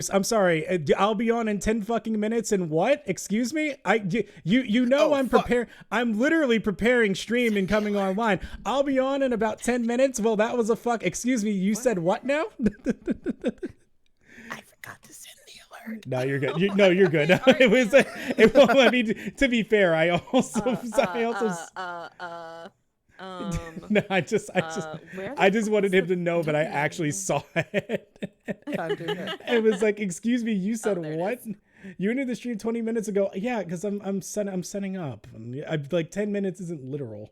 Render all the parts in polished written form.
I'm sorry. I'll be on in 10 fucking minutes and what? Excuse me? You know, Oh, I'm fuck. prepared. I'm literally preparing stream and coming online. I'll be on in about 10 minutes. Well, that was a fuck. Excuse me. You said what now? I forgot to send the alert. No, you're good. No, you're good. It was. I mean, to be fair, I also. No, I just wanted him to know that I actually saw it. Time to hit. It was like, excuse me, you said there it what? is. You entered the stream 20 minutes ago. Yeah, because I'm setting up. I'm like 10 minutes isn't literal.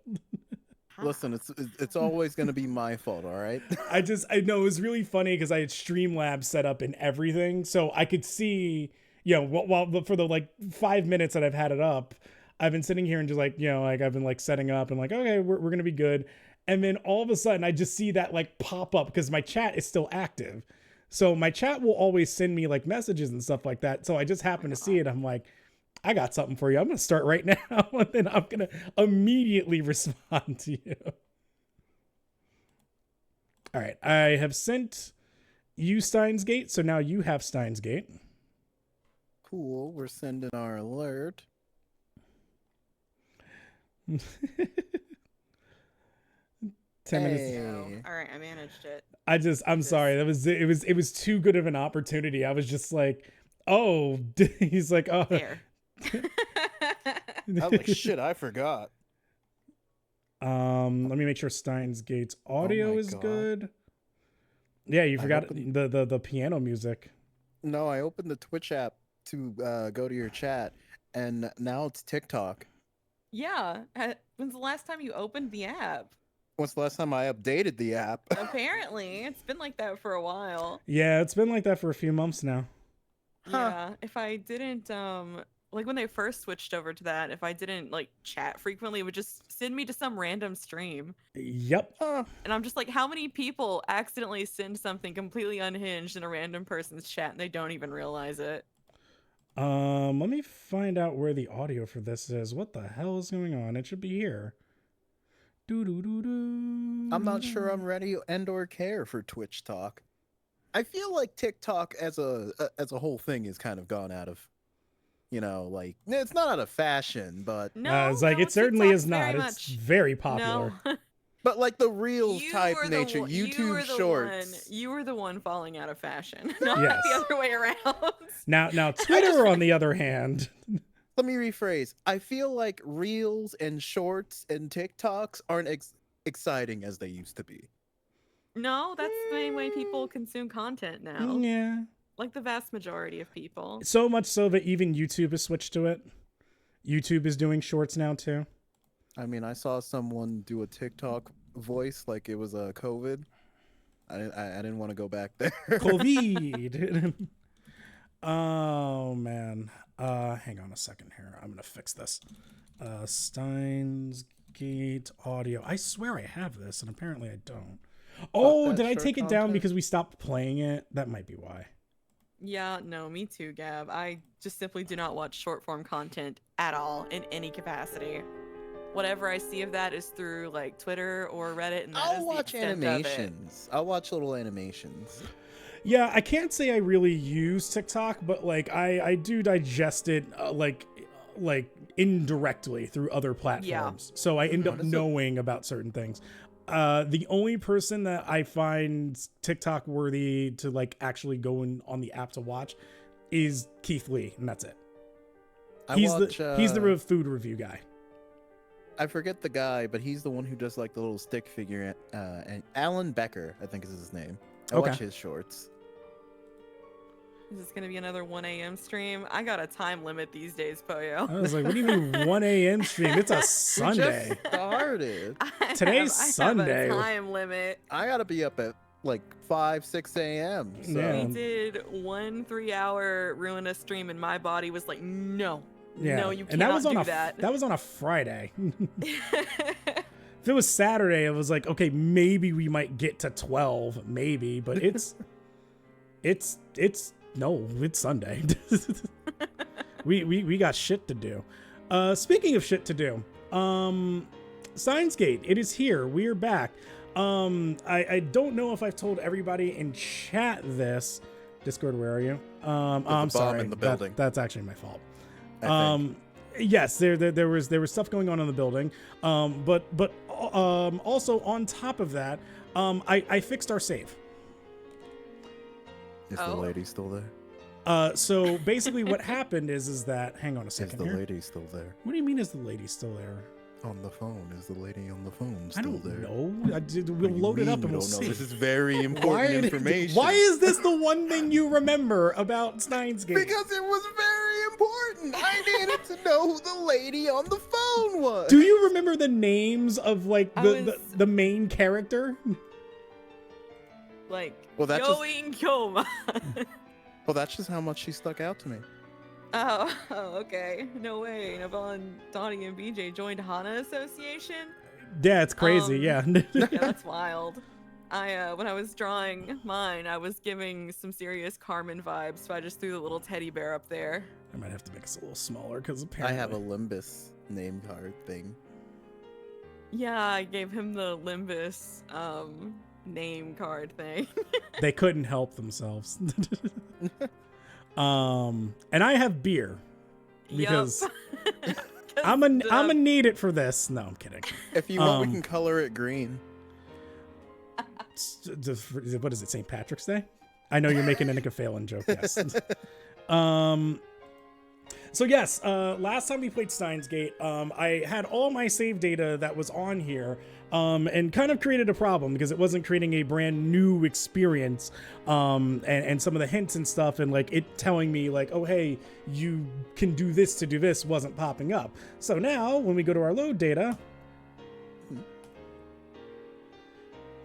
Listen, it's always gonna be my fault, all right? I know it was really funny because I had Streamlabs set up and everything, so I could see, while for the like 5 minutes that I've had it up, I've been sitting here and just like, I've been like setting up and like, okay, we're gonna be good, and then all of a sudden I just see that like pop up because my chat is still active, so my chat will always send me like messages and stuff like that. So I just happen to see it. I'm like, I got something for you. I'm gonna start right now, and then I'm gonna immediately respond to you. All right, I have sent you Steins Gate, so now you have Steins Gate. Cool, we're sending our alert. 10 minutes. Hey. All right, I managed it. I'm sorry. It was too good of an opportunity. I was just like, oh, he's like, oh. There. I was like, shit, I forgot. Let me make sure Steins Gate's audio my is God. good. Yeah, you forgot opened- the piano music. No, I opened the Twitch app to go to your chat, and now it's TikTok. Yeah. When's the last time you opened the app? When's the last time I updated the app? Apparently, it's been like that for a while. Yeah, it's been like that for a few months now. Yeah. If I didn't like when they first switched over to that, if I didn't like chat frequently, it would just send me to some random stream. Yep. Huh. And I'm just like, how many people accidentally send something completely unhinged in a random person's chat and they don't even realize it? Let me find out where the audio for this is. What the hell is going on? It should be here. I'm not sure I'm ready and/or care for Twitch talk. I feel like TikTok as a whole thing is kind of gone out of, like it's not out of fashion, but No, it's like no, it certainly TikTok's is not. very It's much. very popular. No. but like the reels You type were the nature, one- you YouTube were the shorts. You were the one falling out of fashion, not Yes. the other way around. Now Twitter, on the other hand. Let me rephrase. I feel like reels and shorts and TikToks aren't exciting as they used to be. No, that's the main way people consume content now. Yeah. Like the vast majority of people. So much so that even YouTube has switched to it. YouTube is doing shorts now too. I mean, I saw someone do a TikTok voice like it was a COVID. I didn't want to go back there. COVID. Oh man. Hang on a second here. I'm gonna fix this. Steins Gate audio. I swear I have this, and apparently I don't. Oh, that did I short take it down content. because we stopped playing it? That might be why. Yeah, no, me too, Gab. I just simply do not watch short form content at all in any capacity. Whatever I see of that is through like Twitter or Reddit, and that is I'll the watch extent of it. animations. I'll watch little animations. Yeah, I can't say I really use TikTok, but like I do digest it like indirectly through other platforms. So I end up knowing about certain things. The only person that I find TikTok worthy to like actually go on the app to watch is Keith Lee, and that's it. He's the food review guy. I forget the guy, but he's the one who does like the little stick figure. And Alan Becker, I think is his name. I Okay. watch his shorts. Is this gonna be another 1 a.m. stream? I got a time limit these days, Poyo. I was like, what do you mean 1 a.m. stream? It's a Sunday. We just started. Today's I Sunday. have a time limit. I gotta be up at like 5, 6 a.m. So. Yeah. We did 1 3-hour ruinous stream, and my body was like, no, Yeah. no, you and cannot that was on do a that. that was on a Friday. If it was Saturday, it was like, okay, maybe we might get to 12, maybe, but it's Sunday. we got shit to do. Speaking of shit to do, Steins Gate, it is here. We are back. I don't know if I've told everybody in chat this, Discord, where are you? With the I'm bomb sorry. in the building. That's actually my fault. I think. Yes, there was stuff going on in the building. But also on top of that, I fixed our save. Is the lady still there? So basically what happened is that, hang on a second Is the here. lady still there? What do you mean is the lady still there? On the phone. Is the lady on the phone I still don't there? know. What We'll do you load it up mean and you we'll don't know? see. This is very important information. Why is this the one thing you remember about Steins Gate? Because it was very important. I needed to know who the lady on the phone was. Do you remember the names of like the main character? Like, Well, that's just- going Kyoma. Well, that's just how much she stuck out to me. Oh, okay. No way. Nabel and Donnie and BJ joined Hana Association. Yeah, it's crazy. Yeah. Yeah, that's wild. When I was drawing mine, I was giving some serious Carmen vibes, so I just threw the little teddy bear up there. I might have to make this a little smaller because I apparently have a Limbus name card thing. Yeah, I gave him the Limbus name card thing. They couldn't help themselves. And I have beer because I'm gonna need it for this. No, I'm kidding. If you want, we can color it green. What is it, St. Patrick's Day? I know you're making a Nika Phelan joke. Yes. So yes, last time we played Steins Gate, I had all my save data that was on here, and kind of created a problem because it wasn't creating a brand new experience, and some of the hints and stuff, and like it telling me like, oh hey, you can do this to do this wasn't popping up. So now when we go to our load data,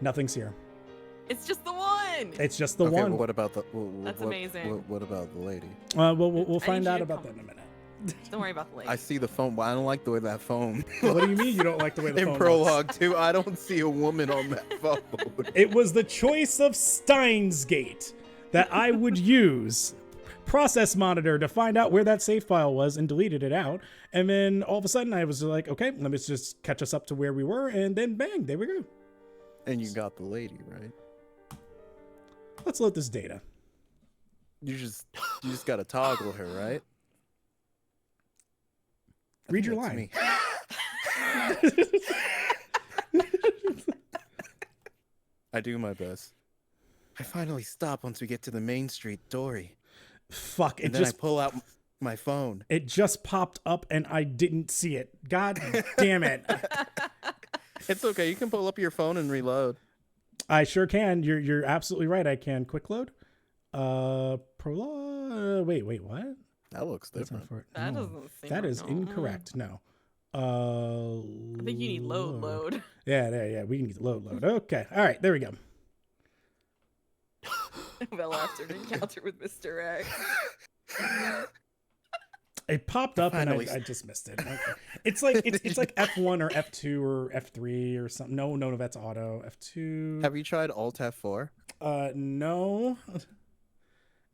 nothing's here. It's just the one. It's just the Okay, one. well, what about the? That's amazing. What about the lady? We'll find need out you to about come. that in a minute. Don't worry about the lady. I see the phone. Well, I don't like the way that phone. What do you mean you don't like the way the In phone prologue looks? too, I don't see a woman on that phone. It was the choice of Steins Gate that I would use process monitor to find out where that save file was and deleted it out. And then all of a sudden I was like, okay, let me just catch us up to where we were. And then bang, there we go. And you got the lady, right? Let's load this data. You just gotta toggle her, right? I Read think your that's line. me. I do my best. I finally stop once we get to the main street, Dory. Fuck, And then I pull out my phone. it just popped up and I didn't see it. God damn it. It's okay. You can pull up your phone and reload. I sure can. You're absolutely right. I can quick load. Prologue. Wait, what? That looks That's not different. for it. That No. doesn't seem That right, is no. incorrect. No. I think you need load. Yeah. We need load. Okay. All right. There we go. Well, after an encounter with Mr. X. It popped up and Finally. I just missed it. Okay. It's like it's like F1 or F2 or F3 or something. No, that's auto. F2. Have you tried Alt F4? No.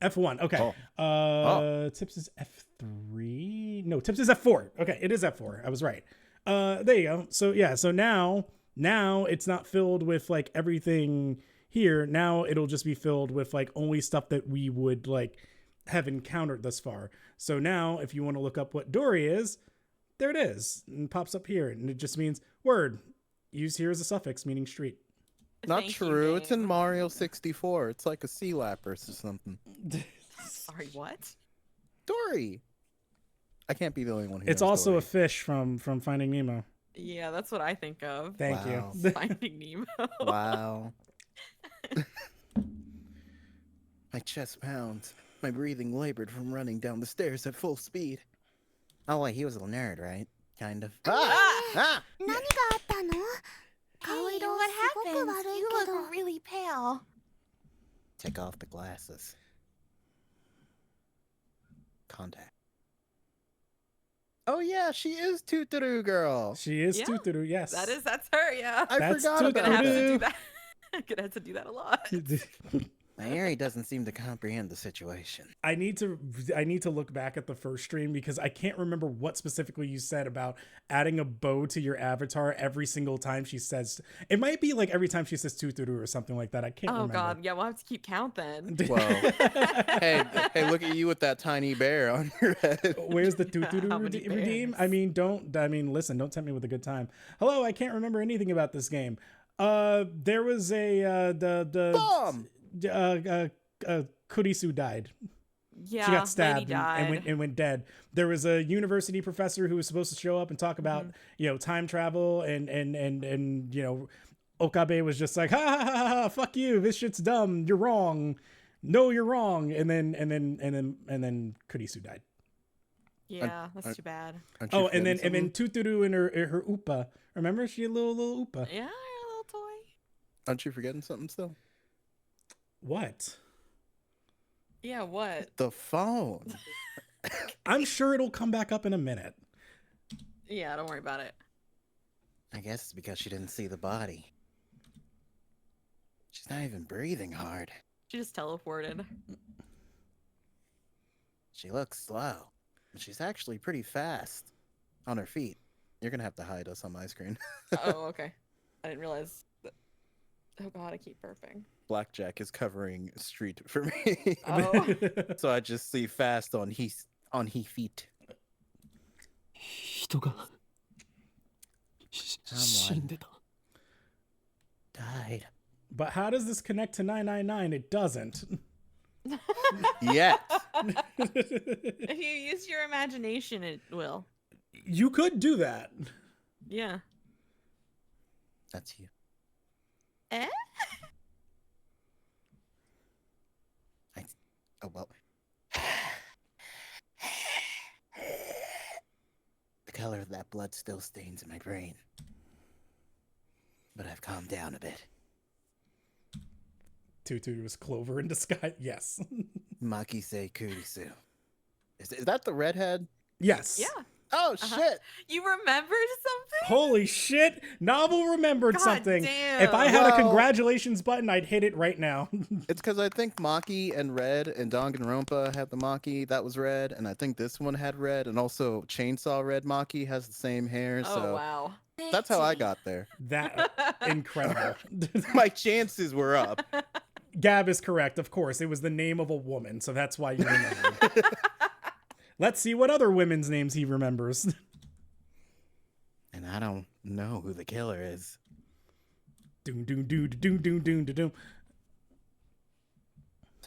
F1. Okay. Oh. Tips is F3. No, Tips is F4. Okay, it is F4. I was right. There you go. So yeah, so now it's not filled with like everything here. Now it'll just be filled with like only stuff that we would like have encountered thus far. So now if you want to look up what Dory is, there it is. And it pops up here. And it just means word. Used here as a suffix meaning street. Not Thank you, true. It's in game. Mario 64. It's like a sea lapper or something. Sorry, what? Dory. I can't be the only one who It's knows also Dory. a fish from Finding Nemo. Yeah, that's what I think of. Thank Wow. you. Finding Nemo. Wow. My chest pounds. My breathing labored from running down the stairs at full speed. Oh, wait, he was a nerd, right? Kind of. Ah! 何があったの？ 顔 Hey, 色 what すごく happened? 悪い You けど。 look really pale. Take off the glasses. Contact. Oh, yeah, she is Tootaroo Girl. She is Yeah, Tuturu, yes. That's her, yeah. I That's forgot I'm about gonna have to it. do that. I'm gonna have to do that a lot. Nairi doesn't seem to comprehend the situation. I need to look back at the first stream because I can't remember what specifically you said about adding a bow to your avatar every single time she says. It might be like every time she says tuturu or something like that. I can't Oh remember. god, yeah, we'll have to keep count then. Well, hey, look at you with that tiny bear on your head. Where's the How tuturu many redeem? bears? Listen, don't tempt me with a good time. Hello, I can't remember anything about this game. There was a Bomb! Kurisu died. Yeah, She got stabbed lady died. and went dead. There was a university professor who was supposed to show up and talk about time travel and Okabe was just like, ha ha ha ha, fuck you, this shit's dumb, you're wrong, no you're wrong, and then Kurisu died. Yeah, that's too bad. Aren't you And then forgetting Tuturu and her Upa. Remember, she had a little Upa. Yeah, a little toy. Aren't you forgetting something still? What? Yeah, what? The phone. I'm sure it'll come back up in a minute. Yeah, don't worry about it. I guess it's because she didn't see the body. She's not even breathing hard. She just teleported. She looks slow. But she's actually pretty fast on her feet. You're gonna have to hide us on my screen. Oh, okay. I didn't realize that. Oh god, I keep burping. Blackjack is covering street for me. Oh. So I just see fast on he feet. 人が死んでた。 Died. But how does this connect to 999? It doesn't. Yet. If you use your imagination, it will. You could do that. Yeah. That's you. Eh? Oh well. The color of that blood still stains in my brain. But I've calmed down a bit. Tutu was Clover in disguise. Yes. Makise Kurisu. Is that the redhead? Yes. Yeah. Oh shit! You remembered something? Holy shit. Novel remembered God something. damn. If I had a Well- congratulations button, I'd hit it right now. It's because I think Maki and Red and Danganronpa had the Maki that was red, and I think this one had red, and also Chainsaw Red Maki has the same hair. Oh, So wow. that's how I got there. That incredible. My chances were up. Gab is correct, of course. It was the name of a woman, so that's why you remember. Let's see what other women's names he remembers. And I don't know who the killer is. Doom doom doom doom doom doom doom.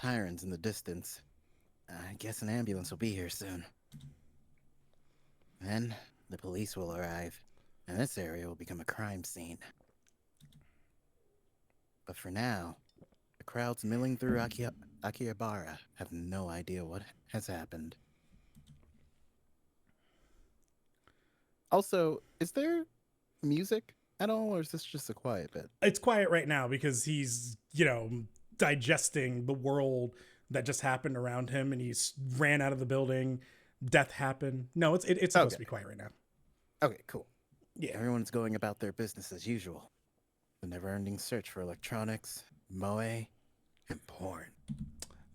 Sirens in the distance. I guess an ambulance will be here soon. Then the police will arrive, and this area will become a crime scene. But for now, the crowds milling through Akihabara have no idea what has happened. Also, is there music at all, or is this just a quiet bit? It's quiet right now because he's, digesting the world that just happened around him, and he's ran out of the building. Death happened. No, it's supposed to be quiet right now. Okay, cool. Yeah. Everyone's going about their business as usual. The never-ending search for electronics, moe, and porn.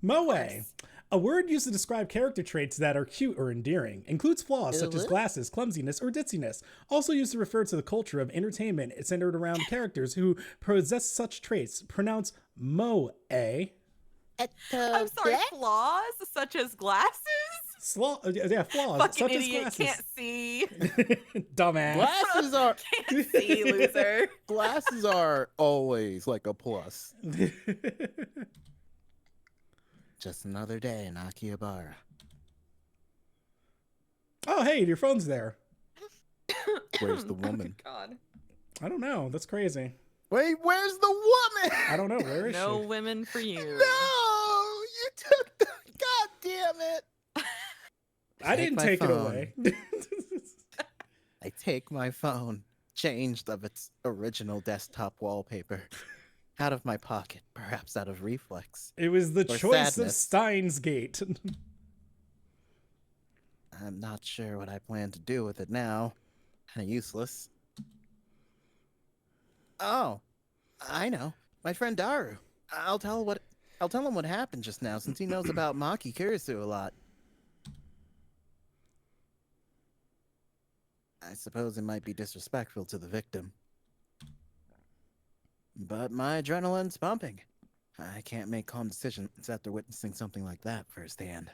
Moe, course. a word used to describe character traits that are cute or endearing, includes flaws such as Is it? glasses, clumsiness, or ditziness. Also used to refer to the culture of entertainment centered around characters who possess such traits. Pronounce moe. I'm sorry, flaws such as glasses? Flaws Fucking such idiot, as can't glasses. see. Dumbass. Glasses are Can't see, loser. glasses are always like a plus. Just another day in Akihabara. Oh, hey, your phone's there. Where's the Oh my woman? God. I don't know. That's crazy. Wait, where's the woman? I don't know. Where is No she? women for you. No, you took the. God damn it! I didn't my take it phone. away. I take my phone, changed of its original desktop wallpaper, out of my pocket, perhaps out of reflex. It was the Or choice of sadness. Steins Gate. I'm not sure what I plan to do with it now. Kind of useless. Oh, I know. My friend Daru. I'll tell what. I'll tell him what happened just now, since he knows about Maki Kurisu a lot. I suppose it might be disrespectful to the victim. But my adrenaline's pumping. I can't make calm decisions after witnessing something like that firsthand.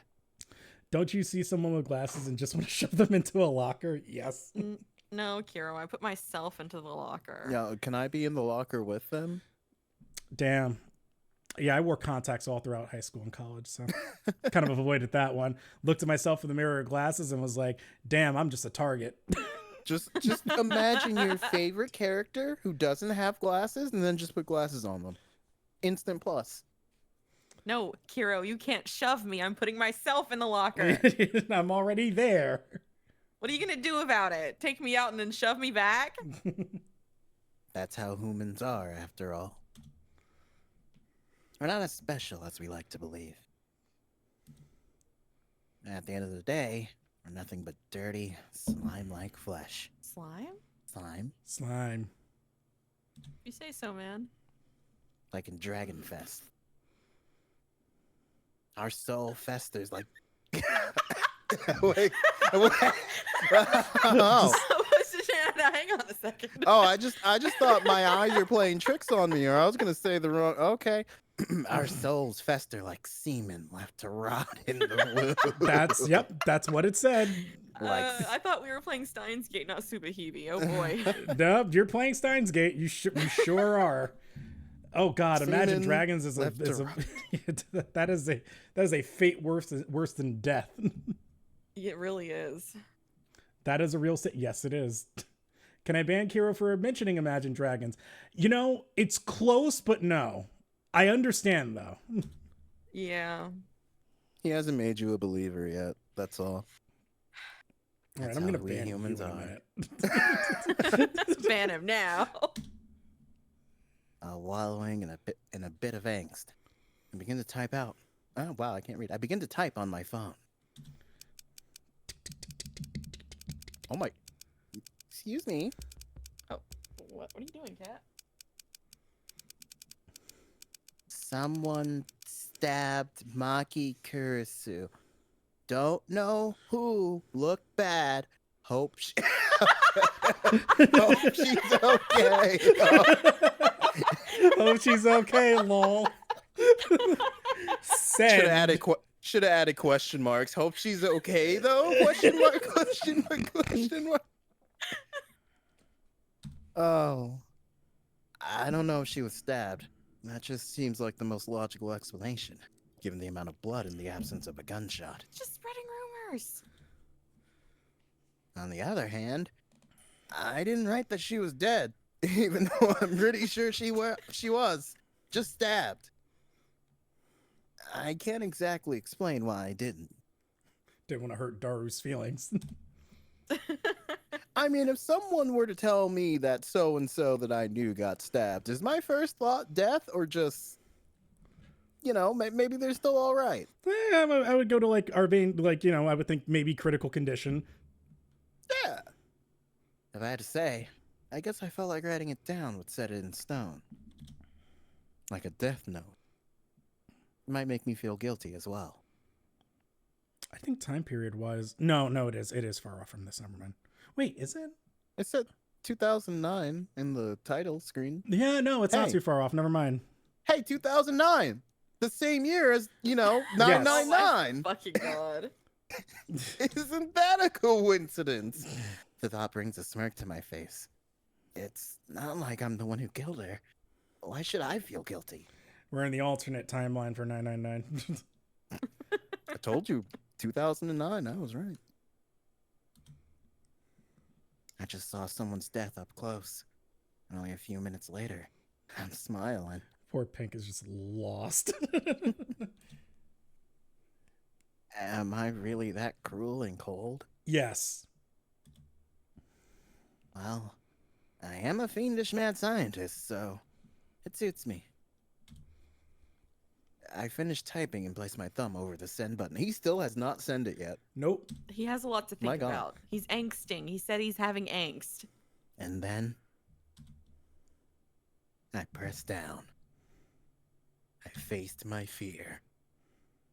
Don't you see someone with glasses and just want to shove them into a locker? Yes. No, Kiro, I put myself into the locker. Yeah, can I be in the locker with them? Damn. Yeah, I wore contacts all throughout high school and college, so kind of avoided that one. Looked at myself in the mirror of glasses and was like, damn, I'm just a target. Just imagine your favorite character who doesn't have glasses and then just put glasses on them. Instant plus. No, Kiro, you can't shove me. I'm putting myself in the locker. I'm already there. What are you gonna do about it? Take me out and then shove me back? That's how humans are, after all. We're not as special as we like to believe. At the end of the day, we're nothing but dirty, slime-like flesh. Slime? Slime, Slime. You say so, man. like in Dragonfest. Our soul festers like... wait, wait. Oh. Hang on a second. Oh, I just thought my eyes were playing tricks on me, or I was gonna say the wrong. Okay, our souls fester like semen left to rot in the womb. That's what it said. I thought we were playing Steins Gate, not Subahebi. Oh boy. No, you're playing Steins Gate. You sure are. Oh God, Imagine Semen Dragons is left to that is a fate worse than death. It really is. That is a real yes, it is. Can I ban Kiro for mentioning Imagine Dragons? You know, it's close, but no. I understand though. Yeah. He hasn't made you a believer yet. That's all. All right, That's I'm gonna how we ban humans you in a are. minute. Ban him now. Wallowing in a bit of angst. I begin to type out. Oh wow, I can't read. I begin to type on my phone. Oh my. Excuse me. Oh, what are you doing, Kat? Someone stabbed Maki Kurisu. Don't know who. Look bad. Hope she... Hope she's okay. Hope she's okay, lol. Send. Should have added question marks. Hope she's okay though? Question mark, question mark, question mark. Oh. I don't know if she was stabbed. That just seems like the most logical explanation, given the amount of blood in the absence of a gunshot. Just spreading rumors. On the other hand, I didn't write that she was dead, even though I'm pretty sure she was. Just stabbed. I can't exactly explain why I didn't. Didn't want to hurt Daru's feelings. I mean, if someone were to tell me that so-and-so that I knew got stabbed, is my first thought death or just, maybe they're still all right? I would go to like Arvane, I would think maybe critical condition. Yeah. If I had to say, I guess I felt like writing it down would set it in stone. Like a death note. It might make me feel guilty as well. I think time period wise, no, it is far off from this. Never mind. Wait, is it? It said 2009 in the title screen. Yeah, no, it's not Hey. too far off. Never mind. Hey, 2009! The same year as, 999! Oh my fucking god. Isn't that a coincidence? The thought brings a smirk to my face. It's not like I'm the one who killed her. Why should I feel guilty? We're in the alternate timeline for 999. I told you, 2009, I was right. I just saw someone's death up close. And only a few minutes later, I'm smiling. Poor Pink is just lost. Am I really that cruel and cold? Yes. Well, I am a fiendish mad scientist, so it suits me. I finished typing and placed my thumb over the send button. He still has not sent it yet. Nope. He has a lot to My think God. about. He's angsting. He said he's having angst. And then I pressed down. I faced my fear.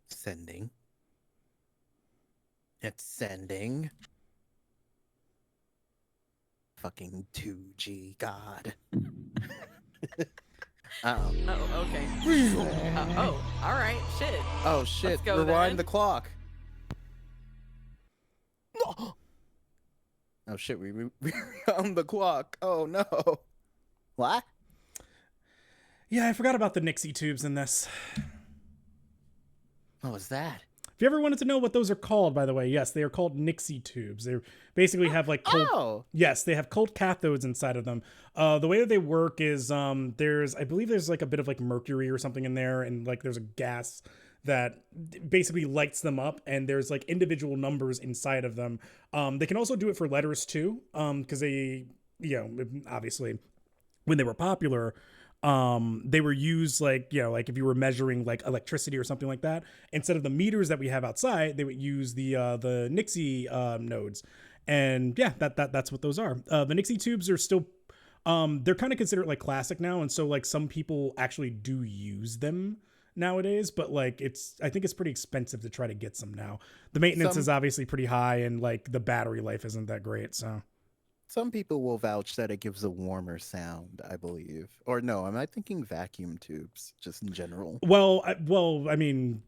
Sending. It's sending. Fucking 2G God. Uh-oh. Oh, okay. All right. Shit. Oh shit, Let's go rewind then. the clock. Oh shit, we on the clock. Oh no. What? Yeah, I forgot about the Nixie tubes in this. What was that? If you ever wanted to know what those are called, by the way, yes, they are called Nixie tubes. They basically have like cold. Oh! Yes, they have cold cathodes inside of them. The way that they work is I believe there's like a bit of like mercury or something in there, and like there's a gas that basically lights them up, and there's like individual numbers inside of them. They can also do it for letters too, because they, obviously when they were popular, they were used like, like if you were measuring like electricity or something like that, instead of the meters that we have outside, they would use the Nixie nodes. And yeah, that's what those are. The Nixie tubes are still they're kind of considered like classic now, and so like some people actually do use them nowadays, but like I think it's pretty expensive to try to get some now. The maintenance is obviously pretty high, and like the battery life isn't that great, so Some people will vouch that it gives a warmer sound, I believe. Or no, am I thinking vacuum tubes just in general? well, I mean,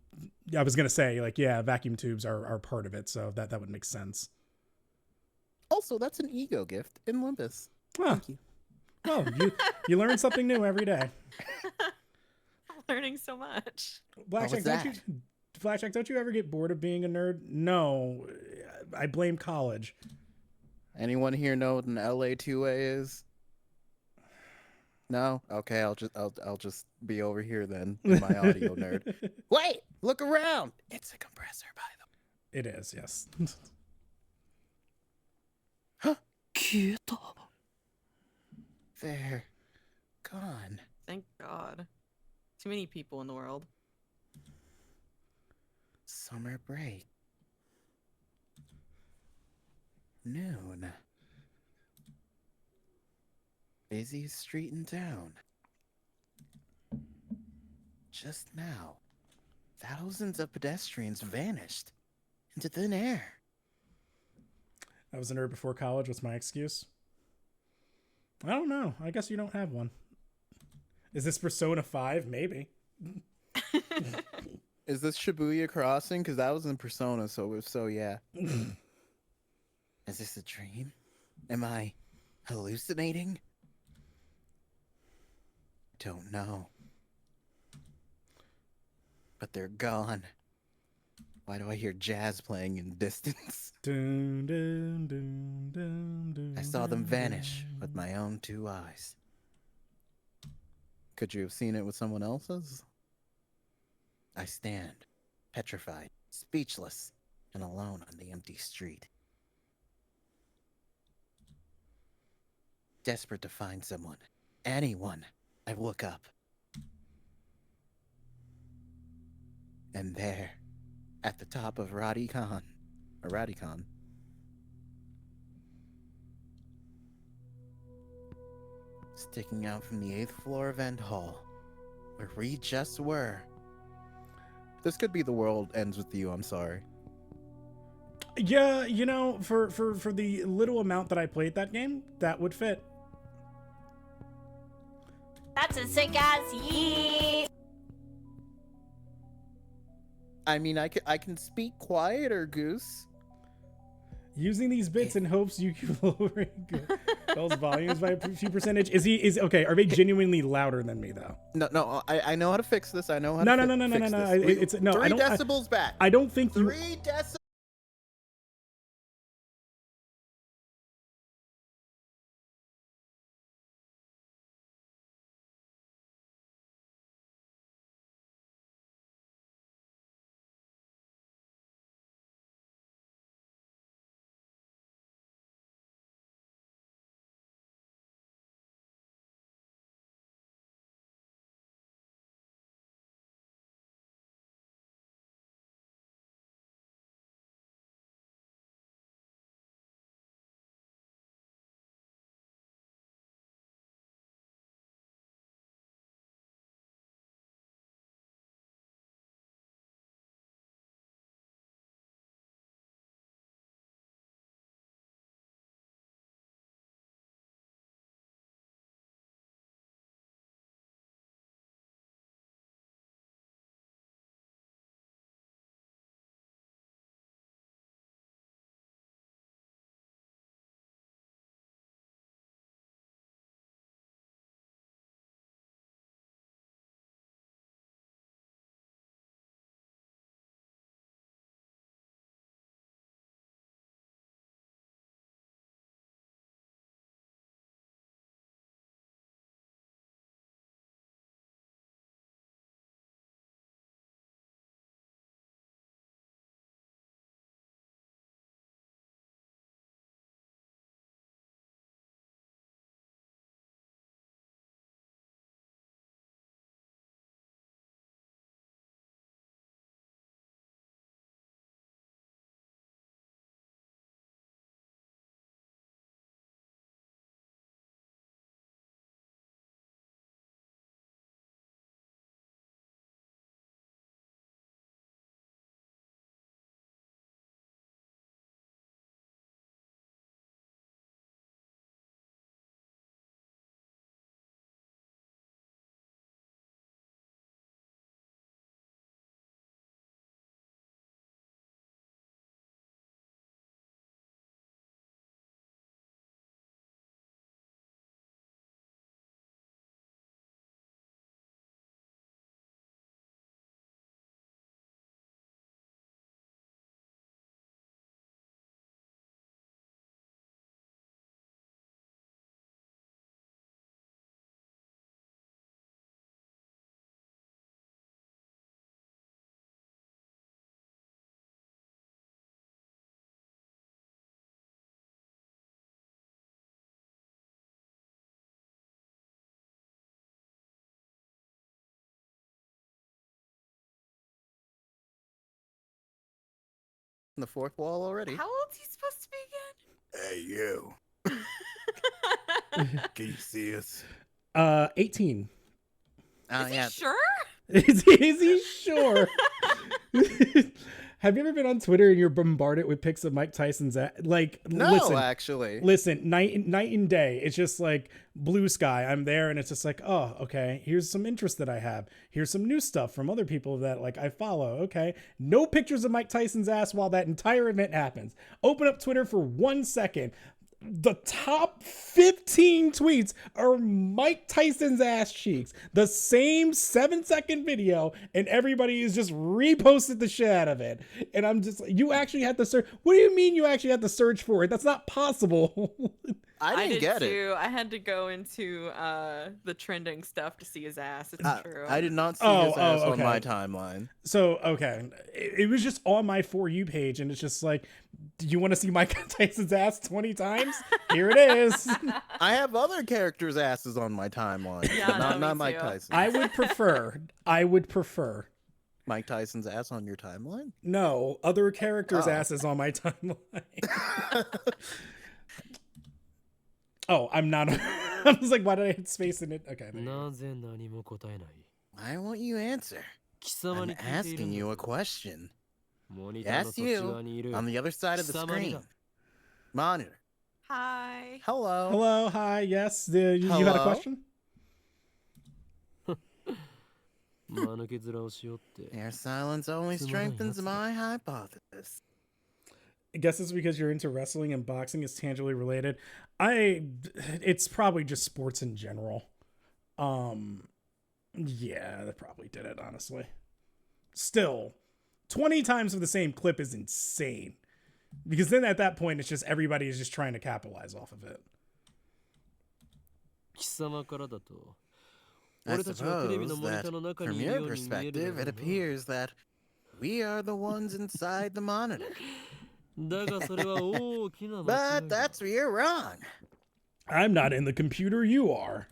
I was gonna say like, yeah, vacuum tubes are part of it, so that would make sense. Also, that's an ego gift in Olympus. Huh. Thank you. Well, you learn something new every day. I'm learning so much. Blackjack, don't you ever get bored of being a nerd? No, I blame college. Anyone here know what an LA2A is? No? Okay, I'll just be over here then in my audio nerd. Wait, look around. It's a compressor, by the It is, yes. way. They're gone. Thank God. Too many people in the world. Summer break. Noon. Busiest street in town. Just now, thousands of pedestrians vanished into thin air. I was a nerd before college. What's my excuse? I don't know. I guess you don't have one. Is this Persona 5? Maybe. Is this Shibuya Crossing? Because that was in Persona, so if so, yeah. Is this a dream? Am I hallucinating? Don't know. But they're gone. Why do I hear jazz playing in the distance? Dun, dun, dun, dun, dun, I saw them dun, vanish dun. with my own 2 eyes. Could you have seen it with someone else's? I stand, petrified, speechless, and alone on the empty street. Desperate to find someone, anyone, I look up. And there, at the top of Radicon, sticking out from the 8th floor event hall, where we just were. This could be The World Ends With You, I'm sorry. Yeah, for the little amount that I played that game, that would fit. That's a sick ass yeet. I mean, I can speak quieter, Goose. Using these bits in hopes you keep lowering Bell's volumes by a few percentage. Okay? Are they genuinely louder than me though? No, I know how to fix this. I know how No. to fix this. It's no. 3 I don't. decibels back. I don't think you. 3 decibels. The fourth wall already. How old's he supposed to be Hey, you. Can you see us? 18. Oh, again? yeah. Is he sure? Is he sure? Have you ever been on Twitter and you're bombarded with pics of Mike Tyson's like? No, listen, actually. listen, night and day. It's just like blue sky. I'm there, and it's just like, oh, okay. Here's some interest that I have. Here's some new stuff from other people that like I follow. Okay, no pictures of Mike Tyson's ass while that entire event happens. Open up Twitter for 1 second. The top 15 tweets are Mike Tyson's ass cheeks. The same 7-second video, and everybody is just reposted the shit out of it. And I'm just, you actually had to search. What do you mean you actually had to search for it? That's not possible. I didn't get it. too. I had to go into the trending stuff to see his ass. It's true. I did not see Oh, his ass on okay. my timeline. So, okay. It was just on my For You page, and it's just like, do you want to see Mike Tyson's ass 20 times? Here it is. I have other characters' asses on my timeline, Yeah, but no, me not Mike too. Tyson. I would prefer. Mike Tyson's ass on your timeline? No, other characters' Oh. asses on my timeline. Oh, I'm not. I was like, why did I hit space in it? Okay. there you go. なぜ何も答えない Why won't you answer? 貴様 I'm に聞いている asking んだ you ぞ a question. モニターの Yes, そっち you. 側にいる On the other side of the 貴様に screen. だ Monitor. Hi. Hello. Hello, hi, yes. You had a Hello? question? 間抜け面をしよって Your silence only strengthens my hypothesis. I guess it's because you're into wrestling and boxing is tangibly related. It's probably just sports in general. Yeah, that probably did it, honestly. Still, 20 times for the same clip is insane. Because then at that point, it's just everybody is just trying to capitalize off of it. 貴様からだと I 俺たちがテレビの suppose モニタ that ーの中 from にいる your ように見えるだ perspective, ろう it な appears that we are the ones inside the monitor. だがそれは大きな間違 But いだ that's where you're wrong. I'm not in the computer, you are.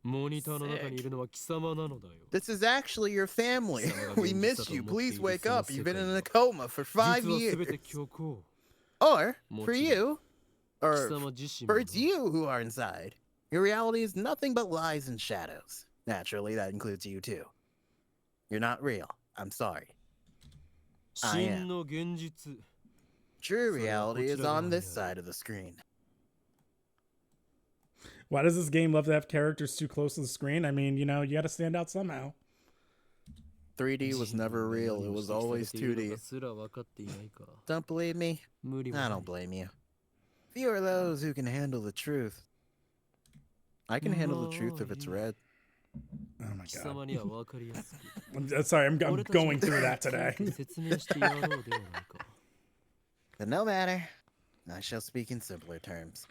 モニターの中にいるのは貴様なのだよ This is actually your family. Some of We them miss just you. don't Please want wake to up. listen You've to been in second. a coma for 5実は years. 全て虚構 Or, for もちろん you, 貴 or 様自身 for も it's you who are inside, your reality is nothing but lies and shadows. Naturally, that includes you too. You're not real. I'm sorry. I am. 真の現実 True So, reality is which on one, this yeah. side of the screen. Why does this game love to have characters too close to the screen? I mean, you know, you got to stand out somehow. 3D was never real. It was always 2D. すら分かっていないか Don't believe me? 無理も I ない don't blame you. Few are those who can handle the truth. I can handle the truth if it's red. Oh my 貴 god. 様には分かりやすく I'm sorry, I'm 俺たちが going through that today. 説明してやろうではないか But no matter. I shall speak in simpler terms.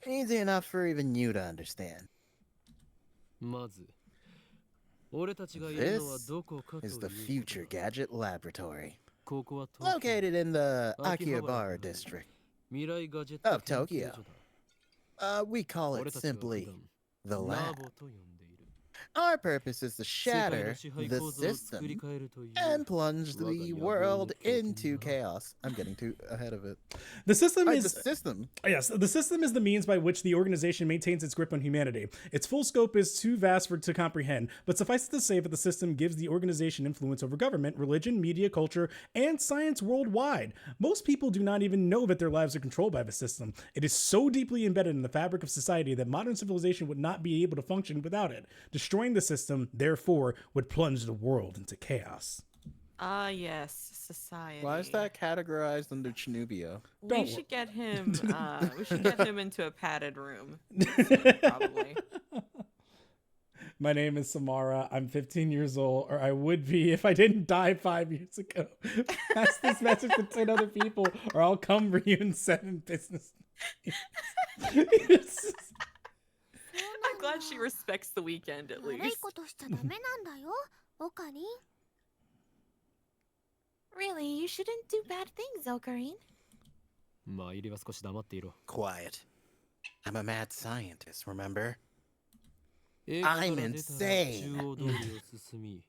Easy enough for even you to understand. まず俺たちがいるのは This どこかという is こ the と future だ gadget laboratory. ここは東京 Located in the Akihabara Akihabara district. 未来ガジェット of 研究 Tokyo. 所だ We call 俺 it たちは普 simply 段 the ラ lab. ボと呼んでいる Our purpose is to 世界の shatter 支配 the 構造を作り system 変えるという and plunge the 我が野望の world 経験 into だ chaos. I'm getting too ahead of it. The system Alright, is the system. Yes, the system is the means by which the organization maintains its grip on humanity. Its full scope is too vast to comprehend, but suffice it to say that the system gives the organization influence over government, religion, media, culture, and science worldwide. Most people do not even know that their lives are controlled by the system. It is so deeply embedded in the fabric of society that modern civilization would not be able to function without it. Destroying the system, therefore, would plunge the world into chaos. Ah, yes, society. Why is that categorized under Chinubia? We Don't should get him. We should get him into a padded room. Probably. My name is Samara. I'm 15 years old, or I would be if I didn't die 5 years ago. Pass this message to 10 other people, or I'll come for you in 7 business days. I'm glad she respects the weekend at 悪い least. ことしちゃダメなんだよ、オカリン。 Really, you shouldn't do bad things, Ocarine. まあ入りは少し黙っていろ Quiet. I'm a mad scientist, remember? 映画から I'm 出たら insane. 中央通りを進み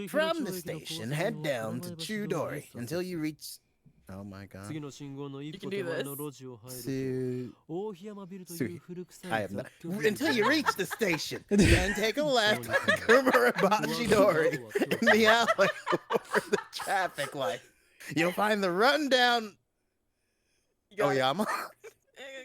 From the station, head down to Chudori until you reach Oh my god. 次の信号の一 You 歩 can 手 do 前 this. の路地を入る Su- と大檜山ビルという Su- 古臭い I have not. 雑居ビル Until you reach the station, then take a left on Kumarabachi Dori in the alley over the traffic light. You'll find the rundown. You got it. Oyama.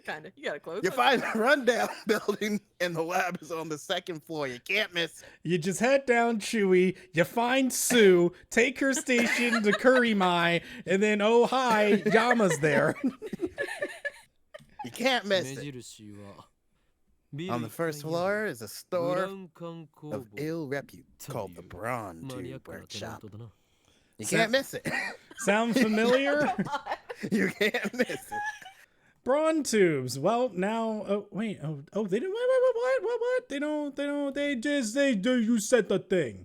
Kinda. You got it close. You find the rundown building, and the lab is on the second floor. You can't miss it. You just head down Chewy, you find Sue, take her station to Kurimai, and then oh hi, Yama's there. You can't miss 目 it. 印はビル On the 1階 first にあ floor る is a ブ store ラウン管工 of 房 ill repute と called い the う Brawn マニアッ Tube クなテナン Workshop. トだな You Sa- can't miss it. Sound familiar? You can't miss it. Brawn tubes. Well, now, oh wait, oh, they didn't. What? They don't. They just you said the thing.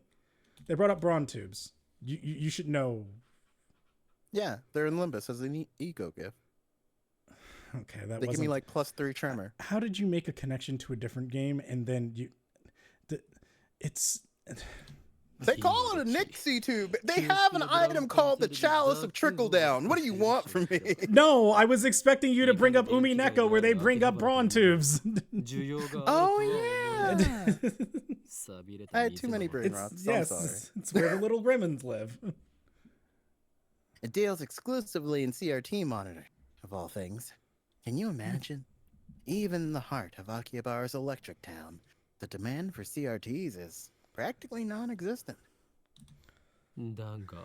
They brought up brawn tubes. You should know. Yeah, they're in Limbus as an ego gift. Okay, that They give me wasn't. like +3 tremor. How did you make a connection to a different game and then it's. They call it a Nixie tube. They have an item called the Chalice of Trickle Down. What do you want from me? No, I was expecting you to bring up Umi Neko where they bring up brawn tubes. 需要があるとは Oh 思う yeah. さびれ I た had 水 too many だわ brain rots. It's, So I'm yes, sorry. it's where the little Grimmons live. It deals exclusively in CRT monitor, of all things. Can you imagine? Even in the heart of Akihabara's electric town, the demand for CRTs is practically non-existent. だが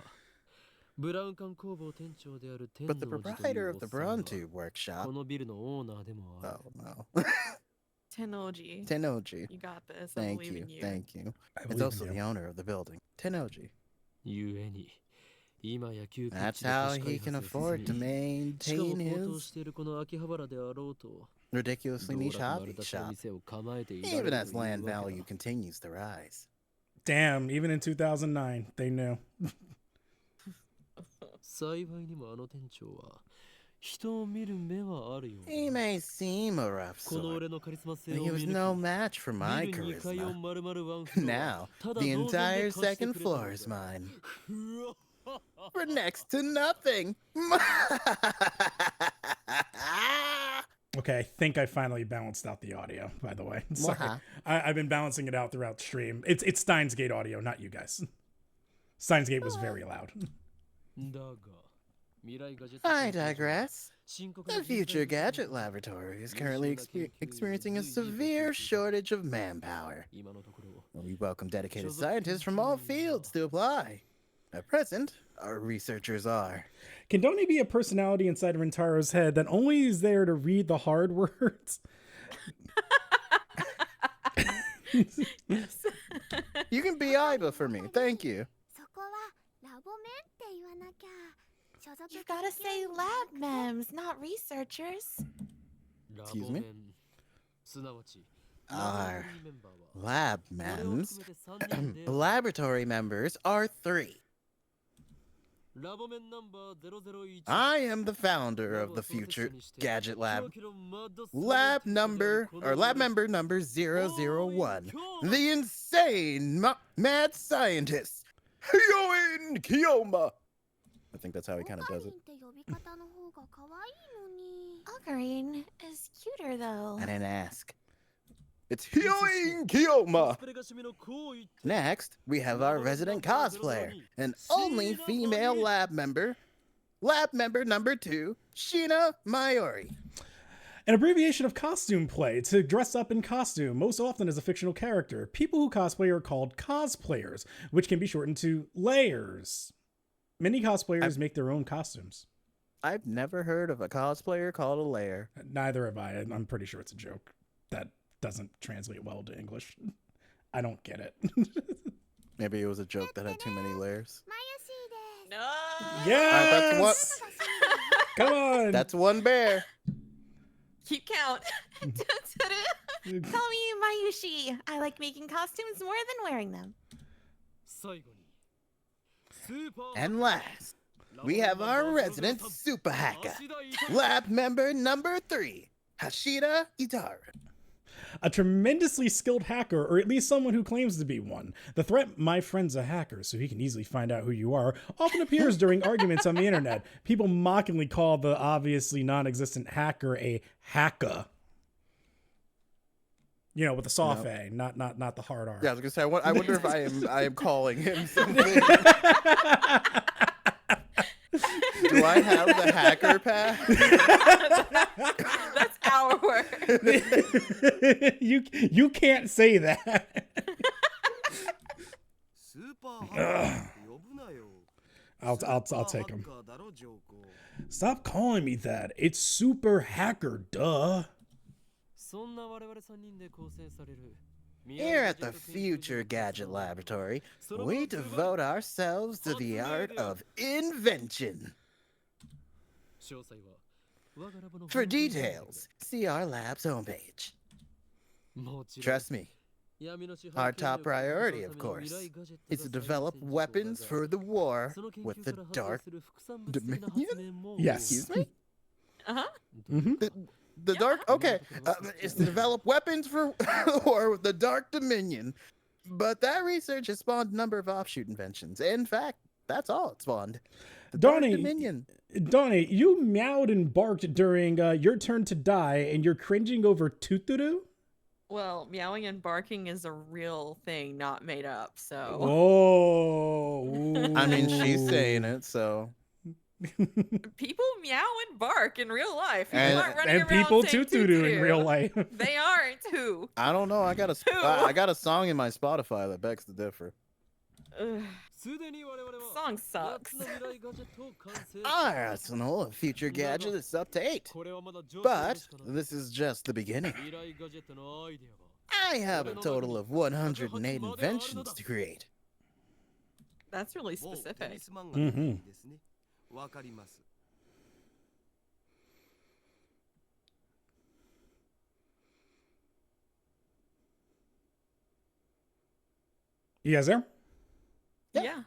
ブラウン管工房店長である天 But the 王寺とい proprietor う of お the っさん Brawn は Tube こ Workshop, のビルのオーナーでもある oh no, Tenoji. Tenoji. You got this. I Thank believe you, in you. thank you. I It's believe in also you. the owner of the building, Tenoji. ゆえに今や急ピッ That's チで都 how 市 he 開 can 発が afford to 進み地価も maintain 高騰 his しているこの秋葉原であろうと ridiculously 道 niche 楽の荒 hobby 立ちの shop, 店を構えていられ even る as というわ land けだ value continues to rise. Damn, even in 2009, they knew. 幸いにもあの店長は人を見る目はあるようだ He may seem a rough この sort, 俺のカリスマ性 but を he 見 was 抜 no き match for my ビル2階を charisma. 丸々ワンフロア Now, ただ the 同然で entire 貸して second くれたの floor だ is mine. うわ For next to nothing. Okay, I think I finally balanced out the audio, by the way. Sorry. Mwaha. I've been balancing it out throughout the stream. It's Steins Gate audio, not you guys. Steins Gate was very loud. だが未来ガジェット I 研究所は digress. 深刻な The 人材 Future 不足 Gadget のため Laboratory is currently experiencing a 優秀な研究 severe 随時募集中 shortage of manpower. 今のところ We welcome dedicated Shows up scientists from all fields to apply. At present, our researchers are. Can Donnie be a personality inside of Rintaro's head that only is there to read the hard words? Yes. You can be Iba for me, thank you. そこはラボメンって言わなきゃ。所属 You've gotta say lab mems, not researchers. ラ Excuse ボ me? メンすなわち Our ラボメンメンバーは lab 俺を mems, 含めて3人で laboratory members are 3. ラボメンナンバー001 I am the founder of the Future Gadget Lab. Lab member number 001. The insane mad scientist, Hyoin Kiyoma. I think that's how he kind of does it. って呼び方の方が可愛いのに。 Ocarine is cuter though. I didn't ask. It's Hyoin Kiyoma. Next, we have our resident cosplayer, an only female lab member number 2, Sheena Mayori. An abbreviation of costume play, to dress up in costume, most often as a fictional character. People who cosplay are called cosplayers, which can be shortened to layers. Many cosplayers make their own costumes. I've never heard of a cosplayer called a layer. Neither have I. I'm pretty sure it's a joke that doesn't translate well to English. I don't get it. Maybe it was a joke that had too many layers. マユシーです。 No. Yes! Come on! That's one bear. Keep count. Call me Mayushi. I like making costumes more than wearing them. 最後にスーパー And last, we have our resident super hacker, lab member number 3, Hashida Itara. a tremendously skilled hacker, or at least someone who claims to be one. The threat, "my friend's a hacker, so he can easily find out who you are," often appears during arguments on the internet. People mockingly call the obviously non-existent hacker a hacker. You know, with the soft A, not the hard R. Yeah, I was gonna say. I wonder if I am calling him something. Do I have the hacker pass? That's our word. You can't say that. I'll take him. Stop calling me that. It's Super Hacker, duh. Here at the Future Gadget Laboratory, we devote ourselves to the art of invention. For details, see our lab's homepage. Trust me, our top priority, of course, is to develop weapons for the war with the Dark Dominion? Yes. Excuse me? Uh-huh. The Dark... Okay, is to develop weapons for war with the Dark Dominion. But that research has spawned a number of offshoot inventions. In fact, that's all it spawned. The Dark Dominion. Donnie, you meowed and barked during Your Turn to Die, and you're cringing over Tuturu? Well, meowing and barking is a real thing, not made up, so... Oh. I mean, she's saying it, so... People meow and bark in real life. People And- aren't running And around people saying Tuturu in toot-toot. real life. They aren't, who? I don't know. I got a song in my Spotify that begs to differ. Ugh. Song sucks. Our arsenal of future gadgets is up to 8. But this is just the beginning. I have a total of 108 inventions to create. That's really specific. Mm-hmm. You guys there? Yeah.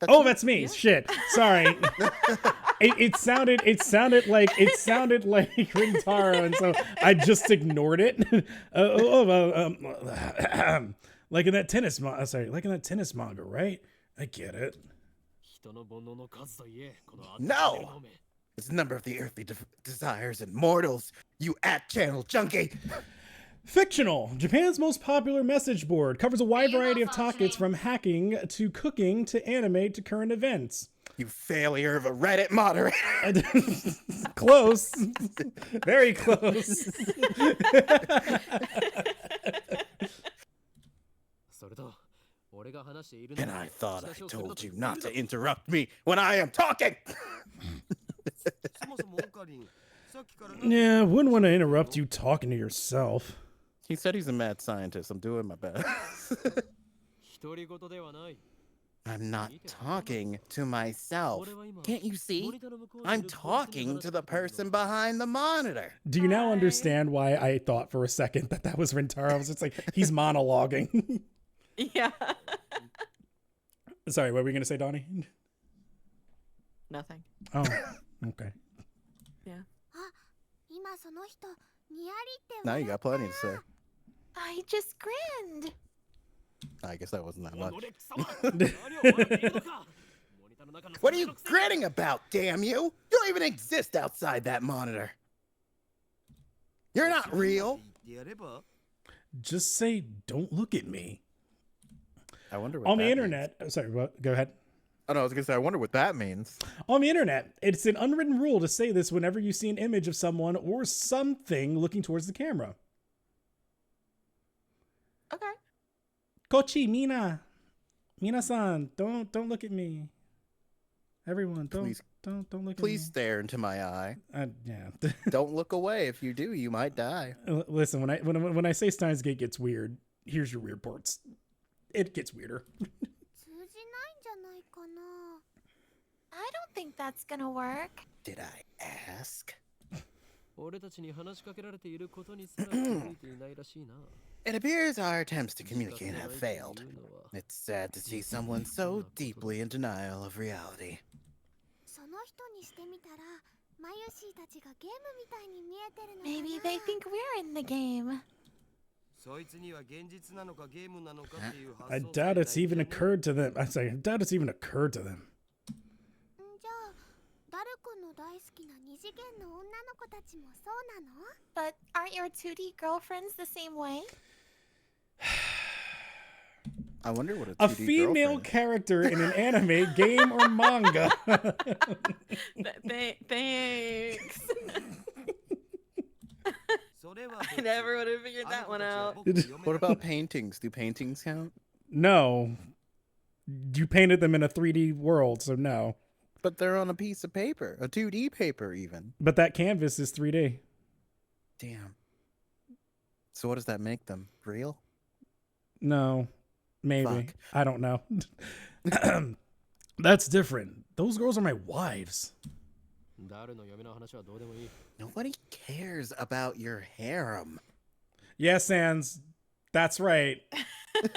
Oh, that's me. Yeah. Shit. Sorry. it sounded like Rintaro, and so I just ignored it. Like in that tennis manga, right? I get it. No! It's the number of the earthly desires and mortals, you at-channel junkie! Fictional. Japan's most popular message board covers a wide variety of topics from hacking to cooking to anime to current events. You failure of a Reddit moderator! Close. Very close. And I thought I told you not to interrupt me when I am talking! Yeah, wouldn't want to interrupt you talking to yourself. He said he's a mad scientist. I'm doing my best. I'm not talking to myself. Can't you see? I'm talking to the person behind the monitor. Do you now understand why I thought for a second that was Rintaro? I was just like, he's monologuing. Yeah. Sorry, what were you going to say, Donnie? Nothing. Oh, okay. Yeah. 今その人にやりって Now you got plenty to say. I just grinned. I guess that wasn't that much. What are you grinning about, damn you? You don't even exist outside that monitor. You're not real. Just say, don't look at me. I wonder what On the that internet, sorry, what? Go ahead. means. Oh, no, I was going to say, I wonder what that means. On the internet, it's an unwritten rule to say this whenever you see an image of someone or something looking towards the camera. Okay. Kochi, Mina-san, don't look at me. Everyone, don't look at me. Please stare into my eye. Yeah. Don't look away. If you do, you might die. Listen, when I say Steins Gate gets weird, here's your weird parts. It gets weirder. 通じないんじゃないかな I don't think that's gonna work. Did I ask? 俺たちに話しかけられていることにすら気づいていないらしいな。 It appears our attempts to communicate have failed. It's sad to see someone so deeply in denial of reality. その人にしてみたらマユシーたちがゲームみたいに見えてるのかな。 Maybe they think we're in the game. そいつには現実なのかゲームなのかっていう発想 I doubt it's even occurred to them. I say, I doubt it's even occurred to them. じゃあダル君の大好きな二次元の女の子たちもそうなの？ But aren't your 2D girlfriends the same way? I wonder what A 2D female girlfriend- character in an anime, game, or manga. Thanks. それは I never would have figured that one out. What about paintings? Do paintings count? No. You painted them in a 3D world, so no. But they're on a piece of paper, a 2D paper even. But that canvas is 3D. Damn. So what does that make them? Real? No. Maybe. Fuck. I don't know. That's different. Those girls are my wives. 誰の嫁の話はどうでもいい Nobody cares about your harem. Yeah, Sans. That's right.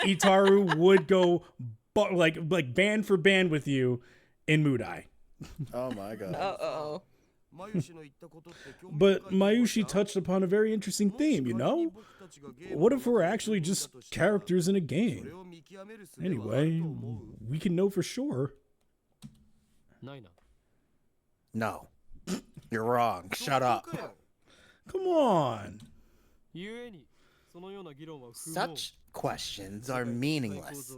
Itaru would go like band for band with you in Mudai. Oh my god. Uh-oh. But Mayushi touched upon a very interesting theme, you know? What if we're actually just characters in a game? Anyway, we can know for sure. ないな No. You're wrong. Shut up. Come on. ゆえにそのような議論は不毛 Such questions are meaningless.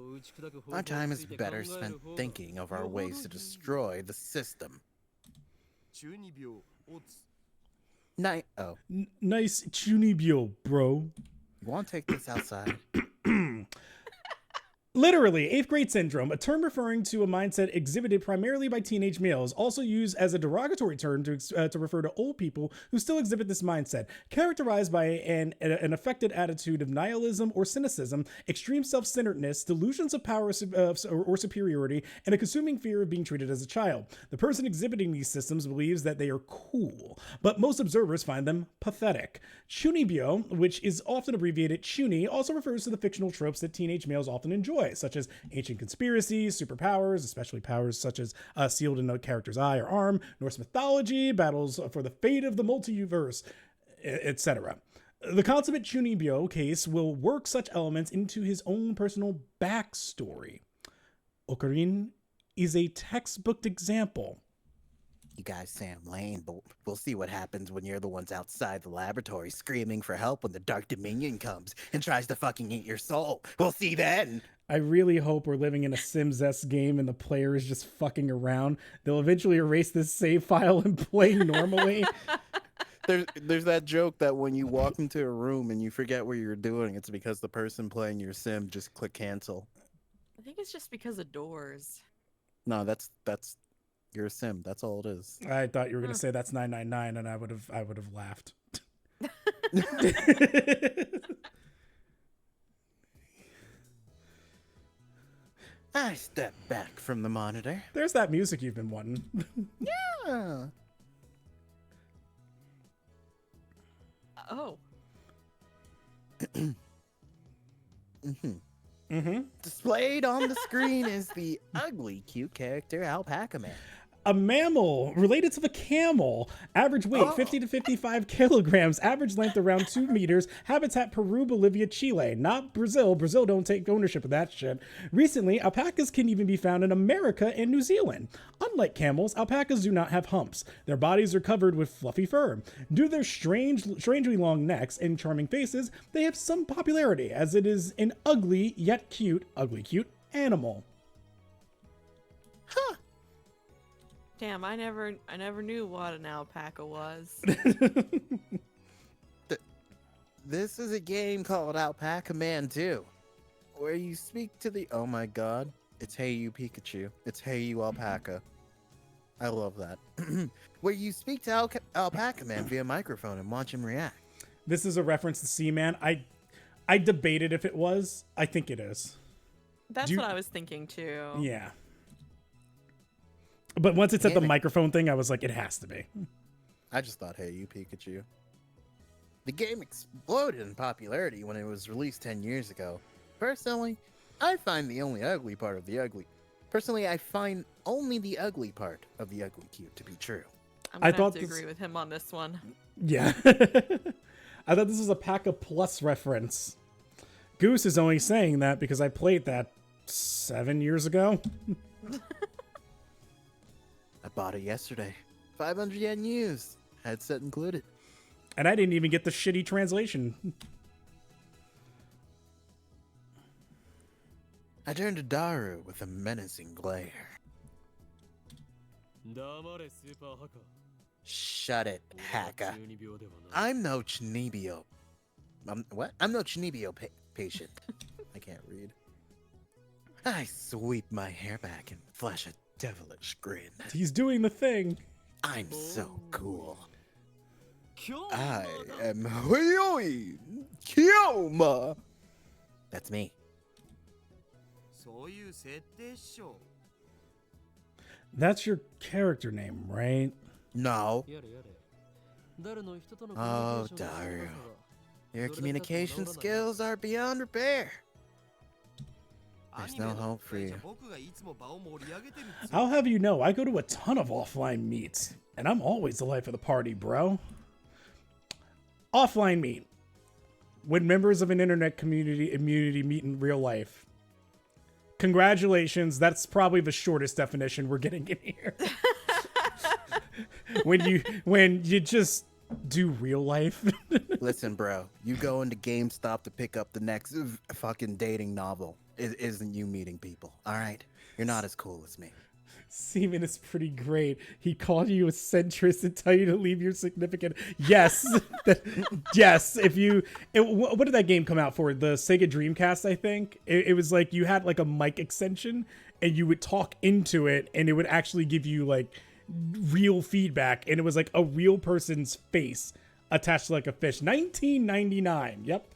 Our time is better spent thinking of our ways to destroy the system. 中二病オツ Oh, Nice chunibyo, bro. you want to take this outside? Literally, 8th grade syndrome, a term referring to a mindset exhibited primarily by teenage males, also used as a derogatory term to refer to old people who still exhibit this mindset, characterized by an affected attitude of nihilism or cynicism, extreme self-centeredness, delusions of power or superiority, and a consuming fear of being treated as a child. The person exhibiting these systems believes that they are cool, but most observers find them pathetic. Chunibyo, which is often abbreviated chuni, also refers to the fictional tropes that teenage males often enjoy, such as ancient conspiracies, superpowers, especially powers such as sealed in a character's eye or arm, Norse mythology, battles for the fate of the multiverse, etc. The consummate Chunibyo case will work such elements into his own personal backstory. Ocarina is a textbook example. You guys sound lame, but we'll see what happens when you're the ones outside the laboratory screaming for help when the Dark Dominion comes and tries to fucking eat your soul. We'll see then. I really hope we're living in a Sims-esque game and the player is just fucking around. They'll eventually erase this save file and play normally. There's that joke that when you walk into a room and you forget what you're doing, it's because the person playing your sim just click cancel. I think it's just because of doors. No, that's your sim. That's all it is. I thought you were gonna say that's 999, and I would have laughed. I step back from the monitor. There's that music you've been wanting. Yeah. Oh. Displayed on the screen is the ugly, cute character Alpaca Man. A mammal related to the camel. Average weight 50 to 55 kilograms. Average length around 2 meters. Habitat Peru, Bolivia, Chile. Not Brazil. Brazil don't take ownership of that shit. Recently, alpacas can even be found in America and New Zealand. Unlike camels, alpacas do not have humps. Their bodies are covered with fluffy fur. Due to their strangely long necks and charming faces, they have some popularity as it is an ugly yet cute animal. Huh. Damn, I never knew what an alpaca was. This is a game called Alpaca Man 2, where you speak to the... Oh my god. It's Hey You Pikachu. It's Hey You Alpaca. I love that. Where you speak to Alpaca Man via microphone and watch him react. This is a reference to Seaman. I debated if it was. I think it is. That's what I was thinking too. Yeah. But once it said the Damn it. microphone thing, I was like, it has to be. I just thought, hey, you Pikachu. The game exploded in popularity when it was released 10 years ago. Personally, I find the only ugly part of the ugly. Personally, I find only the ugly part of the ugly cute to be true. I'm I gonna have thought to this- agree with him on this one. Yeah. I thought this was a Pack of Plus reference. Goose is only saying that because I played that 7 years ago. I bought it yesterday. 500 yen used. Headset included. And I didn't even get the shitty translation. I turned to Daru with a menacing glare. 黙れスーパーハカ Shut it, 俺は Haka. 中二病ではない I'm no Chinibio. What? I'm no Chinibio patient. I can't read. I sweep my hair back and flash a devilish grin. He's doing the thing. I'm so cool. 今日 I am Hoyoi Kyoma. That's me. そういう設定っしょ That's your character name, right? No. やれやれ誰の人との Oh, コミュニケーションの Daru. 少なさが Your communication skills are beyond repair. There's no hope for you. 僕がいつも場を盛り上げてるっつう I'll have you know, I go to a ton of offline meets, and I'm always the life of the party, bro. Offline meet. When members of an internet community meet in real life. Congratulations, that's probably the shortest definition we're getting in here. when you just do real life. Listen, bro. You go into GameStop to pick up the next fucking dating novel. It isn't you meeting people, all right? You're not as cool as me. Seaman is pretty great. He called you a centrist and tell you to leave your significant. Yes, yes. What did that game come out for? The Sega Dreamcast, I think. It was like you had like a mic extension, and you would talk into it, and it would actually give you like real feedback, and it was like a real person's face attached to like a fish. 1999. Yep.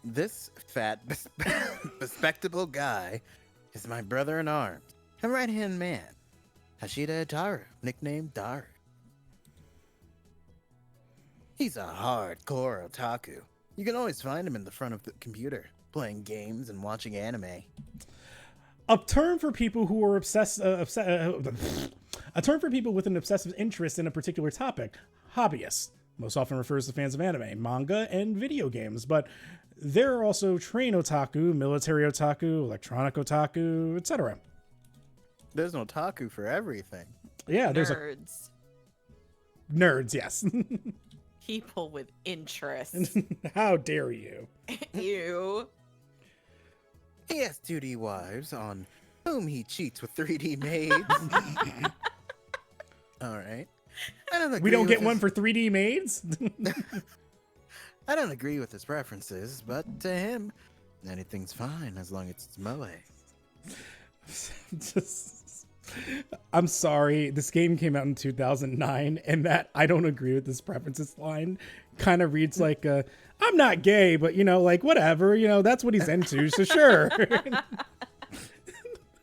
This fat, bespectable guy is my brother in arms and right-hand man, Hashida Itaru, nicknamed Daru. He's a hardcore otaku. You can always find him in the front of the computer, playing games and watching anime. A term for people who are a term for people with an obsessive interest in a particular topic. Hobbyists. Most often refers to fans of anime, manga, and video games, but there are also train otaku, military otaku, electronic otaku, etc. There's an otaku for everything. Yeah, there's Nerds. nerds, yes. People with interest. How dare you? Ew. He has 2D wives on whom he cheats with 3D maids. All right. I don't agree We don't with get his- one for 3D maids? I don't agree with his preferences, but to him, anything's fine as long as it's moe. I'm sorry. This game came out in 2009, and that I don't agree with this preferences line kind of reads like I'm not gay, but like whatever, that's what he's into, so sure.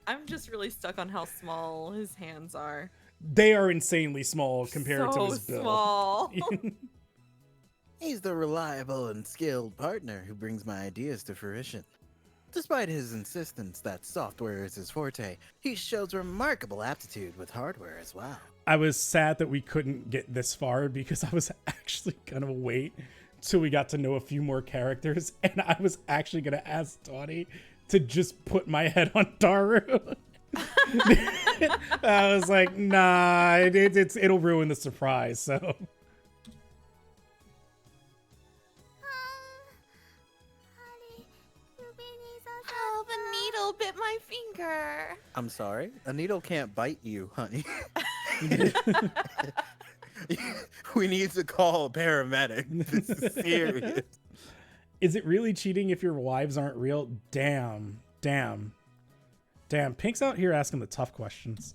I'm just really stuck on how small his hands are. They are insanely small compared to So his build. small. He's the reliable and skilled partner who brings my ideas to fruition. Despite his insistence that software is his forte, he shows remarkable aptitude with hardware as well. I was sad that we couldn't get this far because I was actually gonna wait till we got to know a few more characters, and I was actually gonna ask Tawny to just put my head on Daru. I was like, nah, it'll ruin the surprise. So Oh, the needle bit my finger. I'm sorry, a needle can't bite you, honey. We need to call a paramedic. This is serious. is it really cheating if your wives aren't real? Damn. Pink's out here asking the tough questions.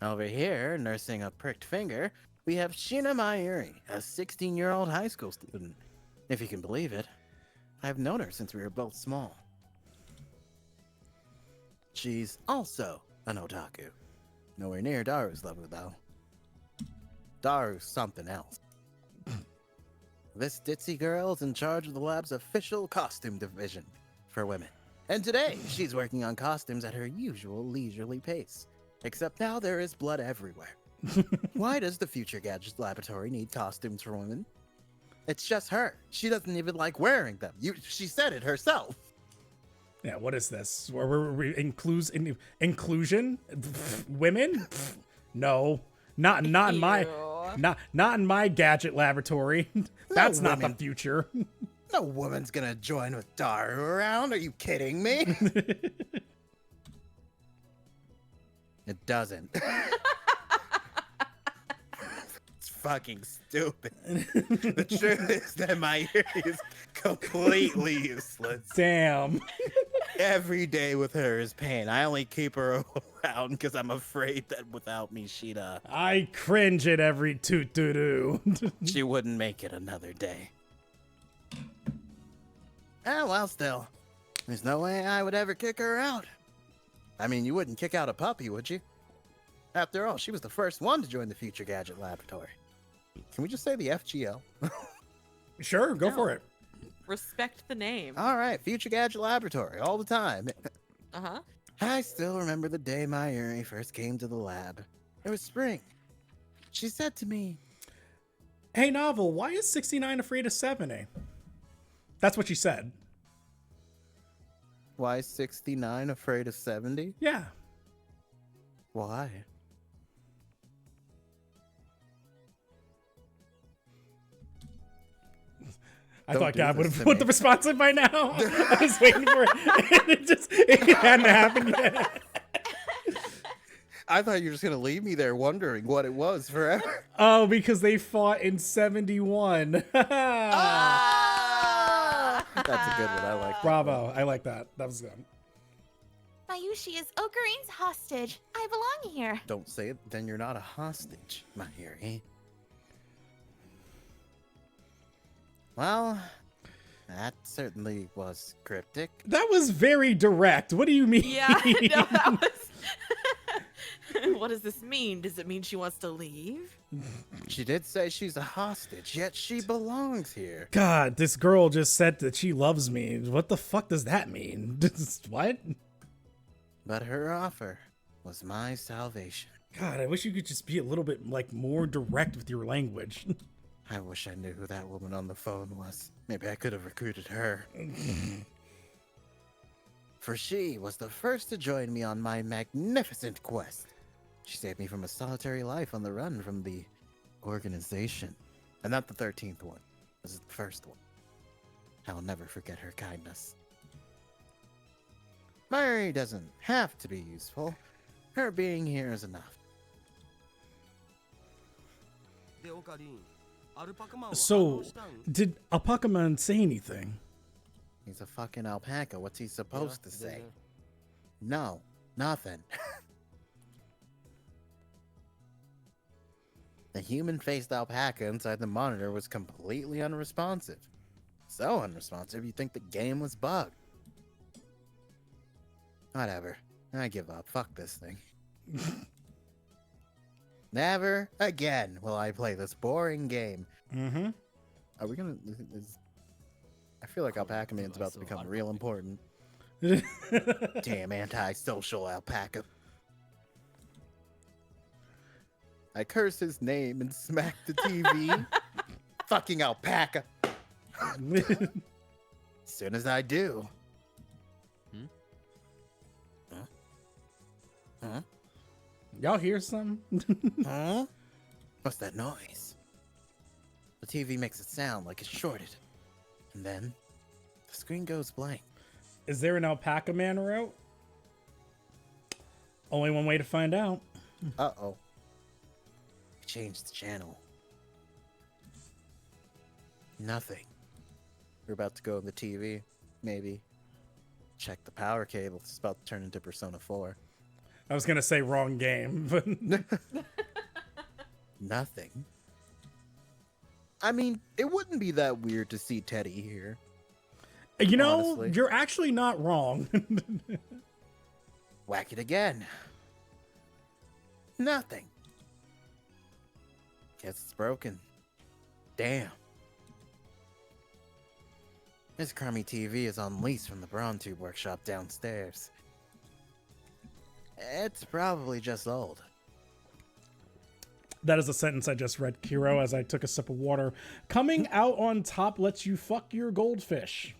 Over here, nursing a pricked finger, we have Shina Mayuri, a 16-year-old high school student. If you can believe it, I've known her since we were both small. She's also an otaku. Nowhere near Daru's level, though. Daru's something else. This ditzy girl is in charge of the lab's official costume division for women. And today, she's working on costumes at her usual leisurely pace. Except now there is blood everywhere. Why does the Future Gadget Laboratory need costumes for women? It's just her. She doesn't even like wearing them. She said it herself. Yeah, what is this? We're inclusion? Women? No, not in my Ew. not in my gadget laboratory. That's not the women. future. No woman's gonna join with Daru around. Are you kidding me? It doesn't. It's fucking stupid. The truth is that my ear is completely useless. Damn. Every day with her is pain. I only keep her around because I'm afraid that without me, I cringe at every toot doo doo. she wouldn't make it another day. Ah, well, still, there's no way I would ever kick her out. I mean, you wouldn't kick out a puppy, would you? After all, she was the first one to join the Future Gadget Laboratory. Can we just say the FGL? Sure, go for it. Respect the name. All right, Future Gadget Laboratory, all the time. Uh-huh. I still remember the day Mayuri first came to the lab. It was spring. She said to me, Hey, Novel, why is 69 afraid of 70? That's what she said. "Why is 69 afraid of 70? Yeah. Why?" I Don't thought do God would this have to put me. the response in by now. I was waiting for it. It hadn't happened yet. I thought you were just going to leave me there wondering what it was forever. Oh, because they fought in 71. Ah! That's a good one. I like that. Bravo. I like that. That was good. Mayushi is Okarine's hostage. I belong here. Don't say it, then you're not a hostage, Mayuri. Well, that certainly was cryptic. That was very direct. What do you mean? Yeah, no, that was... What does this mean? Does it mean she wants to leave? She did say she's a hostage, yet she belongs here. God, this girl just said that she loves me. What the fuck does that mean? What? But her offer was my salvation. God, I wish you could just be a little bit like more direct with your language. I wish I knew who that woman on the phone was. Maybe I could have recruited her. For she was the first to join me on my magnificent quest. She saved me from a solitary life on the run from the organization. And not the 13th one. This is the first one. I will never forget her kindness. Mayuri doesn't have to be useful. Her being here is enough. So, did Alpaca-man say anything? He's a fucking alpaca. What's he supposed to say? No, nothing. The human-faced alpaca inside the monitor was completely unresponsive. So unresponsive, you'd think the game was bugged. Whatever. I give up. Fuck this thing. Never again will I play this boring game. Mm-hmm. Are we gonna... I feel like Alpaca Man's about to become real important. Damn anti-social alpaca. I curse his name and smack the TV. Fucking alpaca. As soon as I do. Huh? Y'all hear something? Huh? What's that noise? The TV makes it sound like it's shorted. And then the screen goes blank. Is there an Alpaca-man route? Only one way to find out. Uh-oh. Changed the channel. Nothing. We're about to go on the TV. Maybe. Check the power cable. It's about to turn into Persona 4. I was gonna say wrong game, but Nothing. I mean, it wouldn't be that weird to see Teddy here. you know, Honestly. you're actually not wrong. Whack it again. Nothing. Guess it's broken. Damn. This crummy TV is on lease from the Brawn Tube workshop downstairs. It's probably just old. That is a sentence I just read, Kiro, as I took a sip of water. Coming out on top lets you fuck your goldfish.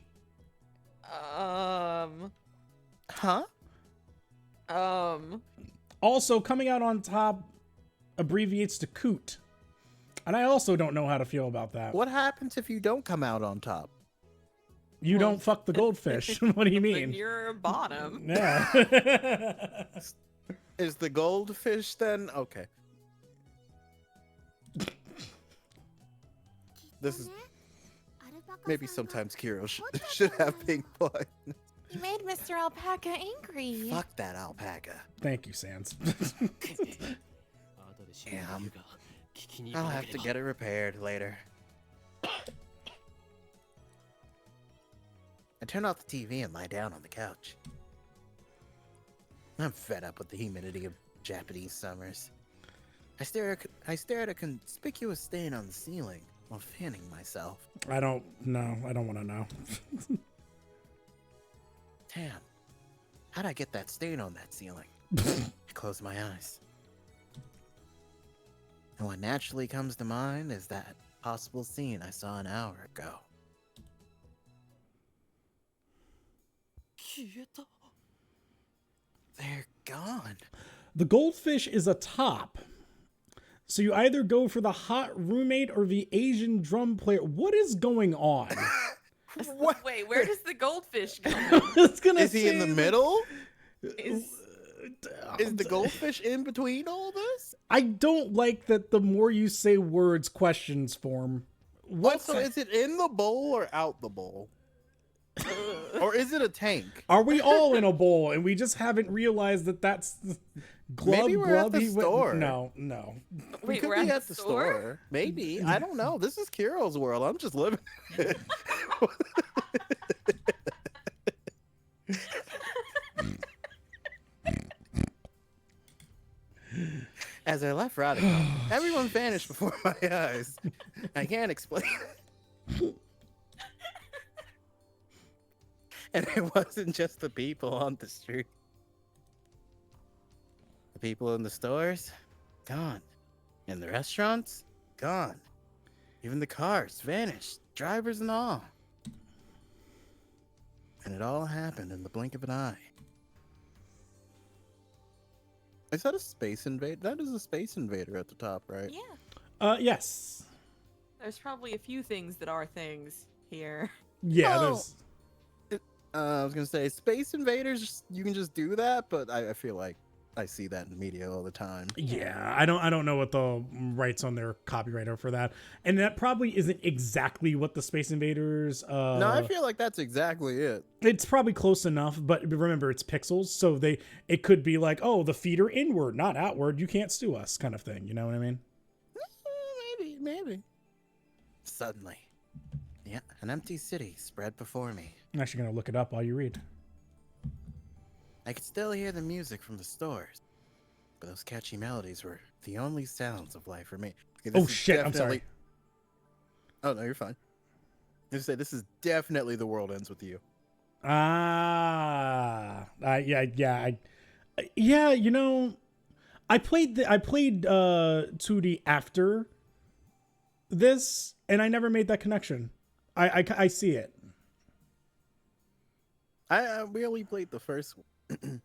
Huh? Also, coming out on top abbreviates to coot. And I also don't know how to feel about that. What happens if you don't come out on top? You don't fuck the goldfish. What do you Then mean? you're bottom. Yeah. Is the goldfish then? Okay. This is maybe sometimes Kiro should have pink blood. You made Mr. Alpaca angry. Fuck that alpaca. Thank you, Sans. Damn. I'll have to get it repaired later. I turn off the TV and lie down on the couch. I'm fed up with the humidity of Japanese summers. I stare at a conspicuous stain on the ceiling while fanning myself. I don't want to know. Damn. How'd I get that stain on that ceiling? I close my eyes. And what naturally comes to mind is that possible scene I saw an hour ago. They're gone. The goldfish is a top. So you either go for the hot roommate or the Asian drum player. What is going on? What? Wait, where does the goldfish come? Is he in the middle? Is Is the goldfish in between all this? I don't like that the more you say words, questions form. What? So is it in the bowl or out the bowl? Or is it a tank? Are we all in a bowl and we just haven't realized that that's glub? Maybe we're at the store. No. We could be at the store. Maybe. I don't know. This is Kiro's world. I'm just living it. As I left Radical, everyone vanished before my eyes. I can't explain it. And it wasn't just the people on the street. The people in the stores, gone. In the restaurants, gone. Even the cars vanished, drivers and all. And it all happened in the blink of an eye. Is that a space invader? That is a space invader at the top, right? Yeah. Yes. There's probably a few things that are things here. Yeah, Oh. there's. I was gonna say space invaders. You can just do that, but I feel like I see that in the media all the time. Yeah, I don't know what the rights on their copyright are for that, and that probably isn't exactly what the Space Invaders. No, I feel like that's exactly it. It's probably close enough, but remember it's pixels, so it could be like, oh, the feet are inward, not outward. You can't sue us, kind of thing. You know what I mean? Maybe. Suddenly, yeah, an empty city spread before me. I'm actually gonna look it up while you read. I could still hear the music from the stores, but those catchy melodies were the only sounds of life for me. Okay, this Oh is shit! I'm sorry. Oh no, you're fine. I was gonna say this is definitely The World Ends With You. Yeah. You know, I played 2D after this, and I never made that connection. I see it. I barely played the first one,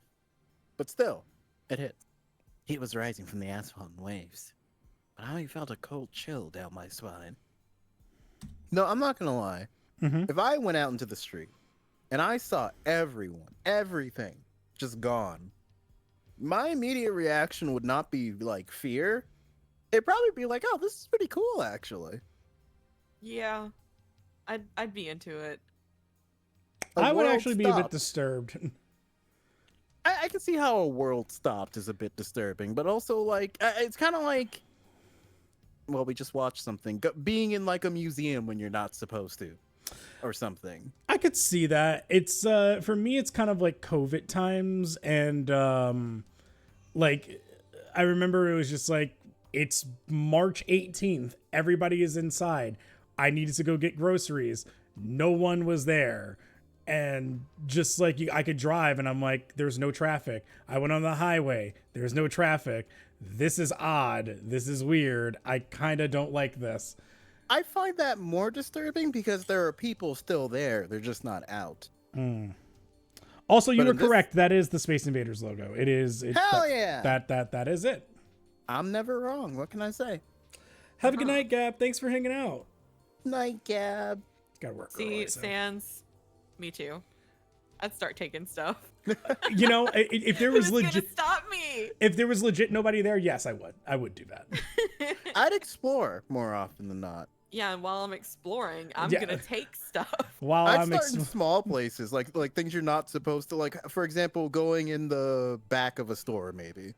but still, it hit. Heat was rising from the asphalt in waves, but I felt a cold chill down my spine. No, I'm not gonna lie. Mm-hmm. If I went out into the street and I saw everything just gone, my immediate reaction would not be like fear. It'd probably be like, "Oh, this is pretty cool, actually." Yeah. I'd be into it. I would world actually be a bit stopped. disturbed. I can see how a world stopped is a bit disturbing, but also like it's kind of like, well, we just watched something being in like a museum when you're not supposed to, or something. I could see that. It's for me, it's kind of like COVID times, and like I remember it was just like it's March 18th. Everybody is inside. I needed to go get groceries. no one was there. And just like I could drive and I'm like, there's no traffic. I went on the highway. There's no traffic. This is odd. This is weird. I kind of don't like this. I find that more disturbing because there are people still there. They're just not out. Also, you But were in this- correct. That is the Space Invaders logo. It is. Hell yeah! That is it. I'm never wrong. What can I say? Have a good night, Gab. Thanks for hanging out. Night, Gab. Gotta work See, early, so. Sans, me too. I'd start taking stuff. You know, if there was Who's gonna legit, stop me? if there was legit nobody there, yes, I would. I would do that. I'd explore more often than not. Yeah, and while I'm exploring, I'm Yeah. gonna take stuff. While I'd I'm start in small places, like things you're not supposed to, like, for example, going in the back of a store, maybe.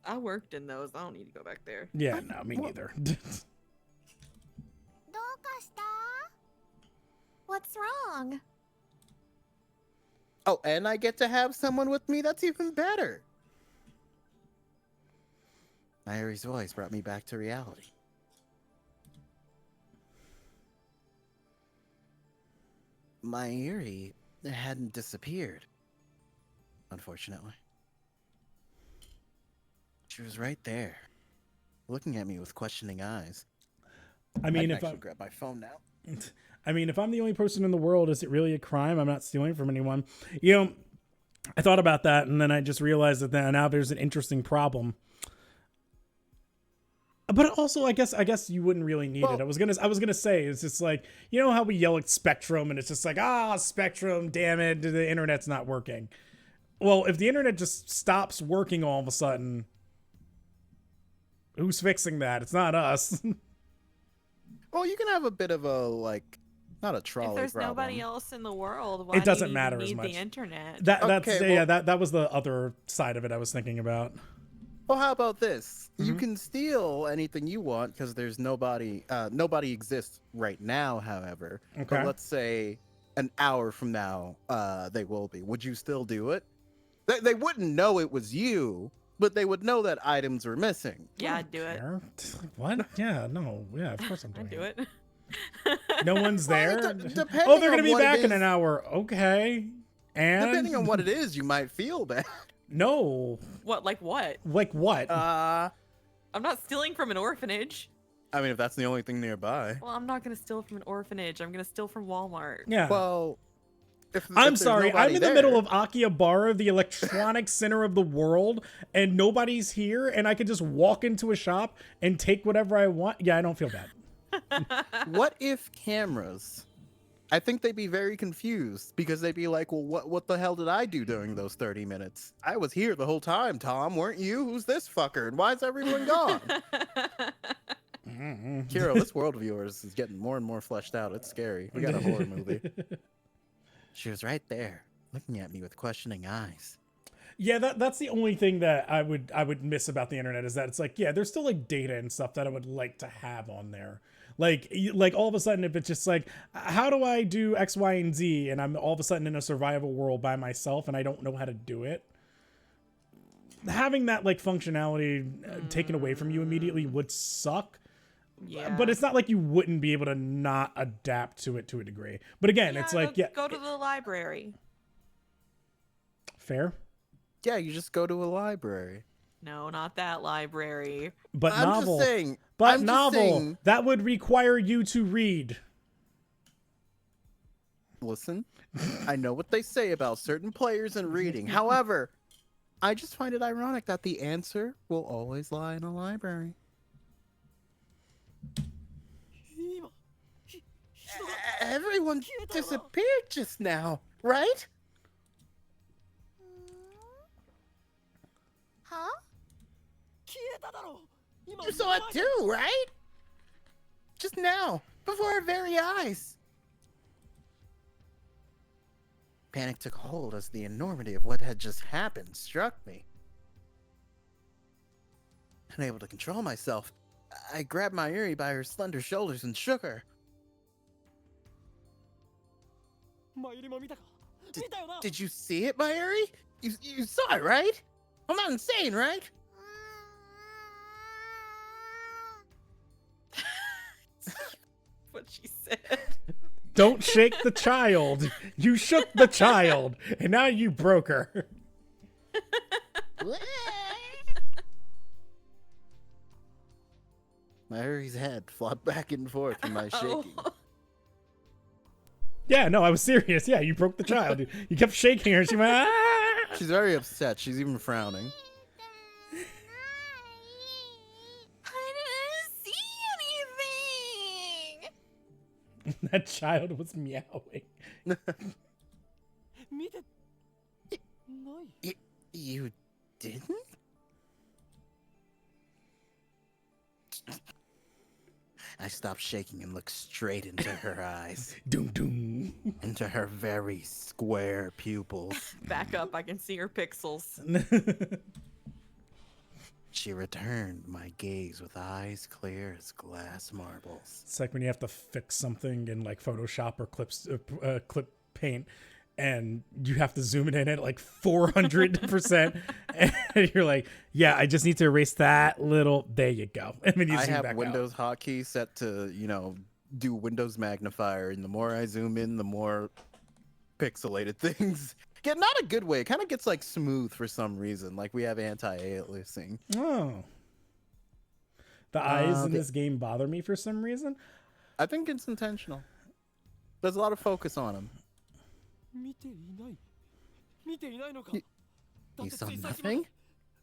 I worked in those. I don't need to go back there. yeah, no, me neither. どうかした？ What's wrong? Oh, and I get to have someone with me? That's even better. Mayuri's voice brought me back to reality. Mayuri hadn't disappeared, unfortunately. She was right there, looking at me with questioning eyes. I mean, I can if actually I'm, grab my phone now. I mean, if I'm the only person in the world, is it really a crime? I'm not stealing from anyone. You know, I thought about that, and then I just realized that now there's an interesting problem. But also, I guess you wouldn't really need it. I was gonna say, it's just like, you know how we yell at Spectrum, and it's just like, Spectrum, damn it, the internet's not working. Well, if the internet just stops working all of a sudden, who's fixing that? It's not us. Well, you can have a bit of a, like, not a trolley If there's problem. nobody else in the world, why It doesn't do you matter even as need much. the internet? That's Okay, well- that was the other side of it I was thinking about. Well, how about this? You Mhm. can steal anything you want because there's nobody. Nobody exists right now. However, Okay. but let's say an hour from now, they will be. Would you still do it? They wouldn't know it was you, but they would know that items were missing. Yeah, I'd do it. Care. What? Yeah, no. Yeah, of course I'm doing I'd do it. No one's there. Well, depending Oh, they're on gonna be what it back in is- an hour. Okay. And Depending on what it is, you might feel bad. No. What? Like what? Like what? I I'm not stealing from an orphanage. mean, if that's the only thing nearby. Well, I'm not gonna steal from an orphanage. I'm gonna steal from Walmart. Yeah. Well, if I'm there's sorry. I'm nobody in the middle there- of Akihabara, the electronic center of the world, and nobody's here, and I could just walk into a shop and take whatever I want. Yeah, I don't feel bad. What if cameras? I think they'd be very confused because they'd be like, well, what the hell did I do during those 30 minutes? I was here the whole time, Tom. Weren't you? Who's this fucker? And why is everyone gone? Kiro, this world of yours is getting more and more fleshed out. It's scary. We got a horror movie. She was right there, looking at me with questioning eyes. Yeah, that's the only thing that I would miss about the internet is that it's like, yeah, there's still like data and stuff that I would like to have on there. Like all of a sudden, if it's just like, how do I do X, Y, and Z, and I'm all of a sudden in a survival world by myself and I don't know how to do it. Having that like functionality taken away from you immediately would suck. Yeah. But it's not like you wouldn't be able to not adapt to it to a degree. But again, it's like, Go to the library. fair. Yeah, you just go to a library. No, not that library. But I'm novel. just saying. But I'm just novel, saying- that would require you to read. Listen, I know what they say about certain players and reading. However, I just find it ironic that the answer will always lie in a library. Everyone disappeared just now, right? Huh? You saw it too, right? Just now, before our very eyes. Panic took hold as the enormity of what had just happened struck me. Unable to control myself, I grabbed Mayuri by her slender shoulders and shook her. Did you see it, Mayuri? You saw it, right? I'm not insane, right? What she said. Don't shake the child. You shook the child, and now you broke her. Mary's head flopped back and forth in my shaking. Oh. Yeah, no, I was serious. Yeah, you broke the child. You kept shaking her. She went, ah! She's very upset. She's even frowning. I didn't see anything. That child was meowing. You didn't? I stopped shaking and looked straight into her eyes. Doom doom. Into her very square pupils. Back up, I can see her pixels. She returned my gaze with eyes clear as glass marbles. It's like when you have to fix something in like Photoshop or clip paint, and you have to zoom it in at like 400%, and you're like, yeah, I just need to erase that little. There you go. And then you I zoom have back Windows hotkey set to, do Windows magnifier, and the more I zoom in, the more pixelated things get. Not a good way. It kind of gets like smooth for some reason. Like we have anti-aliasing. Oh. The eyes in this game bother me for some reason. I think it's intentional. There's a lot of focus on them. You saw nothing?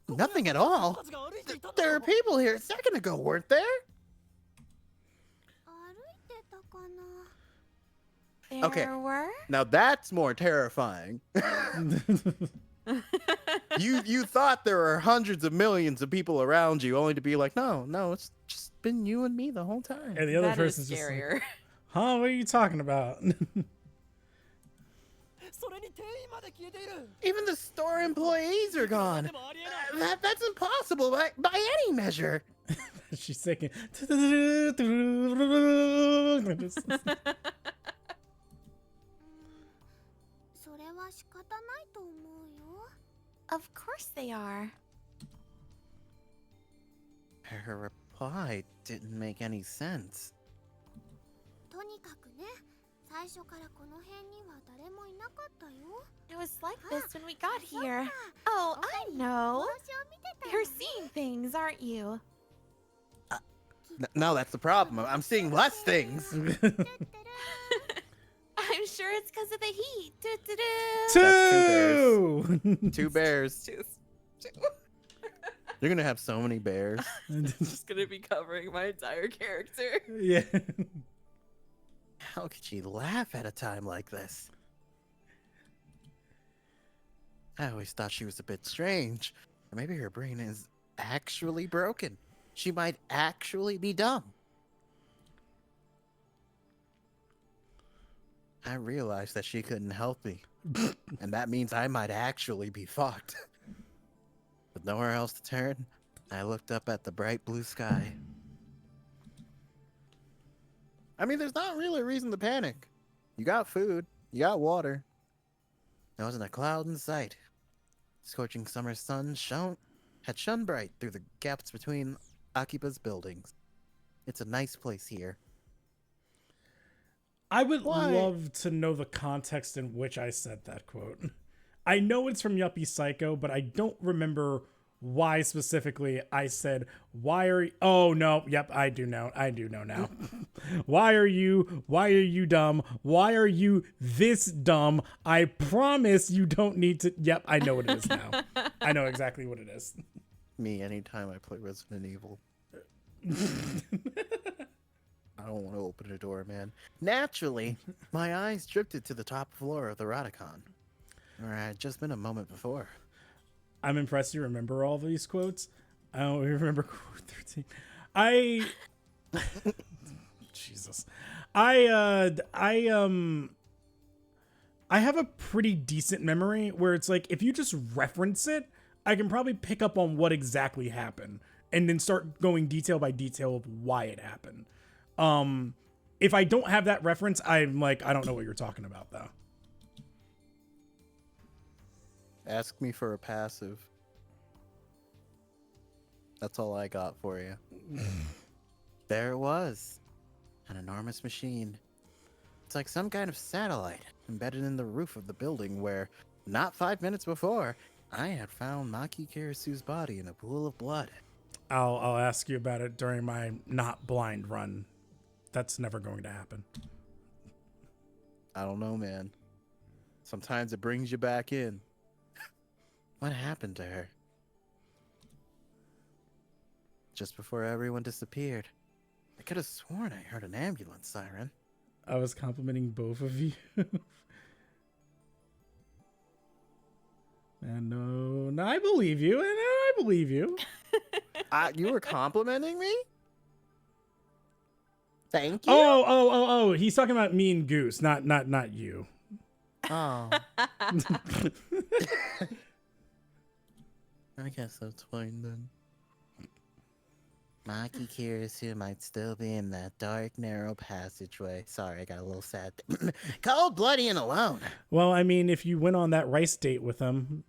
Nothing at all? There are people here a second ago, weren't there? 歩いてたかな There Okay. were? Now that's more terrifying. You thought there were hundreds of millions of people around you, only to be like, no, it's just been you and me the whole time. And the other That is person's just like, scarier. huh? What are you talking about? Even the store employees are gone. That's impossible by any measure. She's thinking. それは仕方ないと思うよ Of course they are. Her reply didn't make any sense. とにかくね最初からこの辺には誰もいなかったよ It was like this when we got here. Oh, I know. 帽子を見てた You're のね seeing things, aren't you? No, that's the problem. I'm seeing less things. I'm sure it's because of the heat. Doo-doo-doo. Two. Two bears. Just You're gonna have so many bears. just gonna be covering my entire character. Yeah. How could she laugh at a time like this? I always thought she was a bit strange. Or maybe her brain is actually broken. She might actually be dumb. I realized that she couldn't help me. And that means I might actually be fucked. With nowhere else to turn, I looked up at the bright blue sky. I mean, there's not really a reason to panic. You got food, you got water. There wasn't a cloud in sight. Scorching summer sun had shone bright through the gaps between Akiba's buildings. It's a nice place here. I would Why? love to know the context in which I said that quote. I know it's from Yuppie Psycho, but I don't remember why specifically I said, why are you... Oh, no. Yep, I do know now. Why are you dumb? Why are you this dumb? I promise you don't need to... Yep, I know what it is now. I know exactly what it is. Me, anytime I play Resident Evil. I don't want to open a door, man. Naturally, my eyes drifted to the top floor of the Radicon, where I had just been a moment before. I'm impressed you remember all these quotes. I don't remember quote 13. Jesus. I have a pretty decent memory where it's like if you just reference it, I can probably pick up on what exactly happened and then start going detail by detail of why it happened. If I don't have that reference, I'm like, I don't know what you're talking about though. Ask me for a passive. That's all I got for you. There it was. An enormous machine. It's like some kind of satellite embedded in the roof of the building where, not 5 minutes before, I had found Maki Kirisu's body in a pool of blood. I'll ask you about it during my not blind run. That's never going to happen. I don't know, man. Sometimes it brings you back in. What happened to her? Just before everyone disappeared, I could have sworn I heard an ambulance siren. I was complimenting both of you. And no, I believe you. And I believe you. You were complimenting me? Thank you. Oh. He's talking about me and Goose, not you. Oh. I guess that's fine then. Maki Kirisu might still be in that dark, narrow passageway. Sorry, I got a little sad. Cold, bloody, and alone. Well, I mean, if you went on that rice date with him.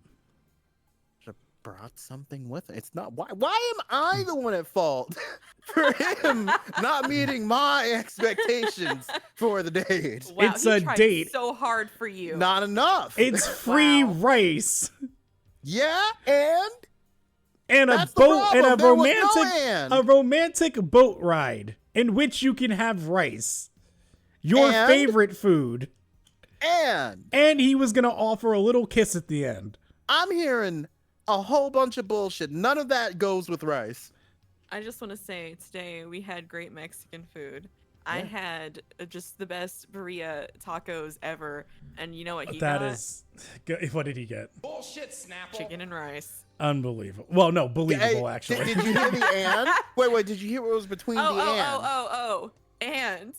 Should have brought something with it. It's not. Why am I the one at fault for him not meeting my expectations for the date? Wow, It's he a tried date. so hard for you. Not enough. It's free Wow. rice. Yeah, and And a that's the boat and problem. a There was no romantic and. a romantic boat ride in which you can have rice. Your And? favorite food. And And he was gonna offer a little kiss at the end. I'm hearing a whole bunch of bullshit. None of that goes with rice. I just want to say today we had great Mexican food. I had just the best birria tacos ever, and you know what he That got? is what did he get? Chicken and rice. Unbelievable. Well, no, believable Hey, actually. Did you hear the and? Wait, did you hear what was between the and? And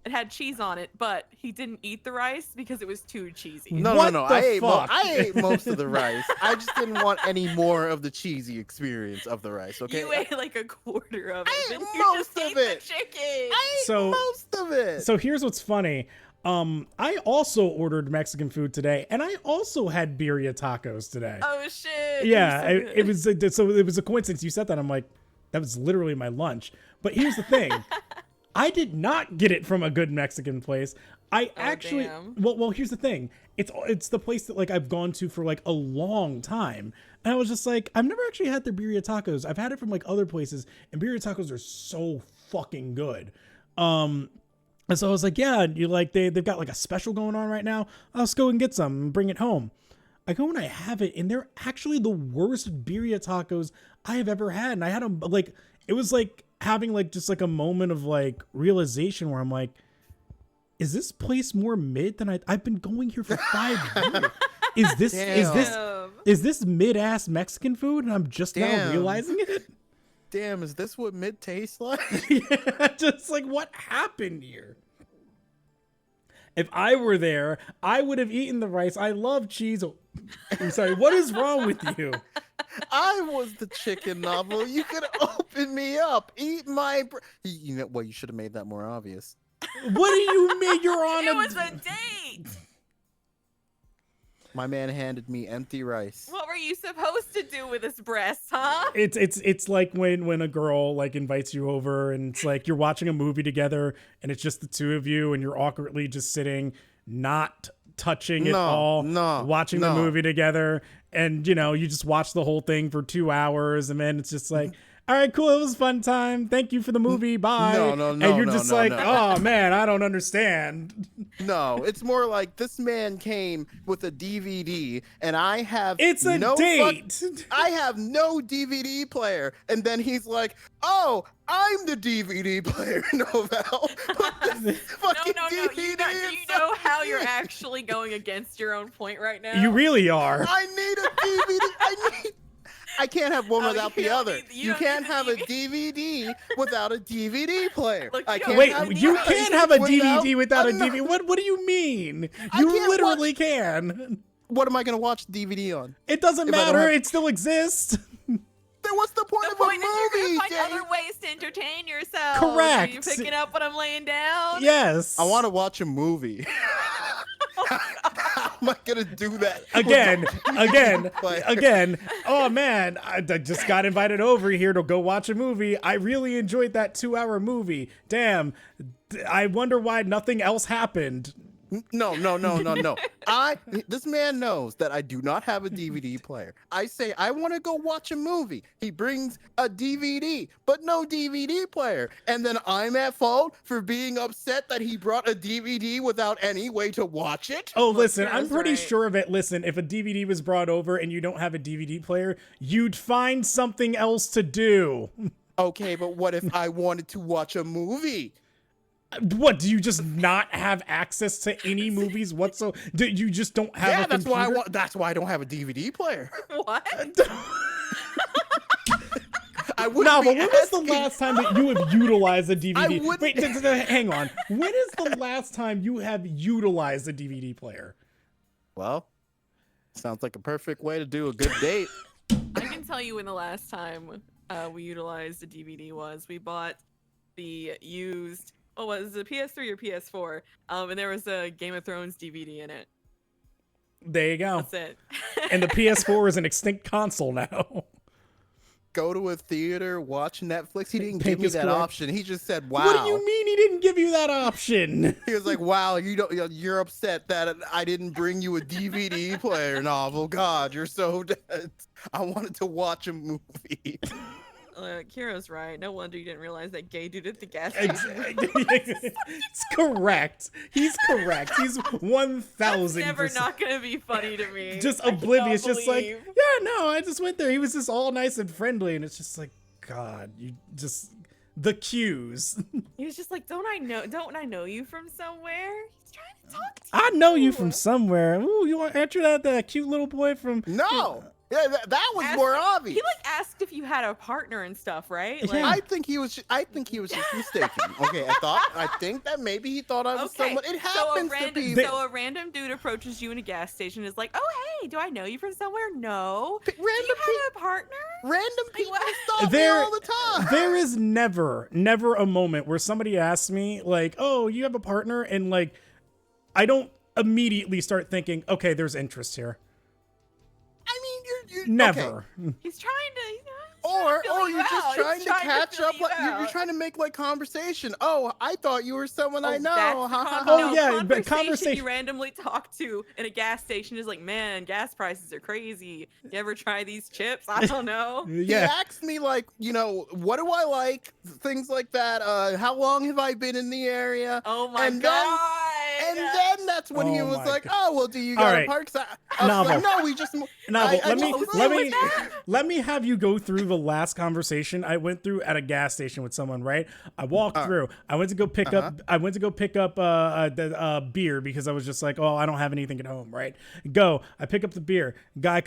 it had cheese on it, but he didn't eat the rice because it was too cheesy. No, What no. the I fuck? ate most of the rice. I just didn't want any more of the cheesy experience of the rice, okay? You ate like a quarter of it. I and ate you just most of ate it. the chicken. I ate So- most of it. So here's what's funny. I also ordered Mexican food today, and I also had birria tacos today. Oh shit! Yeah, You're so good. it was a coincidence you said that. I'm like, that was literally my lunch. But here's the thing. I did not get it from a good Mexican place. I actually damn. well here's the thing. It's the place that like I've gone to for like a long time. And I was just like, I've never actually had their birria tacos. I've had it from like other places, and birria tacos are so fucking good. And so I was like, yeah, you like they've got like a special going on right now. Let's go and get some and bring it home. I go and I have it, and they're actually the worst birria tacos I have ever had. And I had them like, it was like having like just like a moment of like realization where I'm like, is this place more mid than I've been going here for 5 years? Damn. Is this mid-ass Mexican food, and I'm just now Damn. realizing it? Damn, is this what mid tastes like? Yeah, just like what happened here? If I were there, I would have eaten the rice. I love cheese. Oh, I'm sorry. What is wrong with you? I was the chicken novel. You could open me up, eat my. You know, well, you should have made that more obvious. What do you mean you're on It was a date. My man handed me empty rice. What were you supposed to do with his breasts, huh? It's like when a girl like invites you over, and it's like you're watching a movie together, and it's just the two of you, and you're awkwardly just sitting, not touching at all, watching the movie together, and you know you just watch the whole thing for 2 hours, and then it's just like, all right, cool, it was a fun time, thank you for the movie, bye. No, and you're just like, oh man, I don't understand. No, it's more like this man came with a DVD, and I have It's a no date. I have no DVD player, and then he's like, "Oh, I'm the DVD player, Novell." Put this fucking No. DVD Do you inside know how you're me. actually going against your own point right now? You really are. I need a DVD. I can't have one Oh, without you the don't other. need- you You don't can't need the have a DVD. DVD without a DVD player. Look, I you can't don't Wait, have you rice can't have a without DVD without a another- DVD. What do you mean? I You can't literally can. What am I gonna watch DVD on? It doesn't If I don't matter. have- It still exists. Then what's the point The of point a is you're movie, gonna find Jay? other ways to entertain yourself. Correct. Are you picking up what I'm laying down? Yes. I want to watch a movie. How am I gonna do that again? Oh man, I just got invited over here to go watch a movie. I really enjoyed that 2-hour movie. Damn, I wonder why nothing else happened. No. This man knows that I do not have a DVD player. I say I want to go watch a movie. He brings a DVD, but no DVD player. And then I'm at fault for being upset that he brought a DVD without any way to watch it. Oh, listen, I'm that's pretty right. sure of it. Listen, if a DVD was brought over and you don't have a DVD player, you'd find something else to do. Okay, but what if I wanted to watch a movie? What, do you just not have access to any movies whatsoever? Do you just don't have Yeah, a that's computer? why that's why I don't have a DVD player. What? I wouldn't No, be but when was the asking- last time that you have utilized a DVD? wouldn't- Wait, hang on. When is the last time you have utilized a DVD player? Well, sounds like a perfect way to do a good date. I can tell you when the last time we utilized a DVD was. We bought the used, what was it, PS3 or PS4? And there was a Game of Thrones DVD in it. There you go. That's it. And the PS4 is an extinct console now. Go to a theater, watch Netflix. He didn't Pink give me is that correct. option. He just said, "Wow." What do you mean he didn't give you that option? He was like, "Wow, you're upset that I didn't bring you a DVD player novel. God, you're so dead. I wanted to watch a movie." Kira's right. No wonder you didn't realize that gay dude at the gas station. It's correct. He's correct. He's 1,000%. Never not gonna be funny to me. Just I cannot oblivious. Just like, believe. yeah, no, I just went there. He was just all nice and friendly, and it's just like, God, you just the cues. He was just like, don't I know you from somewhere? He's trying to talk to you. I know you from somewhere. Ooh, you want to enter that cute little boy from? No, yeah, that was Asked- more obvious. He like asked if you had a partner and stuff, right? Like, Yeah. I think he was just mistaken. Okay, I think that maybe he thought I was okay. someone. It So a happens random, to be. so a random dude approaches you in a gas station and is like, "Oh hey, do I know you from somewhere? No. Do you have a partner?" Random people what? stop me There- all the time. There is never a moment where somebody asks me like, "Oh, you have a partner," and like, I don't immediately start thinking, "Okay, there's interest here." I mean, you're Never. okay. He's trying to, Or you're just trying to catch up. Like, you're trying. trying to make like conversation. Oh, I thought you were someone I know. Ha, ha, ha. Oh, yeah, but conversation conversation- you randomly talk to in a gas station is like, man, gas prices are crazy. You ever try these chips? I don't know. He Yeah. asked me like, what do I like? Things like that. How long have I been in the area? Oh my And then- god. And then that's when he Oh was my like, God. "Oh, well, do you All got right. a park?" I was like, "No, we just." Novel, I just- let me have you go through the last conversation I went through at a gas station with someone, right? I walked through. I went to go pick up beer because I was just like, "Oh, I don't have anything at home," right? I pick up the beer. Guy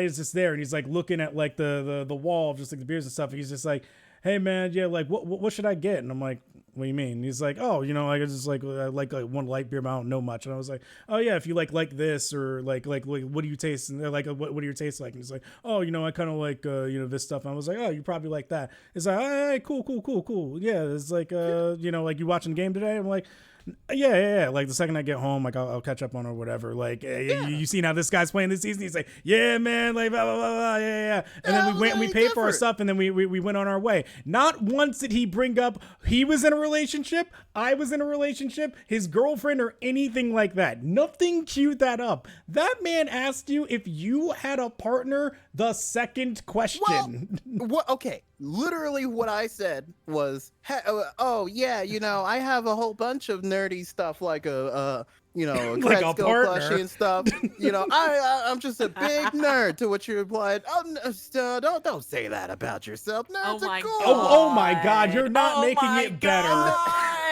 is just there and he's like looking at like the wall of just like the beers and stuff. He's just like, "Hey man, yeah, like what should I get?" And I'm like, "What do you mean?" He's like, "Oh, you know, like it's just like I like one light beer, but I don't know much." And I was like, "Oh yeah, if you like this or like what do you taste?" And they're like, what do your tastes like? And he's like, "Oh, you know, I kind of like this stuff." And I was like, "Oh, you probably like that." It's like, "Hey, cool. Yeah, it's like you know, like you watching the game today?" I'm like, yeah. Like the second I get home, like I'll catch up on or whatever. Like you see how this guy's playing this season? He's like, "Yeah, man, like blah blah blah, blah yeah." And then we went and we paid for our stuff, and then we went on our way. Not once did he bring up he was in a relationship, I was in a relationship, his girlfriend, or anything like that. Nothing cued that up. That man asked you if you had a partner. The second question. What? Okay, literally what I said was, "Oh yeah, you know, I have a whole bunch of nerdy stuff like a Like a Kretsko partner. plushie and stuff. You know, I'm just a big nerd." To which you replied, "Oh, don't say that about yourself. Nerds Oh my are cool." god. Oh my God, you're not Oh making my it better. God.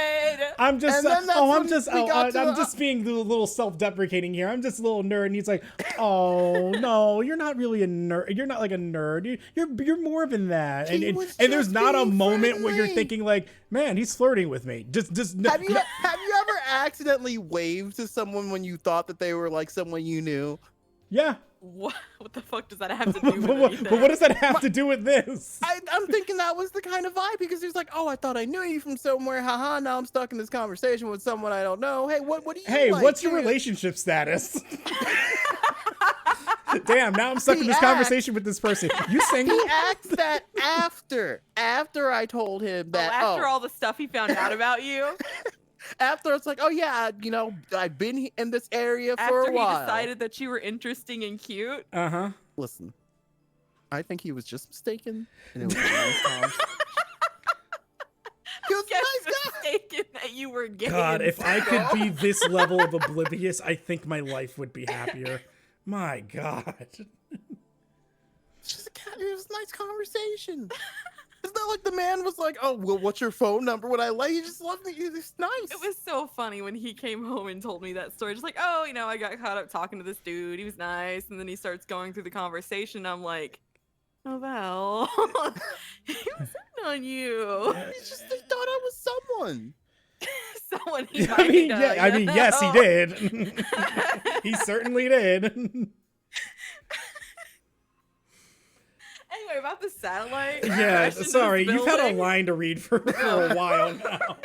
I'm just, And then that's when we got to I'm the- just being a little self-deprecating here. I'm just a little nerd, and he's like, "Oh no, you're not really a nerd. You're not like a nerd. You're more than that." He And was there's just not a being moment where you're friendly. thinking like, "Man, he's flirting with me." Just Have you ever accidentally waved to someone when you thought that they were like someone you knew? Yeah. What the fuck does that have to do with anything? But what does that have to do with this? I'm thinking that was the kind of vibe because he was like, "Oh, I thought I knew you from somewhere. Haha, now I'm stuck in this conversation with someone I don't know. Hey, what do you Hey, like? what's your relationship status? Damn, now I'm stuck in this conversation with this person. You single? He acts that after I told him that. After all the stuff he found out about you. After it's like, oh yeah, I've been in this area for After a while. he decided that you were interesting and cute. Uh-huh. Listen, I think he was just mistaken, and it was a nice conversation. He was a nice guy. Mistaken that you were gay. God, and if I single. could be this level of oblivious, I think my life would be happier. My God. It's just it was a nice conversation. It's not like the man was like, "Oh, well, what's your phone number? Would I let you?" Just love me. It's nice. It was so funny when he came home and told me that story. Just like, oh, I got caught up talking to this dude. He was nice. And then he starts going through the conversation. I'm like, oh, well, he was in on you. It's just they thought I was someone. Someone he I might mean, know, yeah, I mean, yes, he know? did. He certainly did. Anyway, about the satellite. Yeah, crash into sorry, this you've had a building. line to read for a while now.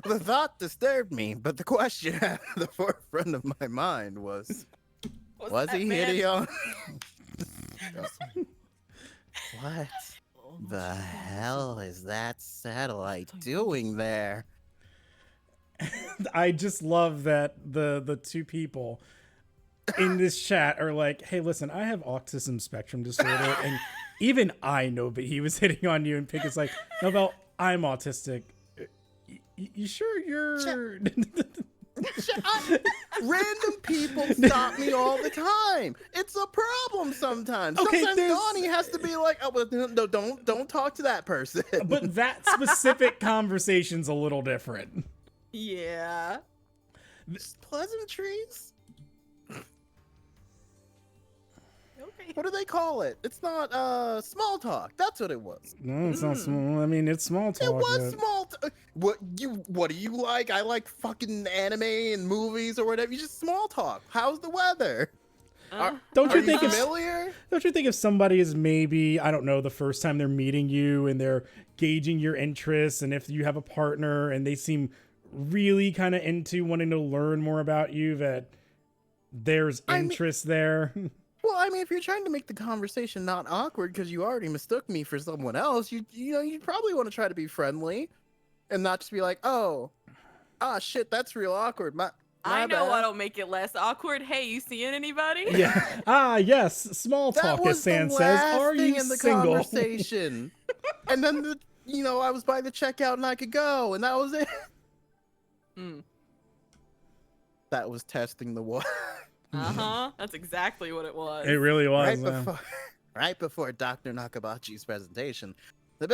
The thought disturbed me, but the question at the forefront of my mind was Was that he man- hitting on? What the hell is that satellite doing there? I just love that the two people in this chat are like, hey, listen, I have autism spectrum disorder, and even I know that he was hitting on you, and Pig is like, no, Val, I'm autistic. You sure you're... Random people stop me all the time. It's a problem sometimes. Okay, Sometimes there's- Donnie has to be like, "Oh, well, no, don't talk to that person." But that specific conversation's a little different. Yeah. Pleasantries. Okay. What do they call it? It's not small talk. That's what it was. No, it's not small. I mean, it's small talk. It was but- small. What do you like? I like fucking anime and movies or whatever. You just small talk. How's the weather? Don't Are you think if familiar? Don't you think if somebody is maybe, I don't know, the first time they're meeting you and they're gauging your interests, and if you have a partner and they seem really kind of into wanting to learn more about you, that there's interest there? Well, I mean, if you're trying to make the conversation not awkward because you already mistook me for someone else, you'd probably want to try to be friendly and not just be like, "Oh, shit, that's real awkward." My I know bad. what'll make it less awkward. Hey, you seeing anybody? Yeah. Yes. Small That talk, was as San the says. last Are thing you in the single? conversation. And then I was by the checkout and I could go, and that was it. Mm. That was testing the water. Uh-huh. That's exactly what it was. It really was. Right before Dr. Nakabachi's presentation, the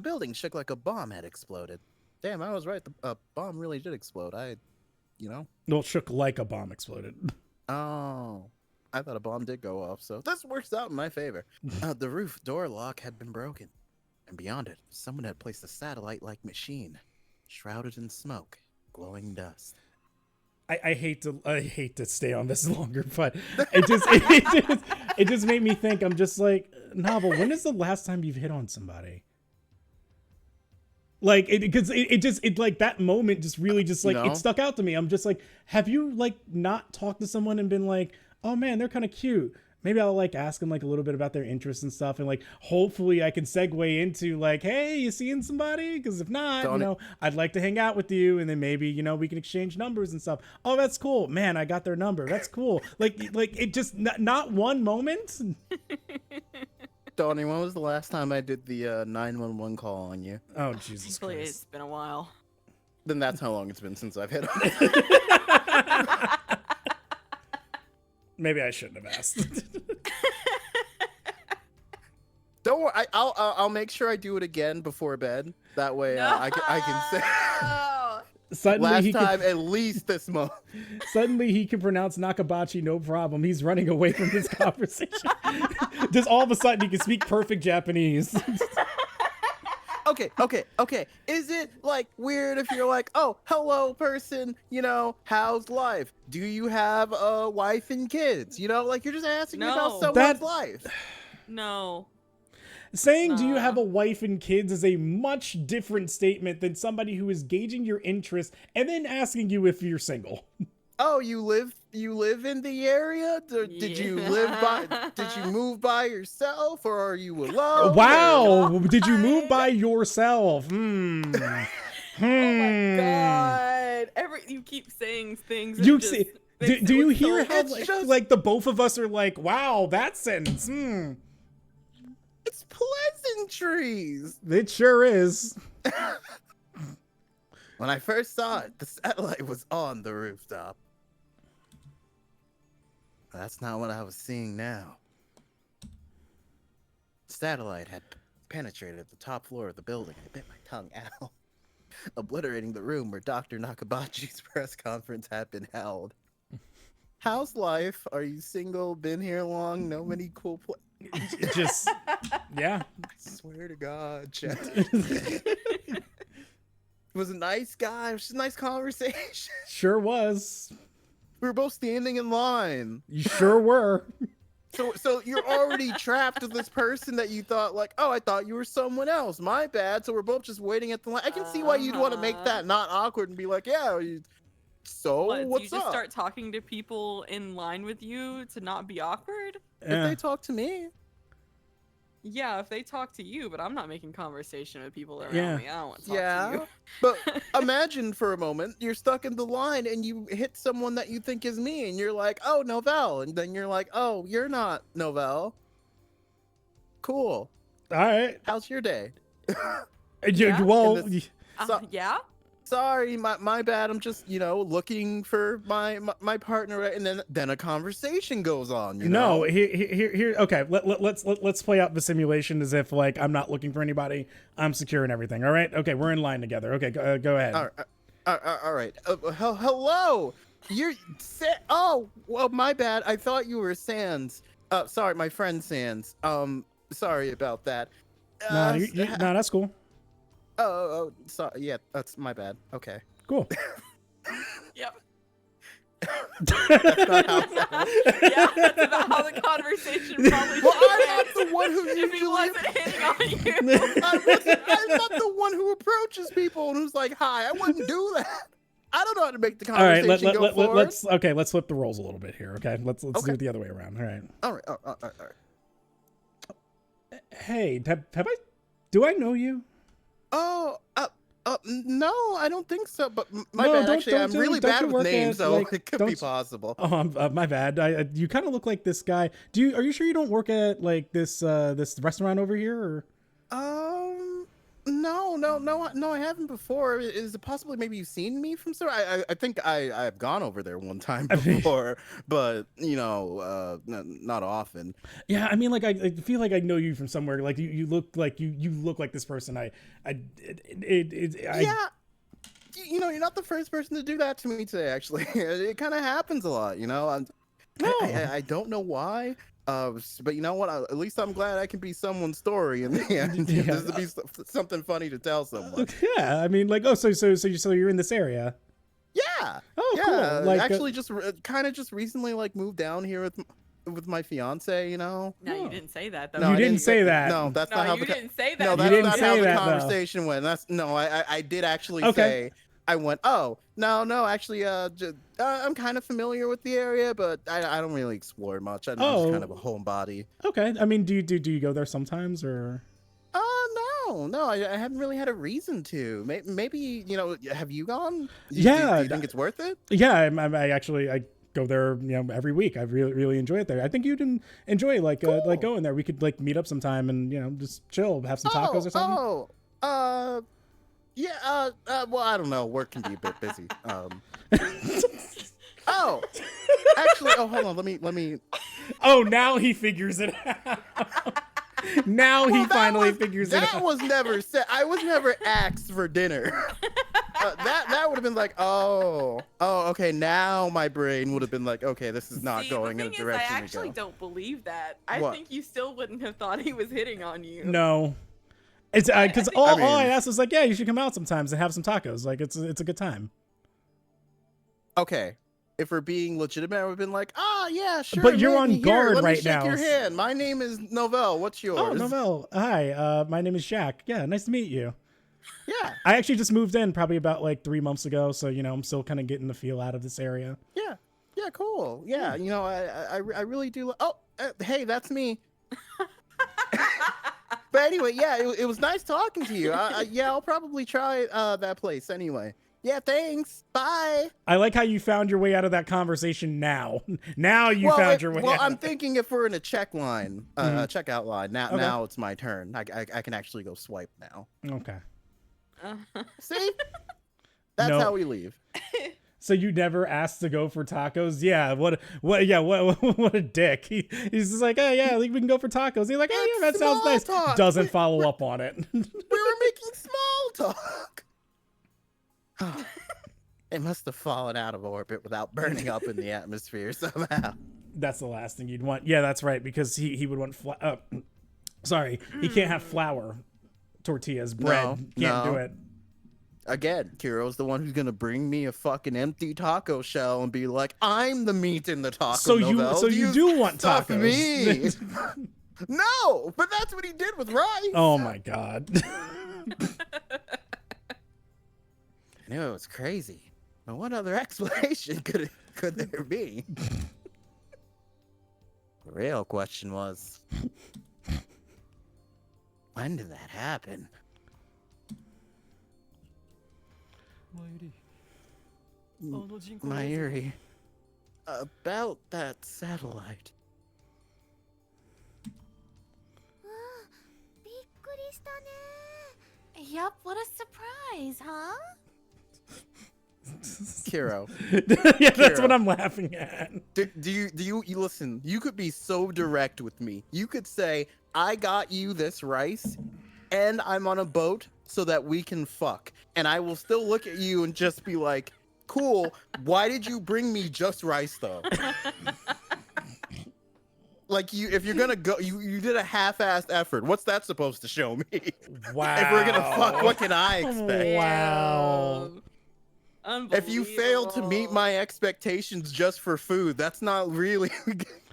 building shook like a bomb had exploded. Damn, I was right. The bomb really did explode. Well, it shook like a bomb exploded. Oh, I thought a bomb did go off, so this works out in my favor. The roof door lock had been broken, and beyond it, someone had placed a satellite-like machine, shrouded in smoke, glowing dust. I hate to stay on this longer, but it just made me think. I'm just like, Novel, when is the last time you've hit on somebody? Like, because it like that moment just really just like it stuck out to me. I'm just like, have you like not talked to someone and been like, oh man, they're kind of cute. Maybe I'll like ask them like a little bit about their interests and stuff, and like hopefully I can segue into like, hey, you seeing somebody? Because if not, I'd like to hang out with you, and then maybe we can exchange numbers and stuff. Oh, that's cool, man. I got their number. That's cool. like it just not one moment. Donnie, when was the last time I did the 911 call on you? Oh, Jesus Actually, Christ. it's been a while. Then that's how long it's been since I've hit on. Maybe I shouldn't have asked. Don't worry, I'll make sure I do it again before bed. That way I can say Suddenly at least this month. Suddenly he can pronounce Nakabachi no problem. He's running away from this conversation. Just all of a sudden he can speak perfect Japanese. Okay. Is it like weird if you're like, oh, hello, person, you know, how's life? Do you have a wife and kids? You know, like you're just asking No. about someone's That- life. No. Saying do you have Nah. a wife and kids is a much different statement than somebody who is gauging your interest and then asking you if you're single. Oh, you live in the area? Did you live by? Did you move by yourself, or are you alone? Wow, did you move by yourself? Oh my god! You keep saying things. That You just see, makes do it you look so hear how It's just- like the both of us are like, wow, that sentence. It's pleasantries. It sure is. When I first saw it, the satellite was on the rooftop. That's not what I was seeing now. Satellite had penetrated the top floor of the building. I bit my tongue out, obliterating the room where Dr. Nakabachi's press conference had been held. How's life? Are you single? Been here long? Know many cool Just, yeah. I swear to God, Chad. Was a nice guy. It was just a nice conversation. Sure was. We were both standing in line. You sure were. So you're already trapped with this person that you thought like, oh, I thought you were someone else. My bad. So we're both just waiting at the line. I can see why you'd want to make that not awkward and be like, yeah, so What, what's you just up? start talking to people in line with you to not be awkward? If Yeah. they talk to me, Yeah, if they talk to you, but I'm not making conversation with people around Yeah. me. I don't want to talk yeah. to you. But imagine for a moment you're stuck in the line and you hit someone that you think is me, and you're like, oh, Novell, and then you're like, oh, you're not Novell. Cool. All right. How's your day? Yeah, Well, in this- Yeah? Sorry, my bad. I'm just, looking for my partner, and then a conversation goes on. You no. know? Here. Okay. Let's play out the simulation as if like I'm not looking for anybody. I'm secure and everything. All right. Okay. We're in line together. Okay. Go ahead. All right. Hello. Oh, well, my bad. I thought you were Sans. Sorry, my friend Sans. Sorry about that. No, no, that's cool. Oh, sorry. Yeah, that's my bad. Okay. Cool. Yep. That's not how it sounds. Yeah, that's about how the conversation probably Well, I'm should not end the one who if he usually. wasn't hitting on you. I'm not the one who approaches people and who's like, "Hi." I wouldn't do that. I don't know how to make the All right. conversation go forward. Let's flip the roles a little bit here. Okay. Let's do Okay. it the other way around. All right. All right. Hey, have I? Do I know you? Oh, no, I don't think so. But my No, bad. don't- Actually, don't I'm do- really don't bad you with work names, at, so like, it could be don't- possible. Oh, my bad. You kind of look like this guy. Are you sure you don't work at like this restaurant over here? Or? No, I haven't before. Is it possibly maybe you've seen me from somewhere? I think I've gone over there one time before, but not often. Yeah, I mean, like I feel like I know you from somewhere. Like you look like you look like this person. Yeah, you're not the first person to do that to me today. Actually, it kind of happens a lot. I don't know why. But you know what? At least I'm glad I can be someone's story in the end. Yeah. This will be something funny to tell someone. Yeah, I mean, like, oh, so you're in this area. Yeah. Oh, Yeah. cool. Like, Actually, just kind of just recently, like, moved down here with my fiance. No, Oh. you didn't say that though. No, You I didn't say that. No, that's No, not how you didn't say that. No, You that's didn't not say how the that, though. conversation went. I did actually Okay. say. I went, oh, no, actually, I'm kind of familiar with the area, but I don't really explore much. I'm just kind of a homebody. Okay. I mean, do you go there sometimes or? No, I haven't really had a reason to. Maybe, have you gone? Yeah. Do you think it's worth it? Yeah, I actually go there, every week. I really enjoy it there. I think you'd enjoy like going there. We could like meet up sometime and just chill, have some tacos or something. Yeah, well, I don't know. Work can be a bit busy. Oh, actually, hold on. Let me. Oh, now he figures it out. Now he finally figures it That out. was never said. I was never asked for dinner. That would have been like, oh, okay. Now my brain would have been like, okay, this is not See, going the in a thing is, direction I to actually go. don't believe that. I What? think you still wouldn't have thought he was hitting on you. No. It's because all I mean- I asked was like, yeah, you should come out sometimes and have some tacos. Like it's a good time. Okay. If we're being legitimate, I would have been like, yeah, sure. But you're on maybe. guard Let me right shake now. your hand. My name is Novell. What's yours? Oh, Novell. Hi, my name is Shaq. Yeah, nice to meet you. Yeah. I actually just moved in probably about like 3 months ago, so I'm still kind of getting the feel out of this area. Yeah. Yeah, cool. Yeah, I really do. Hey, that's me. But anyway, yeah, it was nice talking to you. Yeah, I'll probably try that place anyway. Yeah, thanks. Bye. I like how you found your way out of that conversation now. Now you found your way Well, out. I'm thinking if we're in a checkout line, Okay. now it's my turn. I can actually go swipe now. Okay. See? That's No. how we leave. So you never asked to go for tacos? Yeah. What a dick. He's just like, oh yeah, we can go for tacos. He's like, oh yeah, that It's sounds small nice. talk. Doesn't follow up on it. We were making small talk. It must have fallen out of orbit without burning up in the atmosphere somehow. That's the last thing you'd want. Yeah, that's right, because he would want sorry, he can't have flour tortillas, bread. Can't do it. Again, Kiro's the one who's gonna bring me a fucking empty taco shell and be like, "I'm the meat in the taco." So you do want stuff tacos. me. No, but that's what he did with rice. Oh my god. I knew it was crazy. But what other explanation could there be? The real question was, when did that happen? Mayuri, about that satellite. びっくりしたね Yup, what a surprise, huh? Kiro, Yeah, that's Kira. what I'm laughing at. do you listen? You could be so direct with me. You could say, "I got you this rice, and I'm on a boat so that we can fuck," and I will still look at you and just be like, "Cool. Why did you bring me just rice though?" Like if you're gonna go, you did a half-assed effort. What's that supposed to show me? Wow. If we're gonna fuck, what can I expect? Wow. If you fail to meet my expectations just for food, that's not really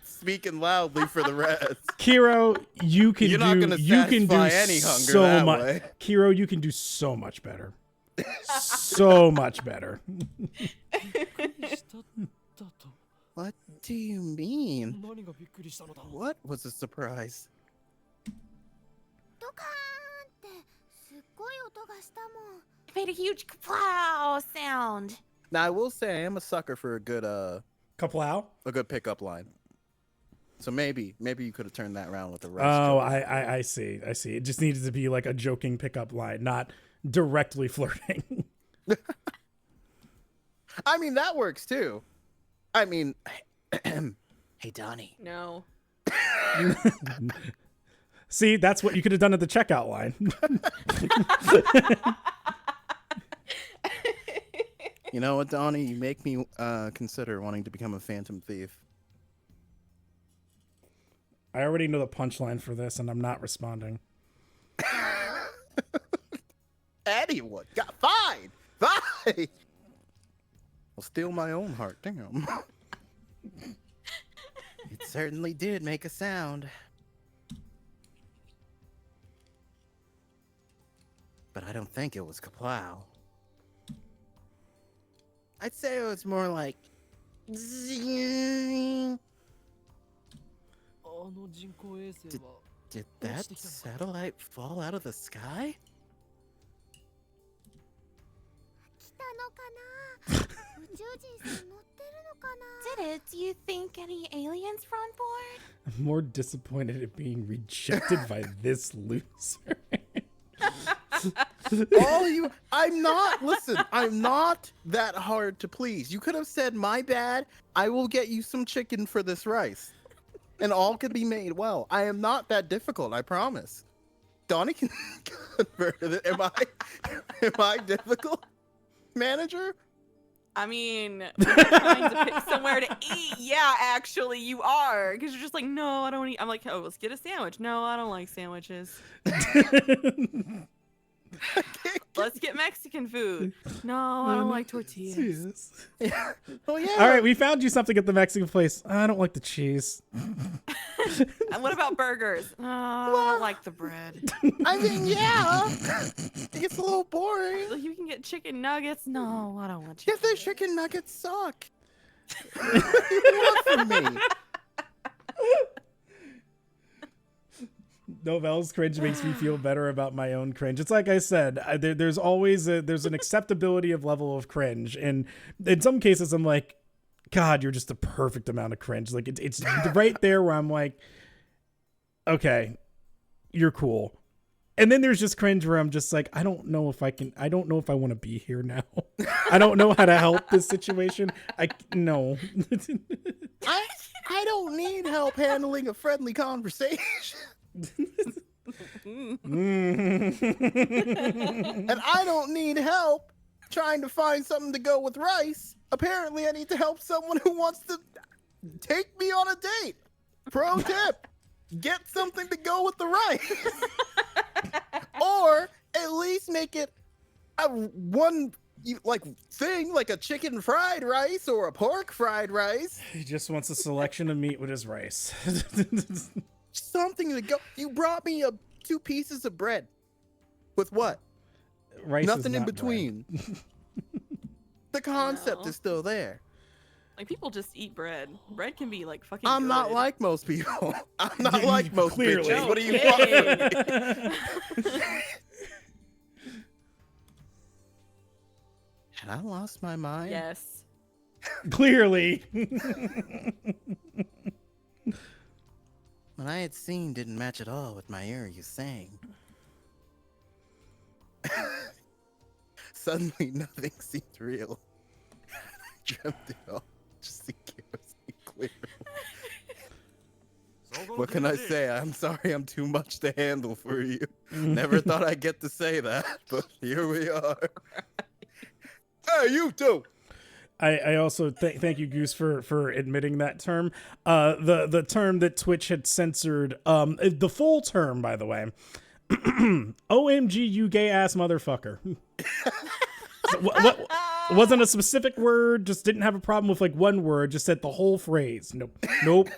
speaking loudly for the rest. Kiro, you can You're not gonna satisfy any hunger so that much. way. Kiro, you can do so much better. So much better. What do you mean? What was a surprise? ドカーンってすっごい音がしたもん It made a huge kapow sound. Now I will say I am a sucker for a good Kaplow? pickup line. So maybe you could have turned that around with the rice. Oh, joke. I see. I see. It just needed to be like a joking pickup line, not directly flirting. I mean that works too. I mean, hey Donnie. No. See, that's what you could have done at the checkout line. You know what, Donnie? You make me consider wanting to become a phantom thief. I already know the punchline for this, and I'm not responding. Anyone? Fine. Fine. I'll steal my own heart. Damn. It certainly did make a sound. But I don't think it was kaplow. I'd say it was more like... Zing. Did that satellite fall out of the sky? 来たのかな宇宙人さん乗ってるのかな Did it? Do you think any aliens were on board? I'm more disappointed at being rejected by this loser. I'm not that hard to please. You could have said, my bad, I will get you some chicken for this rice. And all could be made well. I am not that difficult, I promise. Donnie can convert it. Am I difficult, manager? I mean, when you're trying to pick somewhere to eat, yeah, actually, you are. Because you're just like, no, I don't eat. I'm like, oh, let's get a sandwich. No, I don't like sandwiches. Let's get Mexican food. No, I don't like tortillas. Yeah. Oh yeah. All right, we found you something at the Mexican place. I don't like the cheese. And what about burgers? No, I don't like the bread. I mean, yeah. It gets a little boring. You can get chicken nuggets. No, I don't want chicken. Yes, their chicken nuggets suck. What do you want from me? Novelle's cringe makes me feel better about my own cringe. It's like I said, there's always there's an acceptability of level of cringe, and in some cases I'm like, God, you're just the perfect amount of cringe. Like it's right there where I'm like, okay, you're cool. And then there's just cringe where I'm just like, I don't know if I want to be here now. I don't know how to help this situation. No. I don't need help handling a friendly conversation. And I don't need help trying to find something to go with rice. Apparently, I need to help someone who wants to take me on a date. Pro tip: get something to go with the rice, or at least make it a one thing, like a chicken fried rice or a pork fried rice. He just wants a selection of meat with his rice. Something to go. You brought me 2 pieces of bread. With what? Rice Nothing is in not between. The concept No. is still there. Like, people just eat bread. Bread can be like fucking I'm not good. like most people. I'm not like most Clearly. bitches. What do you Okay. want? Had I lost my mind? Yes. Clearly. What I had seen didn't match at all with my ear you sang. Suddenly, nothing seemed real. Dreamt it all, just to give us a clear. What can I say? I'm sorry I'm too much to handle for you. Never thought I'd get to say that, but here we are. Hey, you too! I also thank you, Goose, for admitting that term. The term that Twitch had censored, the full term, by the way. OMG, you gay ass motherfucker. what wasn't a specific word, just didn't have a problem with like one word, just said the whole phrase. Nope. Nope.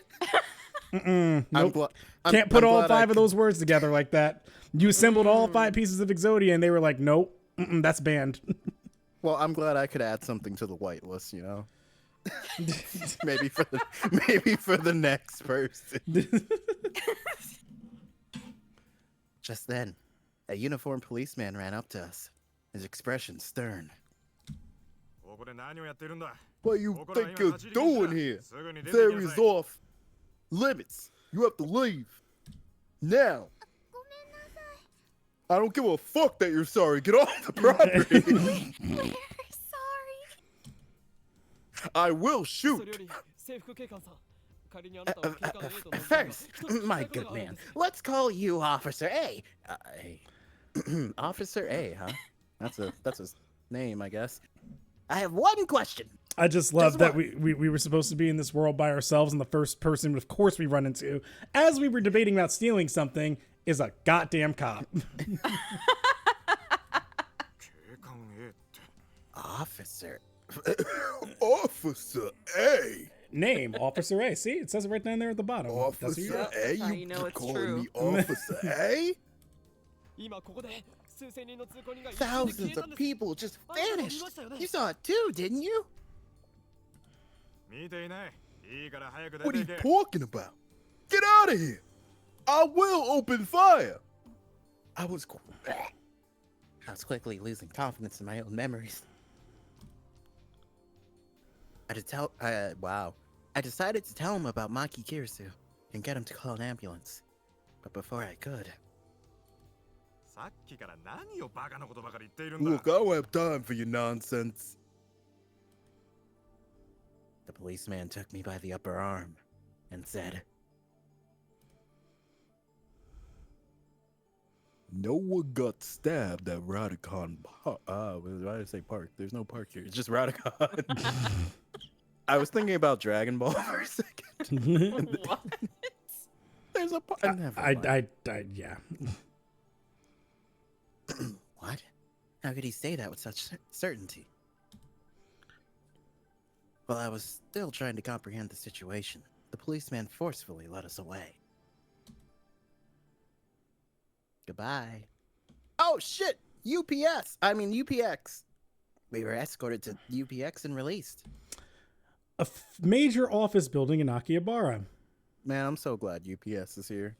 Can't put all 5 of those words together like that. You assembled all 5 pieces of Exodia and they were like, nope, that's banned. Well, I'm glad I could add something to the whitelist, you know? maybe for the next person. Just then, a uniformed policeman ran up to us, his expression stern. What you think you're doing here? There is off limits. You have to leave. Now. I don't give a fuck that you're sorry. Get off the property. We're sorry. I will shoot. First, my good man, let's call you Officer A. Officer A, huh? That's his name, I guess. I have one question. I just love that we were supposed to be in this world by ourselves, and the first person, of course, we run into, as we were debating about stealing something, is a goddamn cop. Officer. Officer A. Name, Officer A. See, it says it right down there at the bottom. That's who you are. Officer A? That's how you know it's calling true. me Officer A? Thousands of people just vanished. You saw it too, didn't you? What are you talking about? Get out of here! I will open fire! I was quickly losing confidence in my own memories. I decided to tell him about Maki Kirisu and get him to call an ambulance. But before I could... Look, I don't have time for your nonsense. The policeman took me by the upper arm and said, No one got stabbed at Radicon. Why did I say park? There's no park here. It's just Radicon. I was thinking about Dragon Ball for a second. What? There's a park. Never mind. Yeah. What? How could he say that with such certainty? While I was still trying to comprehend the situation, the policeman forcefully led us away. Goodbye. Oh shit! UPX. We were escorted to UPX and released. A major office building in Akihabara. Man, I'm so glad UPS is here.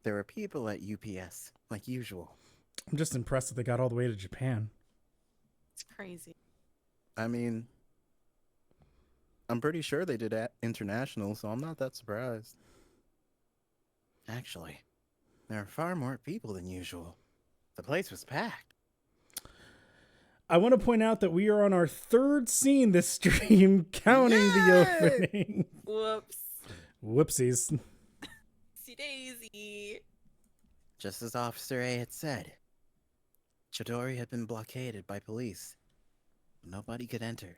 There were people at UPS, like usual. I'm just impressed that they got all the way to Japan. It's crazy. I mean, I'm pretty sure they did international, so I'm not that surprised. Actually, there are far more people than usual. The place was packed. I want to point out that we are on our third scene this stream, counting the opening. Whoops. Whoopsies. See Daisy. Just as Officer A had said, Chidori had been blockaded by police. Nobody could enter.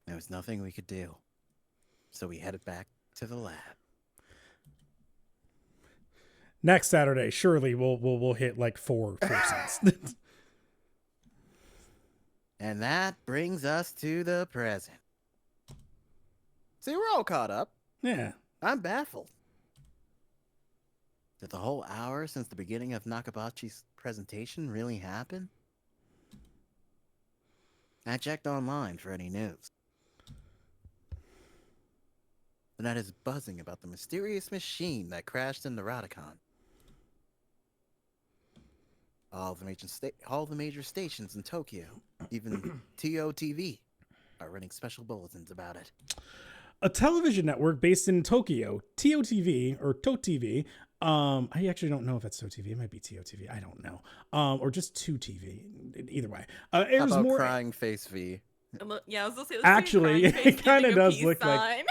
There was nothing we could do. So we headed back to the lab. Next Saturday, surely we'll hit like four scenes. And that brings us to the present. See, we're all caught up. Yeah. I'm baffled. Did the whole hour since the beginning of Nakabachi's presentation really happen? I checked online for any news. The net is buzzing about the mysterious machine that crashed into Radicon. All the major stations in Tokyo, even TOTV, are running special bulletins about it. A television network based in Tokyo, TOTV or TOTV. I actually don't know if that's TOTV. It might be TOTV. I don't know. Or just 2TV. Either way, airs How about more. Crying Face V? Yeah, I was gonna say. Actually, it kind of does look like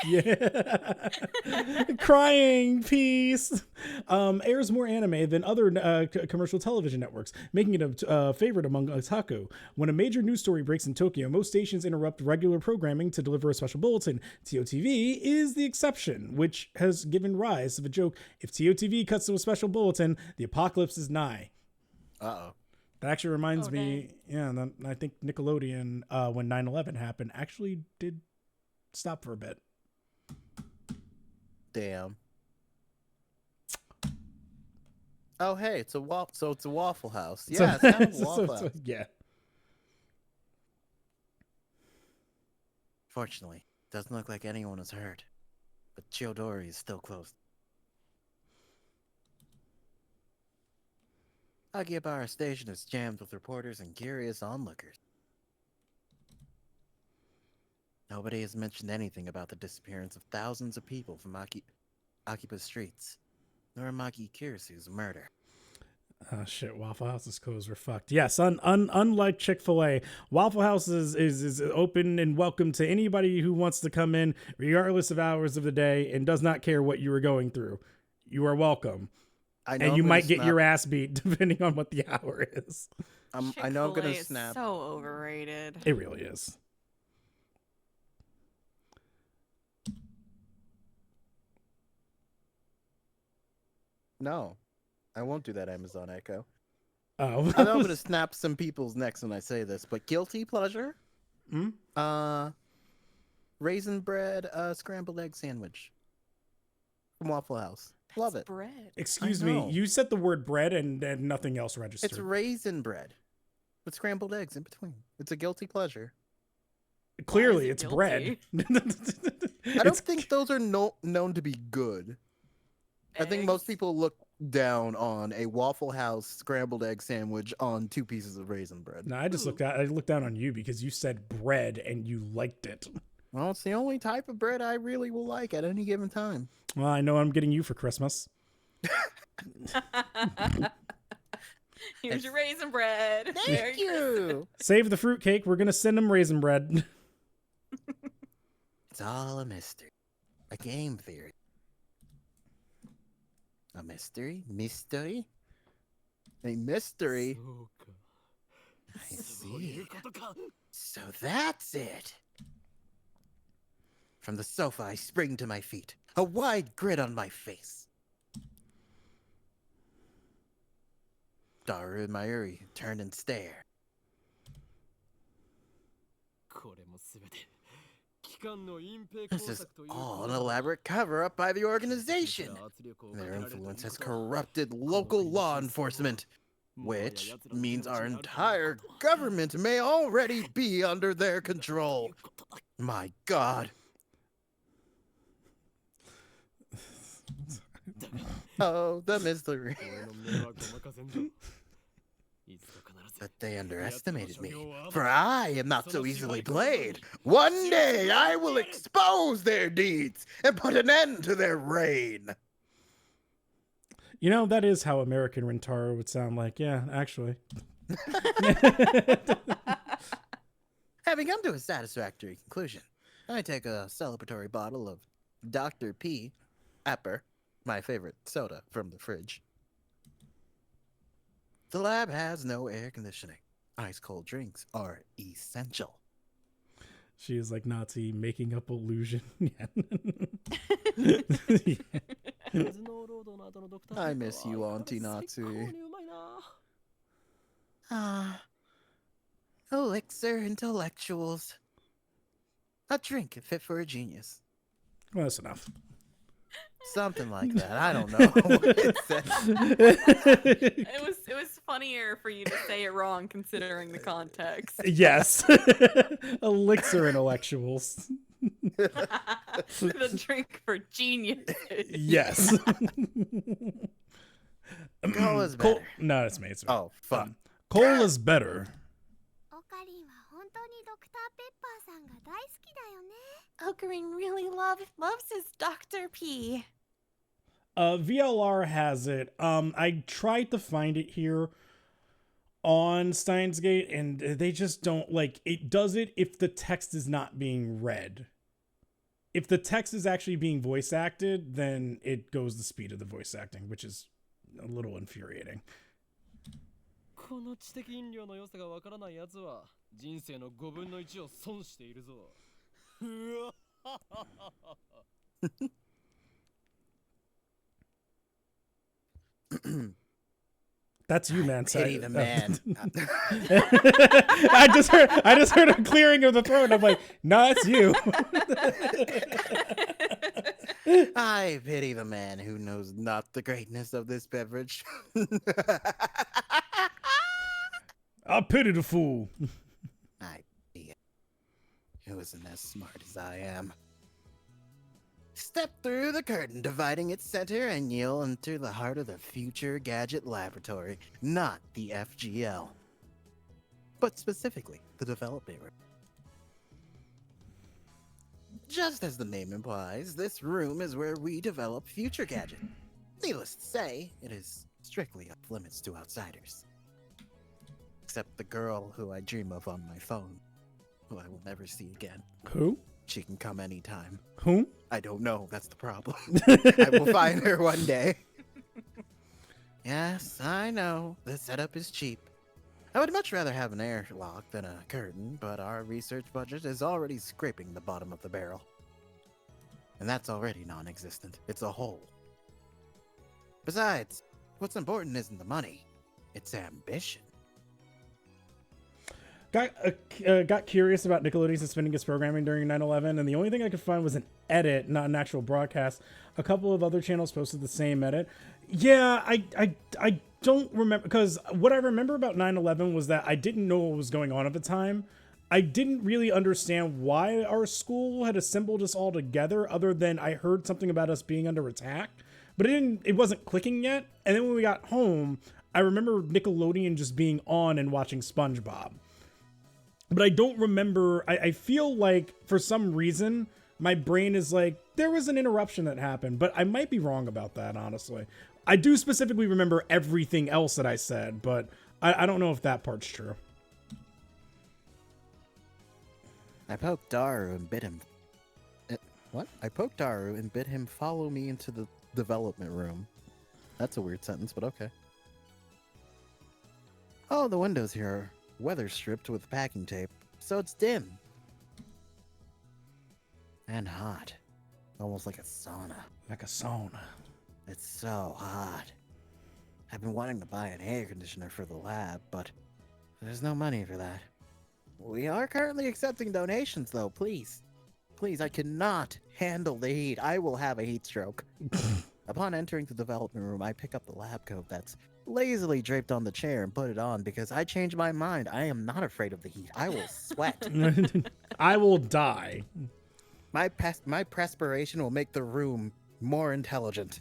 crying peace. Airs more anime than other commercial television networks, making it a favorite among otaku. When a major news story breaks in Tokyo, most stations interrupt regular programming to deliver a special bulletin. TOTV is the exception, which has given rise to the joke: if TOTV cuts to a special bulletin, the apocalypse is nigh. Uh-oh. That actually reminds Oh, me, I think Nickelodeon, when 9/11 happened, actually did stop for a bit. Damn. Oh, hey, it's a Waffle House. Yeah, it's kind of a Waffle House. Yeah. Fortunately, doesn't look like anyone was hurt. But Chiodori is still closed. Akihabara Station is jammed with reporters and curious onlookers. Nobody has mentioned anything about the disappearance of thousands of people from Akiba streets, nor Maki Kirisu's murder. Oh shit, Waffle House's clothes were fucked. Yes, unlike Chick-fil-A, Waffle House is open and welcome to anybody who wants to come in, regardless of hours of the day, and does not care what you are going through. You are welcome. And you might get your ass beat depending on what the hour is. I know I'm gonna Chick-fil-A is snap. So overrated. It really is. No, I won't do that, Amazon Echo. Oh, I know I'm gonna snap some people's necks when I say this, but guilty pleasure? Raisin bread, scrambled egg sandwich from Waffle House. Love it. Bread. Excuse I me, know. you said the word bread and nothing else registered. It's raisin bread with scrambled eggs in between. It's a guilty pleasure. Clearly, it it's guilty? bread. I don't think those are known to be good. I think most Eggs? people look down on a Waffle House scrambled egg sandwich on 2 pieces of raisin bread. No, I just looked down on you because you said bread and you liked it. Well, it's the only type of bread I really will like at any given time. Well, I know I'm getting you for Christmas. Here's your raisin bread. Thank you. Save the fruitcake. We're gonna send them raisin bread. It's all a mystery, a game theory. A mystery? Mystery? A mystery? そうか I そうい see. うことか So that's it. From the sofa, I spring to my feet, a wide grin on my face. Daru and Mayuri turn and stare. これもすべて機関の隠蔽 This 工 is 作という all こ an とだ elaborate cover up by the から organization. 圧力をかけ Their られるという influence has ことは corrupted この local 国の law 中枢は enforcement, もはや which 奴らの手 means の our 内にあるという entire ことは government may already be under their と control. いうことだ My God. だが Oh, the mystery. 俺の迷惑を任せんぞいつか必ず But they 奴らの underestimated 所 me, 業は for I am not so easily played. One day I will expose their deeds and put an end to their reign. You know, that is how American Rentaro would sound like. Yeah, actually. Having come to a satisfactory conclusion, I take a celebratory bottle of Dr. P. Apper, my favorite soda from the fridge. The lab has no air conditioning. Ice cold drinks are essential. She is like Nazi making up illusion. Yeah. 水のロードの後のドクター I ペッパー miss you, は Auntie 相変わら Natsu. ず最高にうまいな Ah, elixir intellectuals. A drink fit for a genius. Well, that's enough. Something like that. I don't know what it said. It was funnier for you to say it wrong considering the context. Yes. Elixir intellectuals. The drink for geniuses. Yes. Cola's Cole, better. no, it's me. It's me. Oh, fuck. Cole is better. オカリンは本当にドクターペッパーさんが大好きだよね。 Okarin really loves his Dr. P. VLR has it. I tried to find it here on Steins Gate, and they just don't like it. Does it if the text is not being read? If the text is actually being voice acted, then it goes the speed of the voice acting, which is a little infuriating. この知的飲料の良さがわからない奴は人生の5分の1を損しているぞうわ That's you, man. Pity the man. I just heard a clearing of the throat. And I'm like, no, it's you. I pity the man who knows not the greatness of this beverage. I pity the fool. I pity him. Who isn't as smart as I am. Step through the curtain dividing its center and you'll enter the heart of the future gadget laboratory, not the FGL. But specifically, the development room. Just as the name implies, this room is where we develop future gadget. Needless to say, it is strictly off limits to outsiders. Except the girl who I dream of on my phone, who I will never see again. Who? She can come anytime. Who? I don't know, that's the problem. I will find her one day. Yes, I know, the setup is cheap. I would much rather have an airlock than a curtain, but our research budget is already scraping the bottom of the barrel. And that's already non-existent. It's a hole. Besides, what's important isn't the money, it's ambition. Got curious about Nickelodeon suspending its programming during 9/11, and the only thing I could find was an edit, not an actual broadcast. A couple of other channels posted the same edit. Yeah, I don't remember, because what I remember about 9/11 was that I didn't know what was going on at the time. I didn't really understand why our school had assembled us all together, other than I heard something about us being under attack, but it wasn't clicking yet. And then when we got home, I remember Nickelodeon just being on and watching SpongeBob. But I don't remember, I feel like for some reason, my brain is like, there was an interruption that happened, but I might be wrong about that, honestly. I do specifically remember everything else that I said, but I don't know if that part's true. I poked Daru and bid him... What? I poked Daru and bid him follow me into the development room. That's a weird sentence, but okay. Oh, the windows here are weather stripped with packing tape, so it's dim. And hot. Almost like a sauna. Like a sauna. It's so hot. I've been wanting to buy an air conditioner for the lab, but there's no money for that. We are currently accepting donations, though. Please. Please, I cannot handle the heat. I will have a heat stroke. Upon entering the development room, I pick up the lab coat that's lazily draped on the chair and put it on because I changed my mind. I am not afraid of the heat. I will sweat. I will die. My perspiration will make the room more intelligent.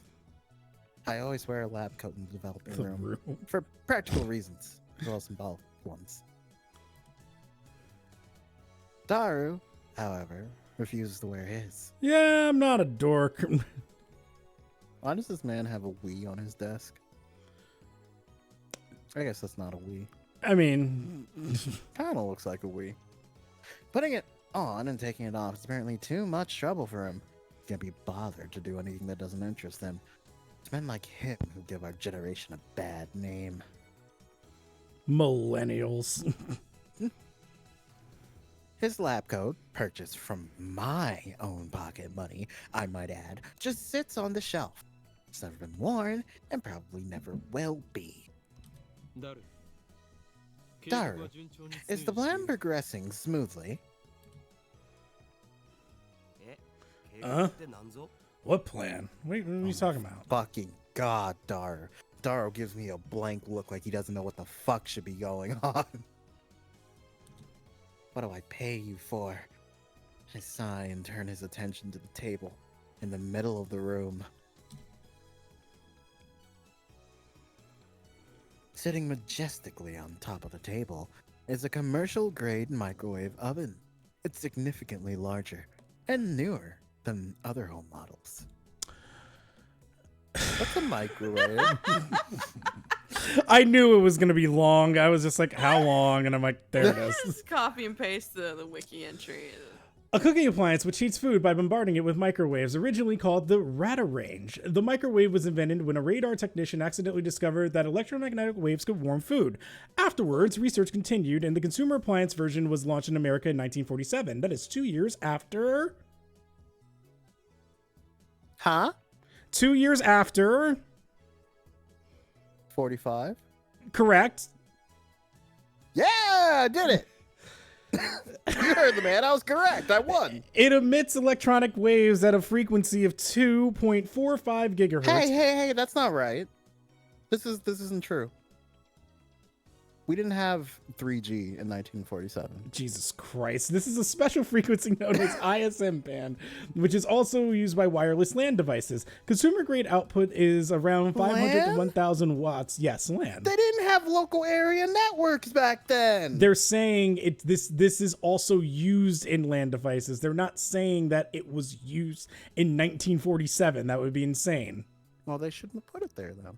I always wear a lab coat in the development room for practical reasons, as well as symbolic ones. Daru, however, refuses to wear his. Yeah, I'm not a dork. Why does this man have a Wii on his desk? I guess that's not a Wii. I mean, Kind of looks like a Wii. Putting it on and taking it off is apparently too much trouble for him. He can't be bothered to do anything that doesn't interest him. It's men like him who give our generation a bad name. millennials. His lab coat, purchased from my own pocket money, I might add, just sits on the shelf. It's never been worn, and probably never will be. Daru, is the plan progressing smoothly? What plan? Wait, what are you talking about? Fucking God, Daru. Daru gives me a blank look like he doesn't know what the fuck should be going on. What do I pay you for? I sigh and turn his attention to the table in the middle of the room. Sitting majestically on top of the table is a commercial-grade microwave oven. It's significantly larger and newer than other home models. What's a microwave? I knew it was going to be long. I was just like, how long? And I'm like, there it is. Just copy and paste the wiki entry. A cooking appliance which heats food by bombarding it with microwaves, originally called the Radarange. The microwave was invented when a radar technician accidentally discovered that electromagnetic waves could warm food. Afterwards, research continued, and the consumer appliance version was launched in America in 1947. That is 2 years after... Huh? 2 years after... 45? Correct. Yeah, I did it! You heard the man, I was correct, I won! It emits electronic waves at a frequency of 2.45 gigahertz. Hey, that's not right. This isn't true. We didn't have 3G in 1947. Jesus Christ. This is a special frequency known as ISM band, which is also used by wireless LAN devices. Consumer grade output is around 500 to 1,000 watts. Yes, LAN. They didn't have local area networks back then. They're saying this is also used in LAN devices. They're not saying that it was used in 1947. That would be insane. Well, they shouldn't have put it there, though.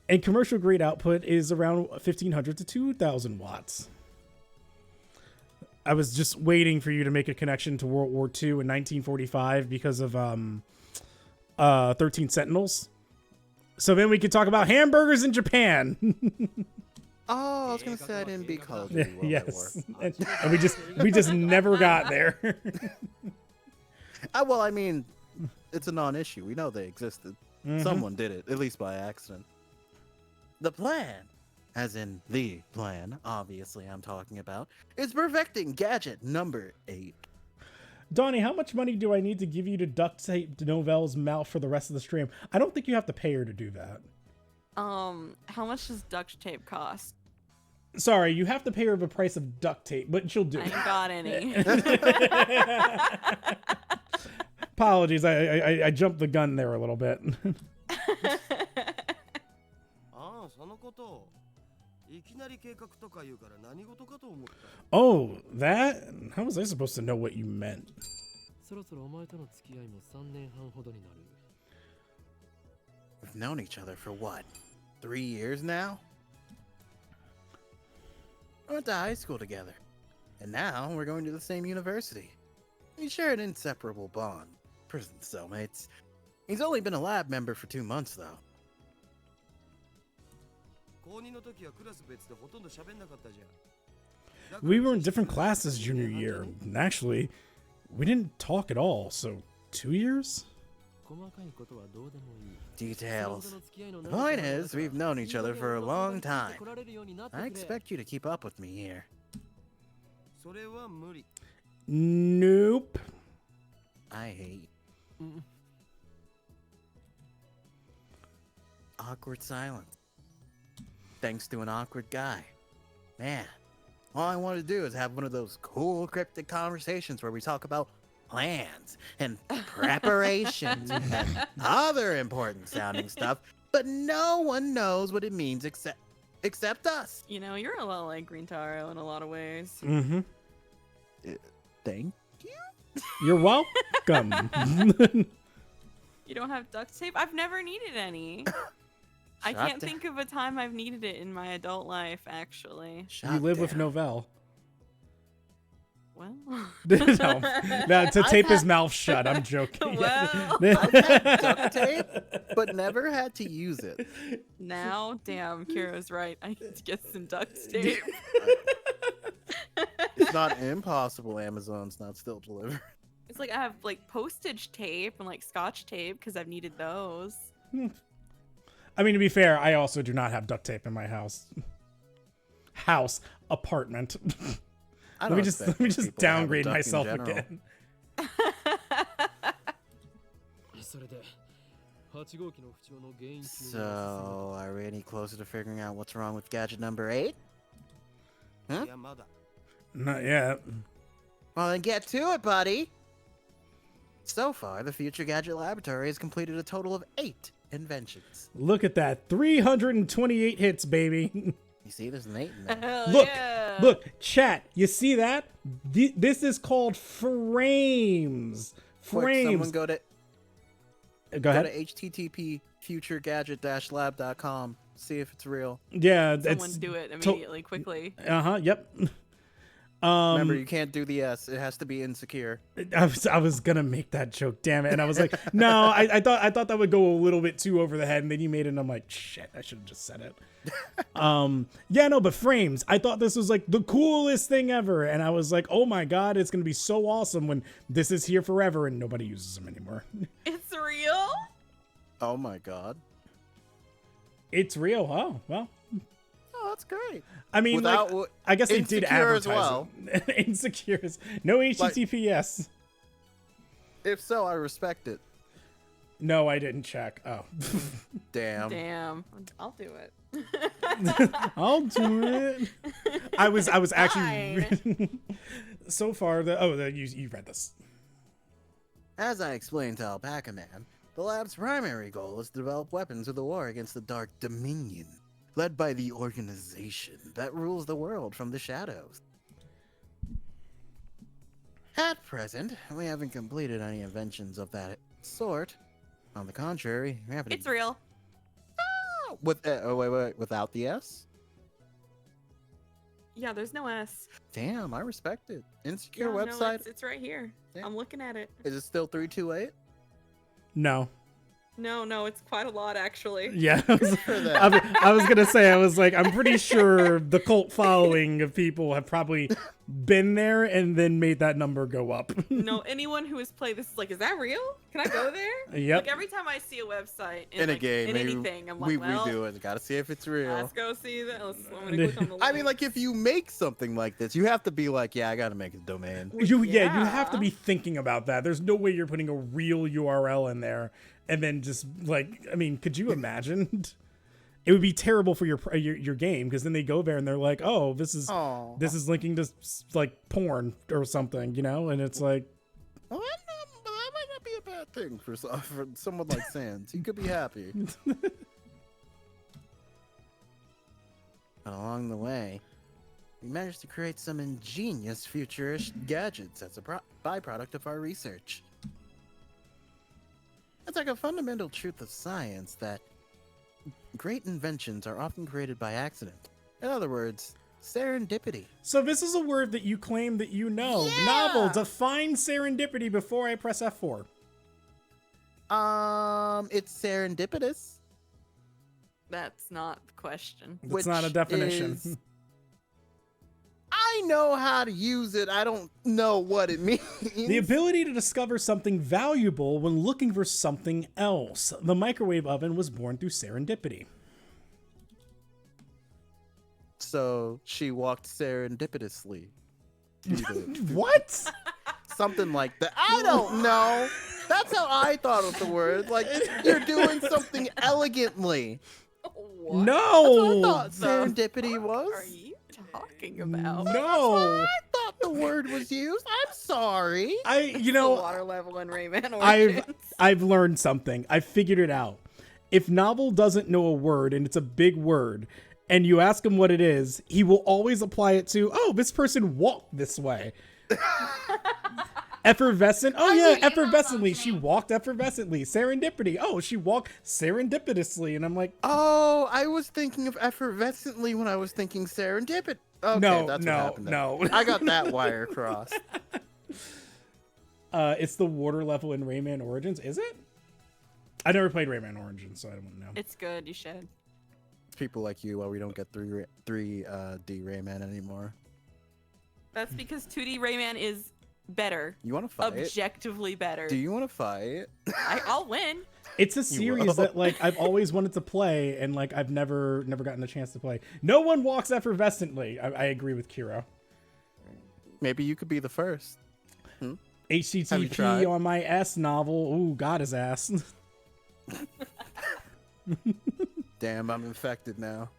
And commercial grade output is around 1,500 to 2,000 watts. I was just waiting for you to make a connection to World War II in 1945 because of 13 Sentinels. So then we could talk about hamburgers in Japan. Oh, I was gonna say I didn't beat Call of Duty World at War. Yes. And we just never got there. Well, I mean, it's a non-issue. We know they existed. Mhm. Someone did it, at least by accident. The plan, as in the plan, obviously I'm talking about, is perfecting gadget number 8. Donnie, how much money do I need to give you to duct tape Novelle's mouth for the rest of the stream? I don't think you have to pay her to do that. How much does duct tape cost? Sorry, you have to pay her the price of duct tape, but she'll do I it. ain't got any. Apologies, I jumped the gun there a little bit. Oh, that? How was I supposed to know what you meant? We've known each other for what, 3 years now? We went to high school together, and now we're going to the same university. We share an inseparable bond. Prison cellmates. He's only been a lab member for 2 months, though. We were in different classes junior year. And actually, we didn't talk at all. So 2 years? Details. The point is, we've known each other for a long time. I expect you to keep up with me here. Nope. I hate. Awkward silence. Thanks to an awkward guy. Man, all I want to do is have one of those cool cryptic conversations where we talk about plans and preparations and other important sounding stuff, but no one knows what it means except us. You know, you're a lot like Green Taro in a lot of ways. Mm-hmm. Thank You're welcome. You don't have duct tape? I've never needed any. I can't think of a time I've needed it in my adult life, actually. You live with Novell. Well. no, to tape his mouth shut. I'm joking. Well. I've had duct tape, but never had to use it. Now, damn, Kira's right. I need to get some duct tape. It's not impossible. Amazon's not still delivered. It's like I have like postage tape and like scotch tape because I've needed those. I mean, to be fair, I also do not have duct tape in my house. Apartment. Let me just downgrade myself again. So, are we any closer to figuring out what's wrong with gadget number 8? Huh? Not yet. Well, then get to it, buddy. So far, the Future Gadget Laboratory has completed a total of 8 inventions. Look at that. 328 hits, baby. You see, there's an 8 in there. Hell Look, yeah. look, chat. You see that? This is called frames. Quick, Frames. someone go to ahead. http futuregadget-lab.com. See if it's real. Yeah, Someone do it immediately, quickly. Yep. Remember, you can't do the S. It has to be insecure. I was gonna make that joke, damn it, and I was like, no, I thought that would go a little bit too over the head, and then you made it, and I'm like, shit, I should have just said it. Yeah, no, but frames. I thought this was like the coolest thing ever, and I was like, oh my god, it's gonna be so awesome when this is here forever and nobody uses them anymore. It's real? Oh my god. It's real, huh? Well. Oh, that's great. I mean, I guess they did Insecure advertise as well. it. Insecure. No HTTPS. If so, I respect it. No, I didn't check. Oh. Damn. Damn. I'll do it. I'll do it. I was actually so far you read this. As I explained to Alpaca Man, the lab's primary goal is to develop weapons for the war against the Dark Dominion, led by the organization that rules the world from the shadows. At present, we haven't completed any inventions of that sort. On the contrary, we haven't. It's real. Wait, without the S? Yeah, there's no S. Damn, I respect it. Insecure Yeah, website. No, it's right here. Yeah. I'm looking at it. Is it still 328? No. No, it's quite a lot actually. Yeah. For that. I was gonna say, I'm pretty sure the cult following of people have probably been there and then made that number go up. No, anyone who has played this is like, is that real? Can I go there? Yep. Like every time I see a website In a like, game, in maybe anything, I'm we like, well, redo it. Gotta see if it's real. let's go see that. I'm gonna click on the link. I mean, like, if you make something like this, you have to be like, yeah, I gotta make a domain. You have to Yeah. be thinking about that. There's no way you're putting a real URL in there and then just like, I mean, could you imagine? It would be terrible for your game because then they go there and they're like, oh, this is linking to like porn or something, you know, and it's like, Well, that might not be a bad thing for someone like Sans. He could be happy. But along the way, we managed to create some ingenious futurish gadgets as a byproduct of our research. It's like a fundamental truth of science that great inventions are often created by accident. In other words, serendipity. so this is a word that you claim that you know. Yeah! Novel, define serendipity before I press F4. It's serendipitous. That's not the question. It's not a which definition. is- I know how to use it. I don't know what it means. The ability to discover something valuable when looking for something else. The microwave oven was born through serendipity. So she walked serendipitously. through the- What? Something like that. I don't know. That's how I thought of the word. Like, you're doing something elegantly. What No. I thought the serendipity fuck was. are you talking about? No. I thought the word was used. I'm sorry. You The know, water level and Rayman Origins. I've learned something. I figured it out. If Novel doesn't know a word and it's a big word, and you ask him what it is, he will always apply it to, oh, this person walked this way. Effervescent. Oh yeah, effervescently. She walked effervescently. Serendipity. Oh, she walked serendipitously. And I'm like, Oh, I was thinking of effervescently when I was thinking serendipity. Okay, no, that's what no, happened then. no. I got that wire crossed. It's the water level in Rayman Origins. Is it? I never played Rayman Origins, so I don't know. It's good. You should. It's people like you while we don't get 3D Rayman anymore. That's because 2D Rayman is better. You want to fight? Objectively better. Do you want to fight? I'll win. It's a will. series that like I've always wanted to play, and like I've never gotten a chance to play. No one walks effervescently. I agree with Kiro. Maybe you could be the first. Have you HTTP tried? on my S novel. Ooh, got his ass. Damn, I'm infected now.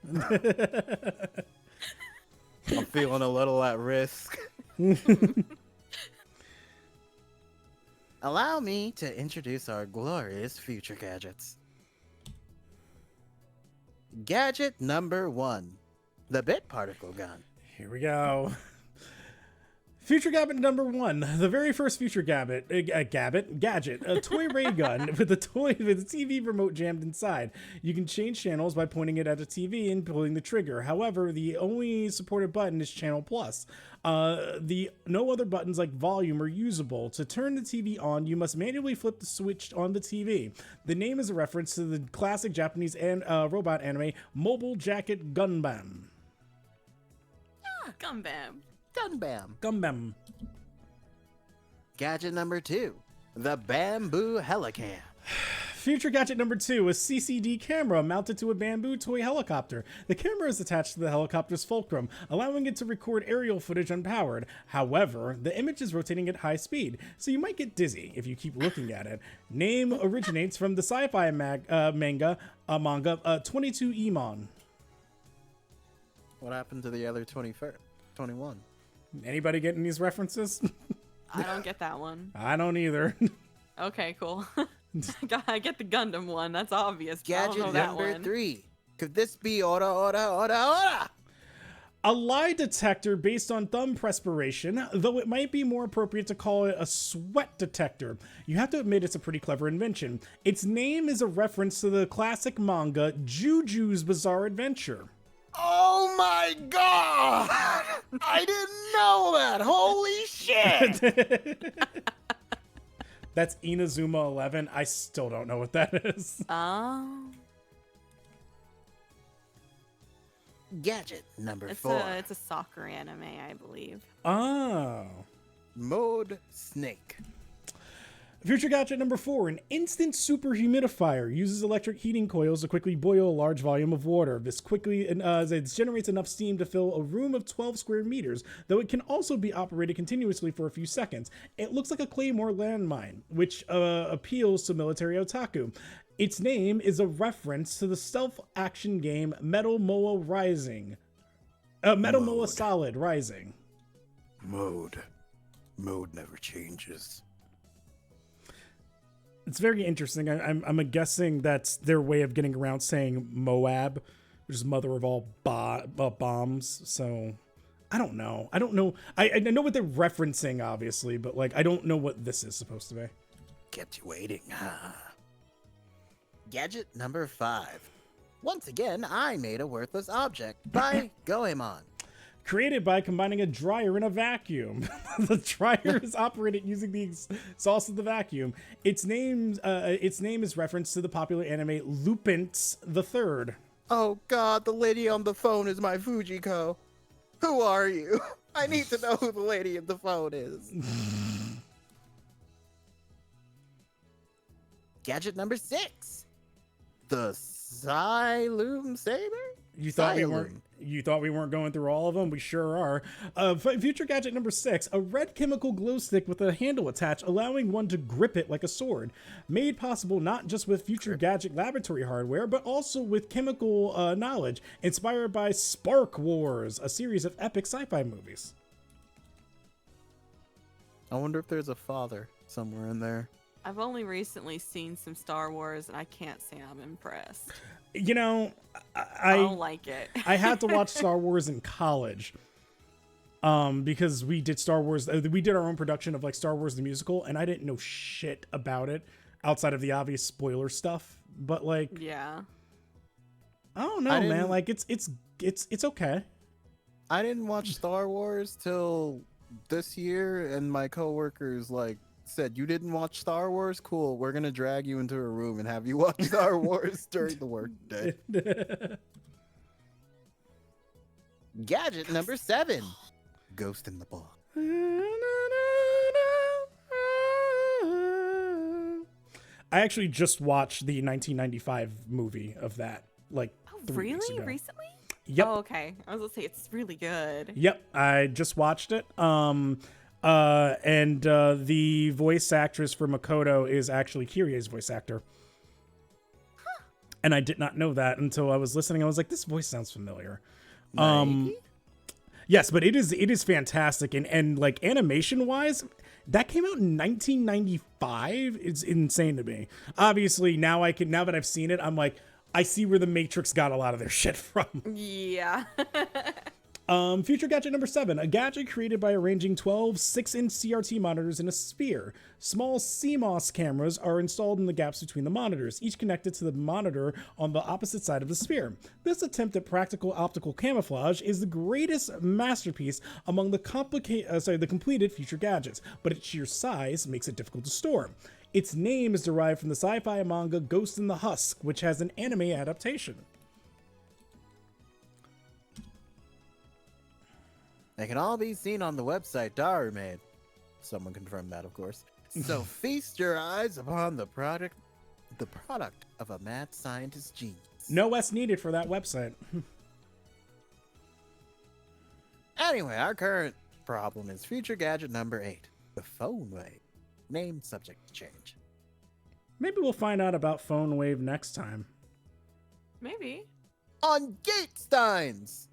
I'm feeling a little at risk. Allow me to introduce our glorious future gadgets. Gadget number 1, the bit particle gun. Here we go. Future Gadget number 1, the very first Future Gadget, a toy ray gun with a TV remote jammed inside. You can change channels by pointing it at a TV and pulling the trigger. However, the only supported button is Channel Plus. No other buttons like volume are usable. To turn the TV on, you must manually flip the switch on the TV. The name is a reference to the classic Japanese robot anime Mobile Jacket Gunbam. Gumbam. Gunbam. Gumbam. Gadget number 2, the bamboo helicam. Future Gadget number 2, a CCD camera mounted to a bamboo toy helicopter. The camera is attached to the helicopter's fulcrum, allowing it to record aerial footage unpowered. However, the image is rotating at high speed, so you might get dizzy if you keep looking at it. Name originates from the sci-fi manga 22 Emon. What happened to the other 21? Anybody getting these references? I don't get that one. I don't either. Okay, cool. I get the Gundam one. That's obvious. But I don't know Gadget that number one. 3. Could this be ora? A lie detector based on thumb perspiration, though it might be more appropriate to call it a sweat detector. You have to admit it's a pretty clever invention. Its name is a reference to the classic manga Juju's Bizarre Adventure. Oh my god! I didn't know that! Holy shit! That's Inazuma 11. I still don't know what that is. Oh. Gadget number It's 4. it's a soccer anime, I believe. Oh. Mode Snake. Future Gadget number 4, an instant super humidifier uses electric heating coils to quickly boil a large volume of water. This quickly it generates enough steam to fill a room of 12 square meters, though it can also be operated continuously for a few seconds. It looks like a Claymore landmine, which appeals to military otaku. Its name is a reference to the stealth action game Metal Moa Rising. Metal Moa Solid Rising. Mode never changes. It's very interesting. I'm guessing that's their way of getting around saying Moab, which is mother of all bombs. So I don't know. I know what they're referencing, obviously, but like I don't know what this is supposed to be. Kept you waiting, huh? Gadget number 5. Once again, I made a worthless object by Goemon. Created by combining a dryer and a vacuum. The dryer is operated using the exhaust of the vacuum. Its name is reference to the popular anime Lupin's the Third. Oh God, the lady on the phone is my Fujiko. Who are you? I need to know who the lady on the phone is. Gadget number 6. The Xylem Saber? You thought Xylem. we weren't going through all of them? We sure are. Future gadget number 6, a red chemical glow stick with a handle attached, allowing one to grip it like a sword. Made possible not just with future gadget laboratory hardware, but also with chemical knowledge, inspired by Spark Wars, a series of epic sci-fi movies. I wonder if there's a father somewhere in there. I've only recently seen some Star Wars, and I can't say I'm impressed. You know, I don't like it. I had to watch Star Wars in college because we did Star Wars. We did our own production of like Star Wars the musical, and I didn't know shit about it outside of the obvious spoiler stuff. But like, Yeah. I don't know, man. Like it's okay. I didn't watch Star Wars till this year, and my coworkers like said, "You didn't watch Star Wars? Cool. We're gonna drag you into a room and have you watch Star Wars during the workday." Gadget number 7. Ghost in the Ball. I actually just watched the 1995 movie of that, like Oh, 3 weeks really? ago. Recently? Yep. Oh, okay. I was gonna say it's really good. Yep, I just watched it. And the voice actress for Makoto is actually Kirie's voice actor. And I did not know that until I was listening. I was like, this voice sounds familiar. Nike? Yes, but it is fantastic. And like animation wise, that came out in 1995. It's insane to me. Obviously, now that I've seen it, I'm like, I see where the Matrix got a lot of their shit from. Yeah. Future gadget number 7, a gadget created by arranging 12 6-inch CRT monitors in a sphere. Small CMOS cameras are installed in the gaps between the monitors, each connected to the monitor on the opposite side of the sphere. This attempt at practical optical camouflage is the greatest masterpiece among the completed future gadgets, but its sheer size makes it difficult to store. Its name is derived from the sci-fi manga Ghost in the Husk, which has an anime adaptation. They can all be seen on the website Daru made. Someone confirmed that, of course. So feast your eyes upon the product of a mad scientist's genius. No S needed for that website. Anyway, our current problem is future gadget number 8, the phone wave. Name subject to change. Maybe we'll find out about Phone Wave next time. Maybe. On Gate Steins!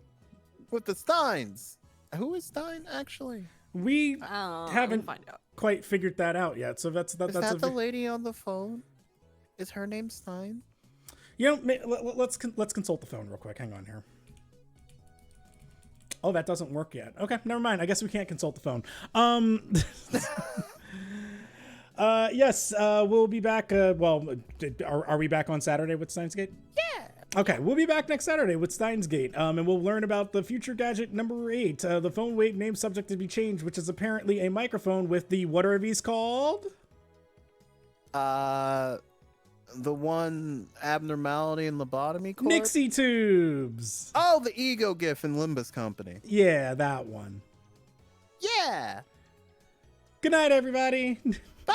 With the Steins. Who is Stein, actually? We haven't We'll find out. quite figured that out yet, so that's Is that the lady on the phone? Is her name Stein? You know, let's consult the phone real quick. Hang on here. Oh, that doesn't work yet. Okay, never mind. I guess we can't consult the phone. Yes, we'll be back. Well, are we back on Saturday with Steins Gate? Yeah. Okay, we'll be back next Saturday with Steins Gate, and we'll learn about the future gadget number 8, the phone wave name subject to be changed, which is apparently a microphone with the, what are these called? The one abnormality in lobotomy cord? Nixie tubes. Oh, the ego gif in Limbus Company. Yeah, that one. Yeah. Good night, everybody. Bye.